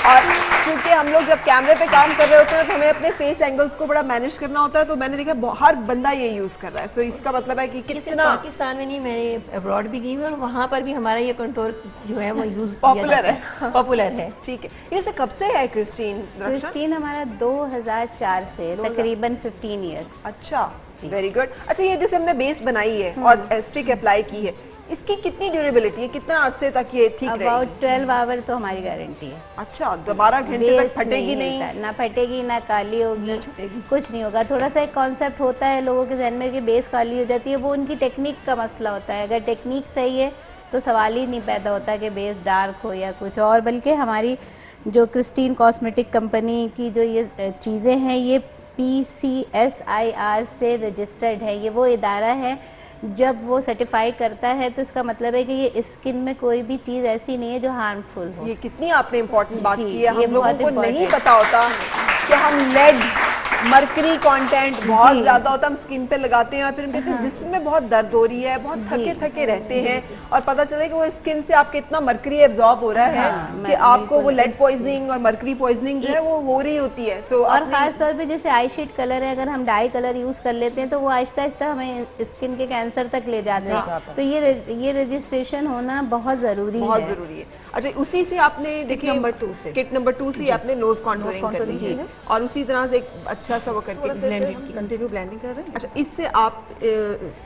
और क्योंकि हम लोग जब कैमरे पे काम कर रहे होते हैं तो हमें अपने फेस एंगल्स को बड़ा मैनेज करना होता है, तो मैंने देखा हर बंदा ये यूज कर रहा है। सो इसका मतलब है कि कितना पाकिस्तान में नहीं, मैं अब्रॉड भी गई हूँ और वहाँ पर भी हमारा ये कंटोर जो है वो यूज पॉपुलर है। पॉपुलर है। ठीक है। ये से कब से है क्रिस्टीन? क्रिस्टीन हमारा 2004 से तकरीबन 15 इयर्स। अच्छा, वेरी गुड। अच्छा, ये जैसे हमने बेस बनाई है और स्टिक अप्लाई की है, इसकी कितनी ड्यूरेबिलिटी है, कितना अरसे तक ये ठीक रहेगी? अबाउट 12 आवर तो हमारी गारंटी है। अच्छा, 12 घंटे तक बेस फटेगी नहीं? हिलता, ना फटेगी ना काली होगी, कुछ नहीं होगा। थोड़ा सा एक कॉन्सेप्ट होता है लोगों के जहन में कि बेस काली हो जाती है, वो उनकी टेक्निक का मसला होता है। अगर टेक्निक सही है तो सवाल ही नहीं पैदा होता कि बेस डार्क हो या कुछ और। बल्कि हमारी जो क्रिस्टीन कॉस्मेटिक कंपनी की जो ये चीज़ें हैं ये PCSIR से रजिस्टर्ड है। ये वो इदारा है, जब वो सर्टिफाई करता है तो इसका मतलब है कि ये स्किन में कोई भी चीज़ ऐसी नहीं है जो हार्मफुल हो। ये कितनी आपने इम्पोर्टेंट बात जी, की है। ये हम लोगों बहुत को important नहीं पता होता कि हम लेड मरकरी कंटेंट बहुत ज्यादा होता है, हम स्किन पे लगाते हैं और फिर हम कहते हैं जिसमें बहुत दर्द हो रही है, बहुत थके थके रहते हैं और पता चले कि वो स्किन से आपके इतना मरकरी एब्जॉर्ब हो रहा है कि आपको वो लेड पॉइजनिंग और मरकरी पॉइजनिंग जो है वो हो रही होती है। सो और खास तौर पे जैसे आई शेड कलर है, अगर हम डाई कलर यूज कर लेते हैं तो वो आहिस्ता आहिस्ता हमें स्किन के कैंसर तक ले जाते हैं, तो ये रजिस्ट्रेशन होना बहुत जरूरी है। अच्छा, उसी से आपने देखिए किट नंबर 2 से आपने नोज कॉन्टूरिंग करनी है और उसी तरह से एक अच्छा सा वो करके कंटिन्यू ब्लेंडिंग कर रहे हैं। अच्छा,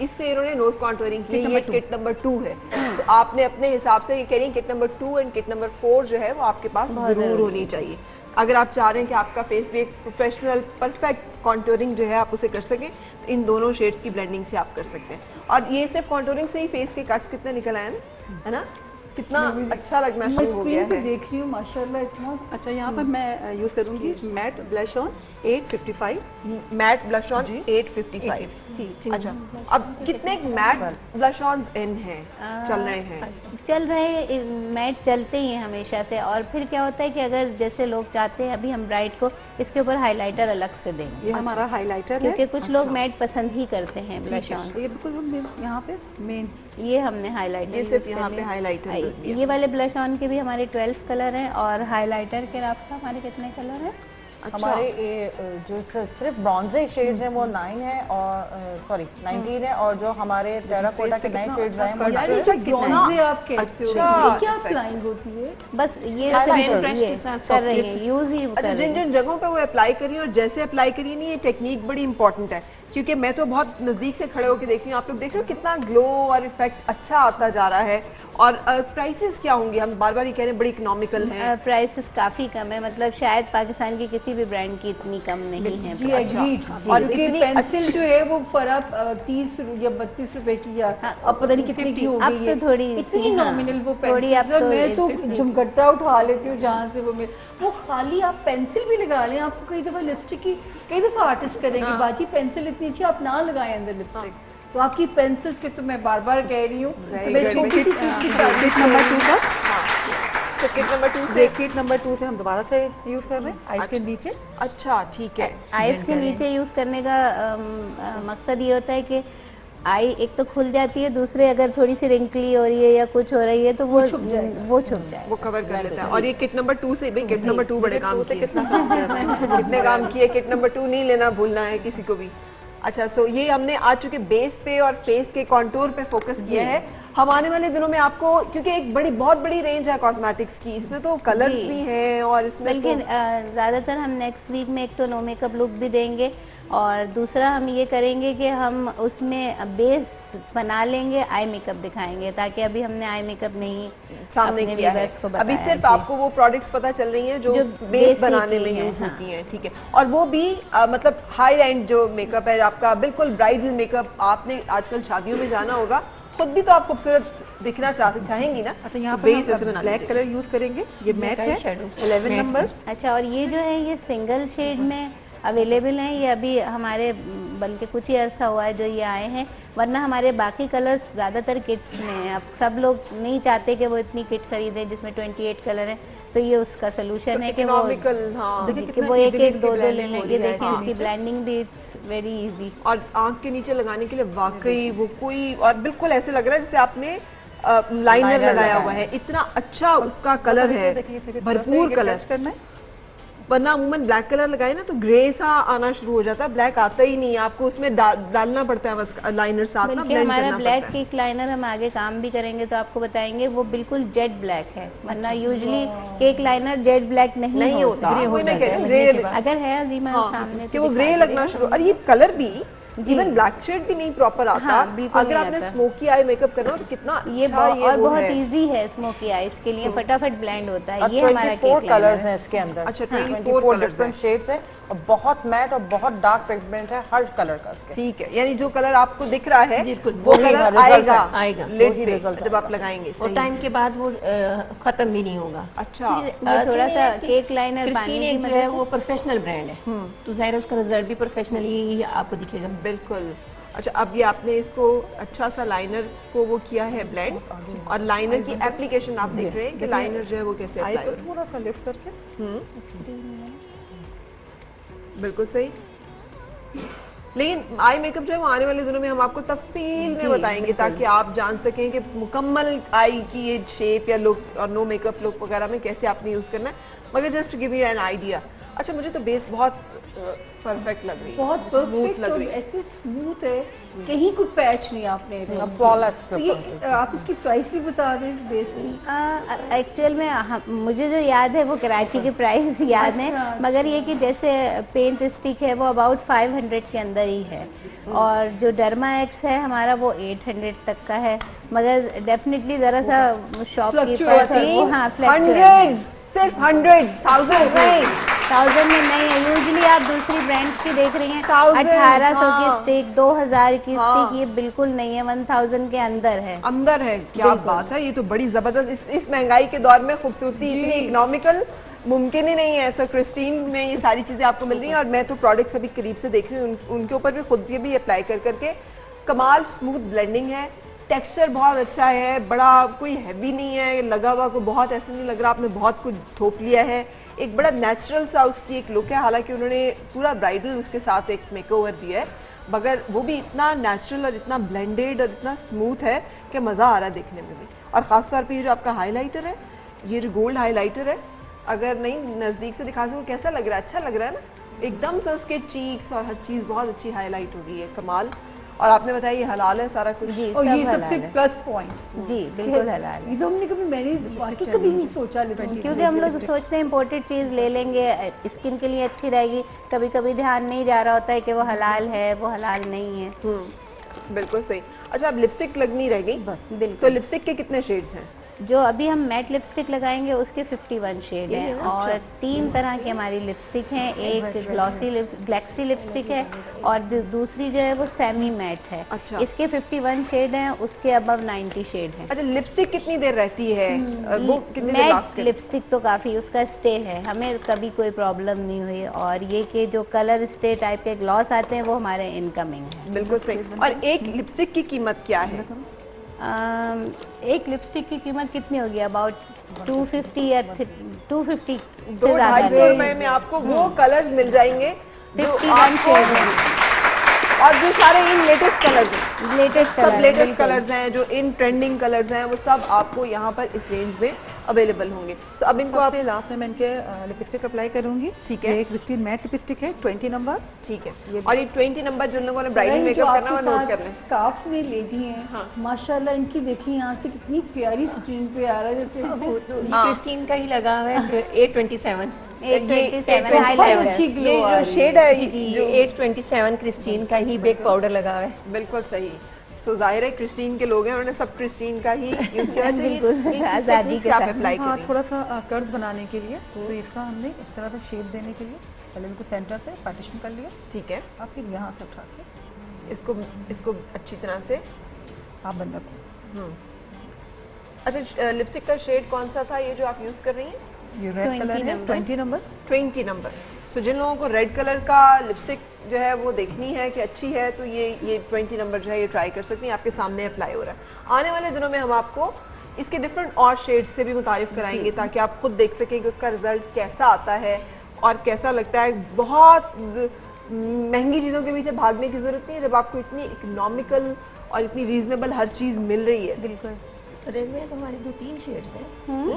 इससे इन्होंने नोज कॉन्टूरिंग की, ये किट नंबर 2 है। तो आपने अपने हिसाब से ये कह रही हैं kit number 2 and kit number 4 जो है वो आपके पास जरूर होनी चाहिए अगर आप चाह रहे हैं कि आपका फेस भी एक प्रोफेशनल परफेक्ट कॉन्टूरिंग जो है आप उसे कर सकें। तो इन दोनों शेड्स की ब्लेंडिंग से आप कर सकते हैं और ये सिर्फ कॉन्टूरिंग से ही फेस के कट्स कितने निकल आए है ना, कितना अच्छा लगना शुरू हो गया है। मैं देख रही हूँ माशाल्लाह इतना अच्छा। यहाँ पर मैं यूज करूंगी mat blush on 855, mat blush on 855। अच्छा, अब कितने मैट ब्लश ऑन इन हैं चल रहे हैं? मैट चलते ही हैं हमेशा से। और फिर क्या होता है कि अगर जैसे लोग चाहते हैं अभी हम ब्राइट को इसके ऊपर हाइलाइटर अलग से देंगे, ये हमारा हाइलाइटर है क्योंकि कुछ लोग मैट पसंद ही करते हैं ब्लश ऑन। ये बिल्कुल यहाँ पे मेन ये हमने हाइलाइटर, ये सिर्फ यहाँ पे हाइलाइटर, ये वाले ब्लश ऑन के भी हमारे 12 कलर हैं और हाइलाइटर के आपका हमारे कितने कलर हैं? हमारे ये जो सिर्फ ब्रॉन्जे शेड्स हैं वो 9 है और सॉरी 19 है और जो हमारे टेराकोटा के नए शेड्स आए हैं यार इसका ब्रॉन्ज आप कहते हो, इसकी क्या अप्लाइंग होती है? बस ये कर रही है, यूज ही कर रही है। जिन जिन जगहों पे वो अप्लाई करी और जैसे अप्लाई करी नहीं, ये टेक्निक बड़ी इंपॉर्टेंट है क्योंकि मैं तो बहुत नजदीक से खड़े होकर देख रही हूँ, आप लोग देख रहे हो कितना ग्लो और इफेक्ट अच्छा आता जा रहा है। और प्राइसेस क्या होंगे? हम बार बार ये कह रहे हैं बड़ी इकोनॉमिकल है। प्राइसेस काफी कम है, मतलब शायद पाकिस्तान की किसी भी ब्रांड की इतनी कम नहीं है। जी एग्रीड। और इतनी पेंसिल जो है वो फर्क 30 या 32 रुपए की या अब पता नहीं कितने की हो गई है। अब तो थोड़ी इतनी नॉमिनल वो पेंसिल, मैं तो झमघट्टा उठा लेती हूँ जहाँ से वो खाली आप पेंसिल भी लगा लें, आपको कई दफ़ा लिपस्टिक की कई दफ़ा आर्टिस्ट करेंगे बाजी पेंसिल इतनी अच्छी आप ना लगाएं अंदर लिपस्टिक, तो आपकी पेंसिल्स के तो मैं बार बार कह रही हूँ मैं छोटी सी चीज़ की किट नंबर 2 का किट नंबर 2 से हम दोबारा से यूज कर रहे हैं आईज के नीचे। अच्छा ठीक है, आईज के नीचे यूज करने का मकसद ये होता है कि आई एक तो खुल जाती है, दूसरे अगर थोड़ी सी रिंकली हो रही है या कुछ हो रही है तो वो छुप जाए, वो कवर कर लेता है। और ये किट नंबर 2 से भी, किट नंबर 2 बड़े काम किए, कितने काम किए। किट नंबर 2 नहीं लेना भूलना है किसी को भी। अच्छा, सो ये हमने आज चुके बेस पे और फेस के कॉन्टूर पे फोकस किया है। हम आने वाले दिनों में आपको, क्योंकि एक बहुत बड़ी रेंज है कॉस्मेटिक्स की, इसमें तो कलर्स भी हैं और इसमें बल्कि ज़्यादातर हम नेक्स्ट वीक में एक तो नो मेकअप लुक भी देंगे और दूसरा हम ये करेंगे कि हम उसमें बेस बना लेंगे, आई मेकअप दिखाएंगे, ताकि अभी हमने आई मेकअप नहीं सामने किया है। अभी सिर्फ आपको वो प्रोडक्ट्स पता चल रही हैं जो बेस बनाने में यूज होती हैं, ठीक है। और वो भी मतलब हाई एंड जो मेकअप है आपका, बिल्कुल ब्राइडल मेकअप। आपने आजकल शादियों में जाना होगा, खुद भी तो आप खूबसूरत दिखना चाहेंगी ना। अच्छा, यहाँ पर ब्लैक कलर यूज करेंगे, ये मैट है 11 नंबर। अच्छा, और ये जो है ये सिंगल शेड में अवेलेबल हैं, ये अभी हमारे बल्कि कुछ ही अर्सा हुआ है जो ये आए हैं, वरना हमारे बाकी कलर्स ज़्यादातर किट्स में हैं। अब सब लोग नहीं चाहते कि वो इतनी किट खरीदें जिसमें 28 कलर हैं, तो ये उसका सोल्यूशन है कि वो एक दो ले लें। ये देखें, इसकी ब्लेंडिंग भी इट्स वेरी इजी और आँख के नीचे लगाने के लिए वाकई वो कोई, और बिल्कुल ऐसे लग रहा है जैसे आपने लाइनर लगाया हुआ है, इतना अच्छा उसका कलर है, भरपूर कलर करना है। वरना अमूमन ब्लैक कलर लगाए ना तो ग्रे सा आना शुरू हो जाता है, ब्लैक आता ही नहीं, आपको उसमें डालना पड़ता है बस लाइनर साथ ना, ब्लेंड हमारा करना ब्लैक पड़ता है। केक लाइनर हम आगे काम भी करेंगे तो आपको बताएंगे, वो बिल्कुल जेट ब्लैक है, वरना usually cake liner jet black नहीं होता। अगर है अजीमा सामने कि वो ग्रे लगना शुरू, और ये कलर भी इवन ब्लैक शेड भी नहीं प्रॉपर आता। अगर आपने स्मोकी आई मेकअप करना तो कितना ये अच्छा और बहुत इजी है स्मोकी आईज के लिए, फटाफट ब्लेंड होता है। ये हमारा केक कलर्स हैं इसके अंदर। अच्छा, 24 डिफरेंट शेड्स हैं और बहुत मैट और बहुत डार्क पिगमेंट है हर कलर का इसके। ठीक है, यानी जो कलर आपको दिख रहा है वो कलर आएगा लिड पे जब आप लगाएंगे, और टाइम के बाद वो खत्म भी नहीं होगा। अच्छा, थोड़ा सा केक लाइनर क्रिस्टीन जो है वो प्रोफेशनल ब्रांड है, तो जाहिर है उसका रिजल्ट भी प्रोफेशनली आपको दिखेगा। बिल्कुल। अच्छा, अब ये आपने इसको अच्छा सा लाइनर को वो किया है ब्लेंड, और लाइनर की एप्लीकेशन आप देख रहे हैं कि लाइनर जो है वो कैसे अप्लाई हो रहा है। थोड़ा सा लिफ्ट करके बिल्कुल सही। लेकिन आई मेकअप जो है वो आने वाले दिनों में हम आपको तफसील में बताएंगे ताकि आप जान सकें कि मुकम्मल आई की ये शेप या लुक और नो मेकअप लुक वगैरह में कैसे आपने यूज़ करना है, मगर just give you an idea. अच्छा, मुझे तो बेस बहुत परफेक्ट लग रही है, बहुत स्मूथ परफेक्ट लग और रही है। ऐसे स्मूथ है, कहीं कोई पैच नहीं आपने flawless तो ये आप इसकी प्राइस भी बता दें बेस की। एक्चुअल में मुझे जो याद है वो कराची के प्राइस याद है, मगर ये कि जैसे पेंट स्टिक है वो अबाउट 500 के अंदर ही है, और जो डर्मा एक्स है हमारा वो 800 तक का है, मगर डेफिनेटली ज़रा सा शॉपकीपर्स और वो हाँ हंड्रेड्स, सिर्फ हंड्रेड्स, थाउजेंड नहीं, 1000 में नहीं है। यूजुअली आप दूसरी ब्रांड्स की देख रही हैं 1800 की स्टिक, 2000 की स्टिक, ये बिल्कुल नहीं है, 1000 के अंदर है। अंदर है। क्या बात है, ये तो बड़ी जबरदस्त। इस महंगाई के दौर में खूबसूरती इतनी इकोनॉमिकल मुमकिन ही नहीं है। सो क्रिस्टीन में ये सारी चीजें आपको मिल रही हैं, और मैं तो प्रोडक्ट्स अभी करीब से देख रही हूँ, उनके ऊपर भी खुद भी अप्लाई कर करके कमाल स्मूथ ब्लेंडिंग है, टेक्सचर बहुत अच्छा है, बड़ा कोई हैवी नहीं है, लगा हुआ को बहुत ऐसा नहीं लग रहा आपने बहुत कुछ थोप लिया है। एक बड़ा नेचुरल सा उसकी एक लुक है, हालांकि उन्होंने पूरा ब्राइडल उसके साथ एक मेकओवर दिया है, मगर वो भी इतना नेचुरल और इतना ब्लेंडेड और इतना स्मूथ है कि मज़ा आ रहा है देखने में भी। और ख़ास तौर पे ये जो आपका हाइलाइटर है, ये जो गोल्ड हाइलाइटर है, अगर नहीं नज़दीक से दिखा सको कैसा लग रहा है, अच्छा लग रहा है ना, एकदम से उसके चीक्स और हर चीज़ बहुत अच्छी हाईलाइट हो गई है, कमाल। और आपने बताया ये हलाल है सारा कुछ जी, और सब ये सबसे हलाल है। प्लस पॉइंट जी बिल्कुल हलाल है। ये तो हमने मैंने वाकई कभी नहीं सोचा, लेकिन क्योंकि हम लोग सोचते हैं इम्पोर्टेड चीज़ ले लेंगे, स्किन के लिए अच्छी रहेगी, कभी कभी ध्यान नहीं जा रहा होता है कि वो हलाल है, वो हलाल नहीं है। बिल्कुल सही। अच्छा, अब लिपस्टिक लगनी रह गई, बिल्कुल। तो लिपस्टिक के कितने शेड्स हैं? जो अभी हम मैट लिपस्टिक लगाएंगे उसके 51 शेड हैं, और 3 तरह की हमारी लिपस्टिक हैं, एक ग्लैक्सी लिपस्टिक है और दूसरी जो है वो सेमी मैट है। अच्छा। इसके 51 शेड हैं, उसके अबव 90 शेड हैं। अच्छा, लिपस्टिक कितनी देर रहती है? वो कितनी देर लास्ट मैट करती है? लिपस्टिक तो काफ़ी उसका स्टे है, हमें कभी कोई प्रॉब्लम नहीं हुई, और ये कि जो कलर स्टे टाइप के ग्लॉस आते हैं वो हमारे इनकमिंग है। बिल्कुल सही। और एक लिपस्टिक की कीमत क्या है? एक लिपस्टिक की कीमत कितनी होगी? अबाउट 250 या 250 से 200-250 ज़्यादा। रुपए में आपको वो कलर्स मिल जाएंगे जो 51 शेड हैं, और जो सारे इन लेटेस्ट कलर्स हैं, लेटेस्ट सब कलर लेटेस्ट कलर्स हैं, जो इन ट्रेंडिंग कलर्स हैं, वो सब आपको यहाँ पर इस रेंज में अवेलेबल होंगे। सो अब इनको आप सबसे लास्ट में मैं इनके लिपस्टिक अप्लाई करूंगी। ठीक है। ये क्रिस्टीन मैट लिपस्टिक है 20 नंबर। ठीक है, और ये 20 नंबर जिन लोगों ने ब्राइडल मेकअप करना है वो नोट कर लें। स्कार्फ में लेडी हैं, माशाल्लाह इनकी देखिए यहाँ से कितनी प्यारी स्क्रीन पे आ रहा है, जैसे ये क्रिस्टीन का ही लगा हुआ है 827। 827 बहुत हाईलाइटर। अच्छी ग्लो ये आ जो रही है। शेड है जी जी, ये 827 क्रिस्टीन का ही बेक पाउडर लगा हुआ है। बिल्कुल सही। सो जाहिर है क्रिस्टीन के लोग हैं, उन्होंने सब क्रिस्टीन का ही यूज किया चाहिए। बिल्कुल, आज़ादी के आप साथ। अप्लाई हाँ, करें। थोड़ा सा कर्व बनाने के लिए तो इसका हमने इस तरह से शेप देने के लिए पहले इनको सेंटर से पार्टीशन कर लिया। ठीक है, आप फिर यहाँ से उठा के इसको अच्छी तरह से। आप बंद रखें। अच्छा, लिपस्टिक का शेड कौन सा था ये जो आप यूज कर रही हैं? ये रेड कलर है 20 नंबर। 20 नंबर। सो जिन लोगों को रेड कलर का लिपस्टिक जो है वो देखनी है कि अच्छी है, तो ये 20 नंबर जो है ये ट्राई कर सकती हैं, आपके सामने अप्लाई हो रहा है। आने वाले दिनों में हम आपको इसके डिफरेंट और शेड्स से भी मुतारिफ कराएंगे ताकि आप खुद देख सकें कि उसका रिजल्ट कैसा आता है और कैसा लगता है। बहुत महंगी चीज़ों के पीछे भागने की ज़रूरत नहीं है जब आपको इतनी इकोनॉमिकल और इतनी रीजनेबल हर चीज़ मिल रही है। बिल्कुल। रेड में तो हमारे 2-3 शेड्स हैं।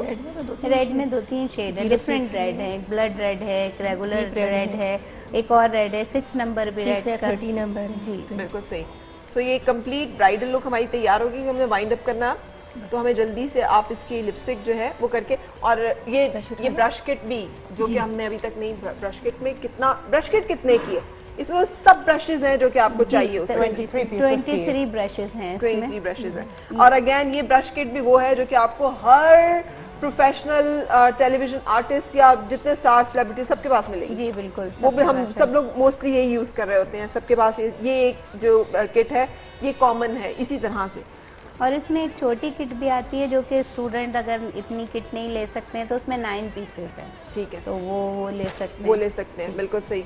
रेड में तो 2-3 रेड में 2-3 शेड है, डिफरेंट रेड है, एक ब्लड रेड है, एक रेगुलर रेड है, एक और रेड है, 6 नंबर भी 6 या रेड का। 30 नंबर है। जी बिल्कुल सही। सो ये कंप्लीट ब्राइडल लुक हमारी तैयार होगी, हमें वाइंड अप करना, तो हमें जल्दी से आप इसकी लिपस्टिक जो है वो करके, और ये ब्रश किट भी जो कि हमने अभी तक नहीं, ब्रश किट में कितना, ब्रश किट कितने की है? इसमें वो सब ब्रशेज हैं जो कि आपको चाहिए उसमें। 23 ब्रशेज हैं इसमें। 23 ब्रशेज हैं। और अगेन ये ब्रश किट भी वो है जो कि आपको हर प्रोफेशनल टेलीविजन आर्टिस्ट या जितने स्टार सेलिब्रिटी सबके पास मिलेगी। जी बिल्कुल। वो भी हम सब लोग मोस्टली यही यूज कर रहे होते हैं, सबके पास ये एक जो किट है ये कॉमन है इसी तरह से। और इसमें एक छोटी किट भी आती है जो कि स्टूडेंट अगर इतनी किट नहीं ले सकते हैं तो उसमें 9 पीसेस है, ठीक है, तो वो ले सकते हैं। वो ले सकते हैं। बिल्कुल सही।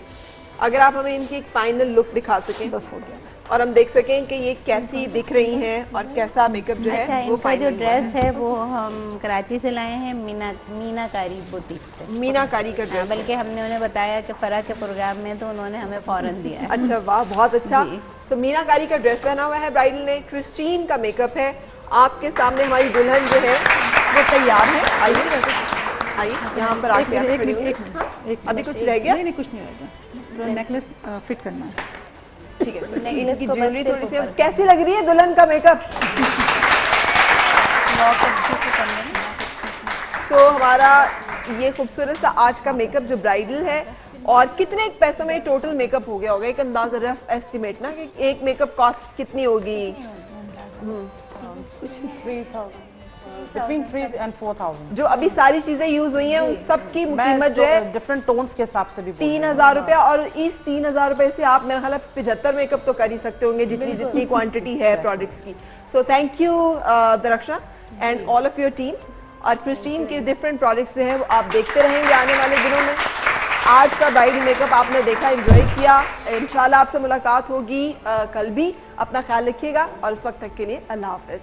अगर आप हमें इनकी एक फाइनल लुक दिखा सकें। बस हो गया। और हम देख सकें कि ये कैसी दिख रही हैं और कैसा मेकअप जो अच्छा, है वो इनका जो फाइनल ड्रेस है वो हम कराची से लाए हैं, मीनाकारी बुटीक से। मीनाकारी का हाँ, ड्रेस। बल्कि हमने उन्हें बताया कि फरा के प्रोग्राम में, तो उन्होंने हमें फौरन दिया है। अच्छा वाह, बहुत अच्छा। जी। सो मीनाकारी का ड्रेस पहना हुआ है ब्राइडल ने। क्रिस्टीन का मेकअप है। आपके सामने हमारी दुल्हन जो है वो तैयार है। आइए आइए यहाँ पर आके आप खड़ी हुई। अभी कुछ रह गया? नहीं, कुछ नहीं रहेगा, नेकलेस फिट करना है। ठीक है, so नेकलेस इनकी को बस ज्वेलरी सिर्फ थोड़ी सी ऊपर कैसी लग रही है दुल्हन का मेकअप? सो हमारा ये खूबसूरत सा आज का मेकअप जो ब्राइडल है, और कितने पैसों में टोटल मेकअप हो गया होगा? एक अंदाजा, रफ एस्टिमेट ना, कि एक मेकअप कॉस्ट कितनी होगी? Between 3 and 4,000। जो अभी सारी चीजें यूज हुई हैं उन सब की कीमत जो है डिफरेंट टोन्स के हिसाब से भी 3,000 रुपया। और इस 3,000 रुपए से आप मेरा ख्याल है 75 मेकअप तो कर ही सकते होंगे, जितनी क्वांटिटी है प्रोडक्ट्स की। So thank you Darakhsha and all of your team. और क्रिस्टीन के डिफरेंट प्रोडक्ट्स जो हैं वो आप देखते रहेंगे आने वाले दिनों में। आज का ब्राइडल मेकअप आपने देखा, एंजॉय किया। इंशाल्लाह आपसे मुलाकात होगी कल भी। अपना ख्याल रखिएगा और उस वक्त तक के लिए अल्लाह हाफिज।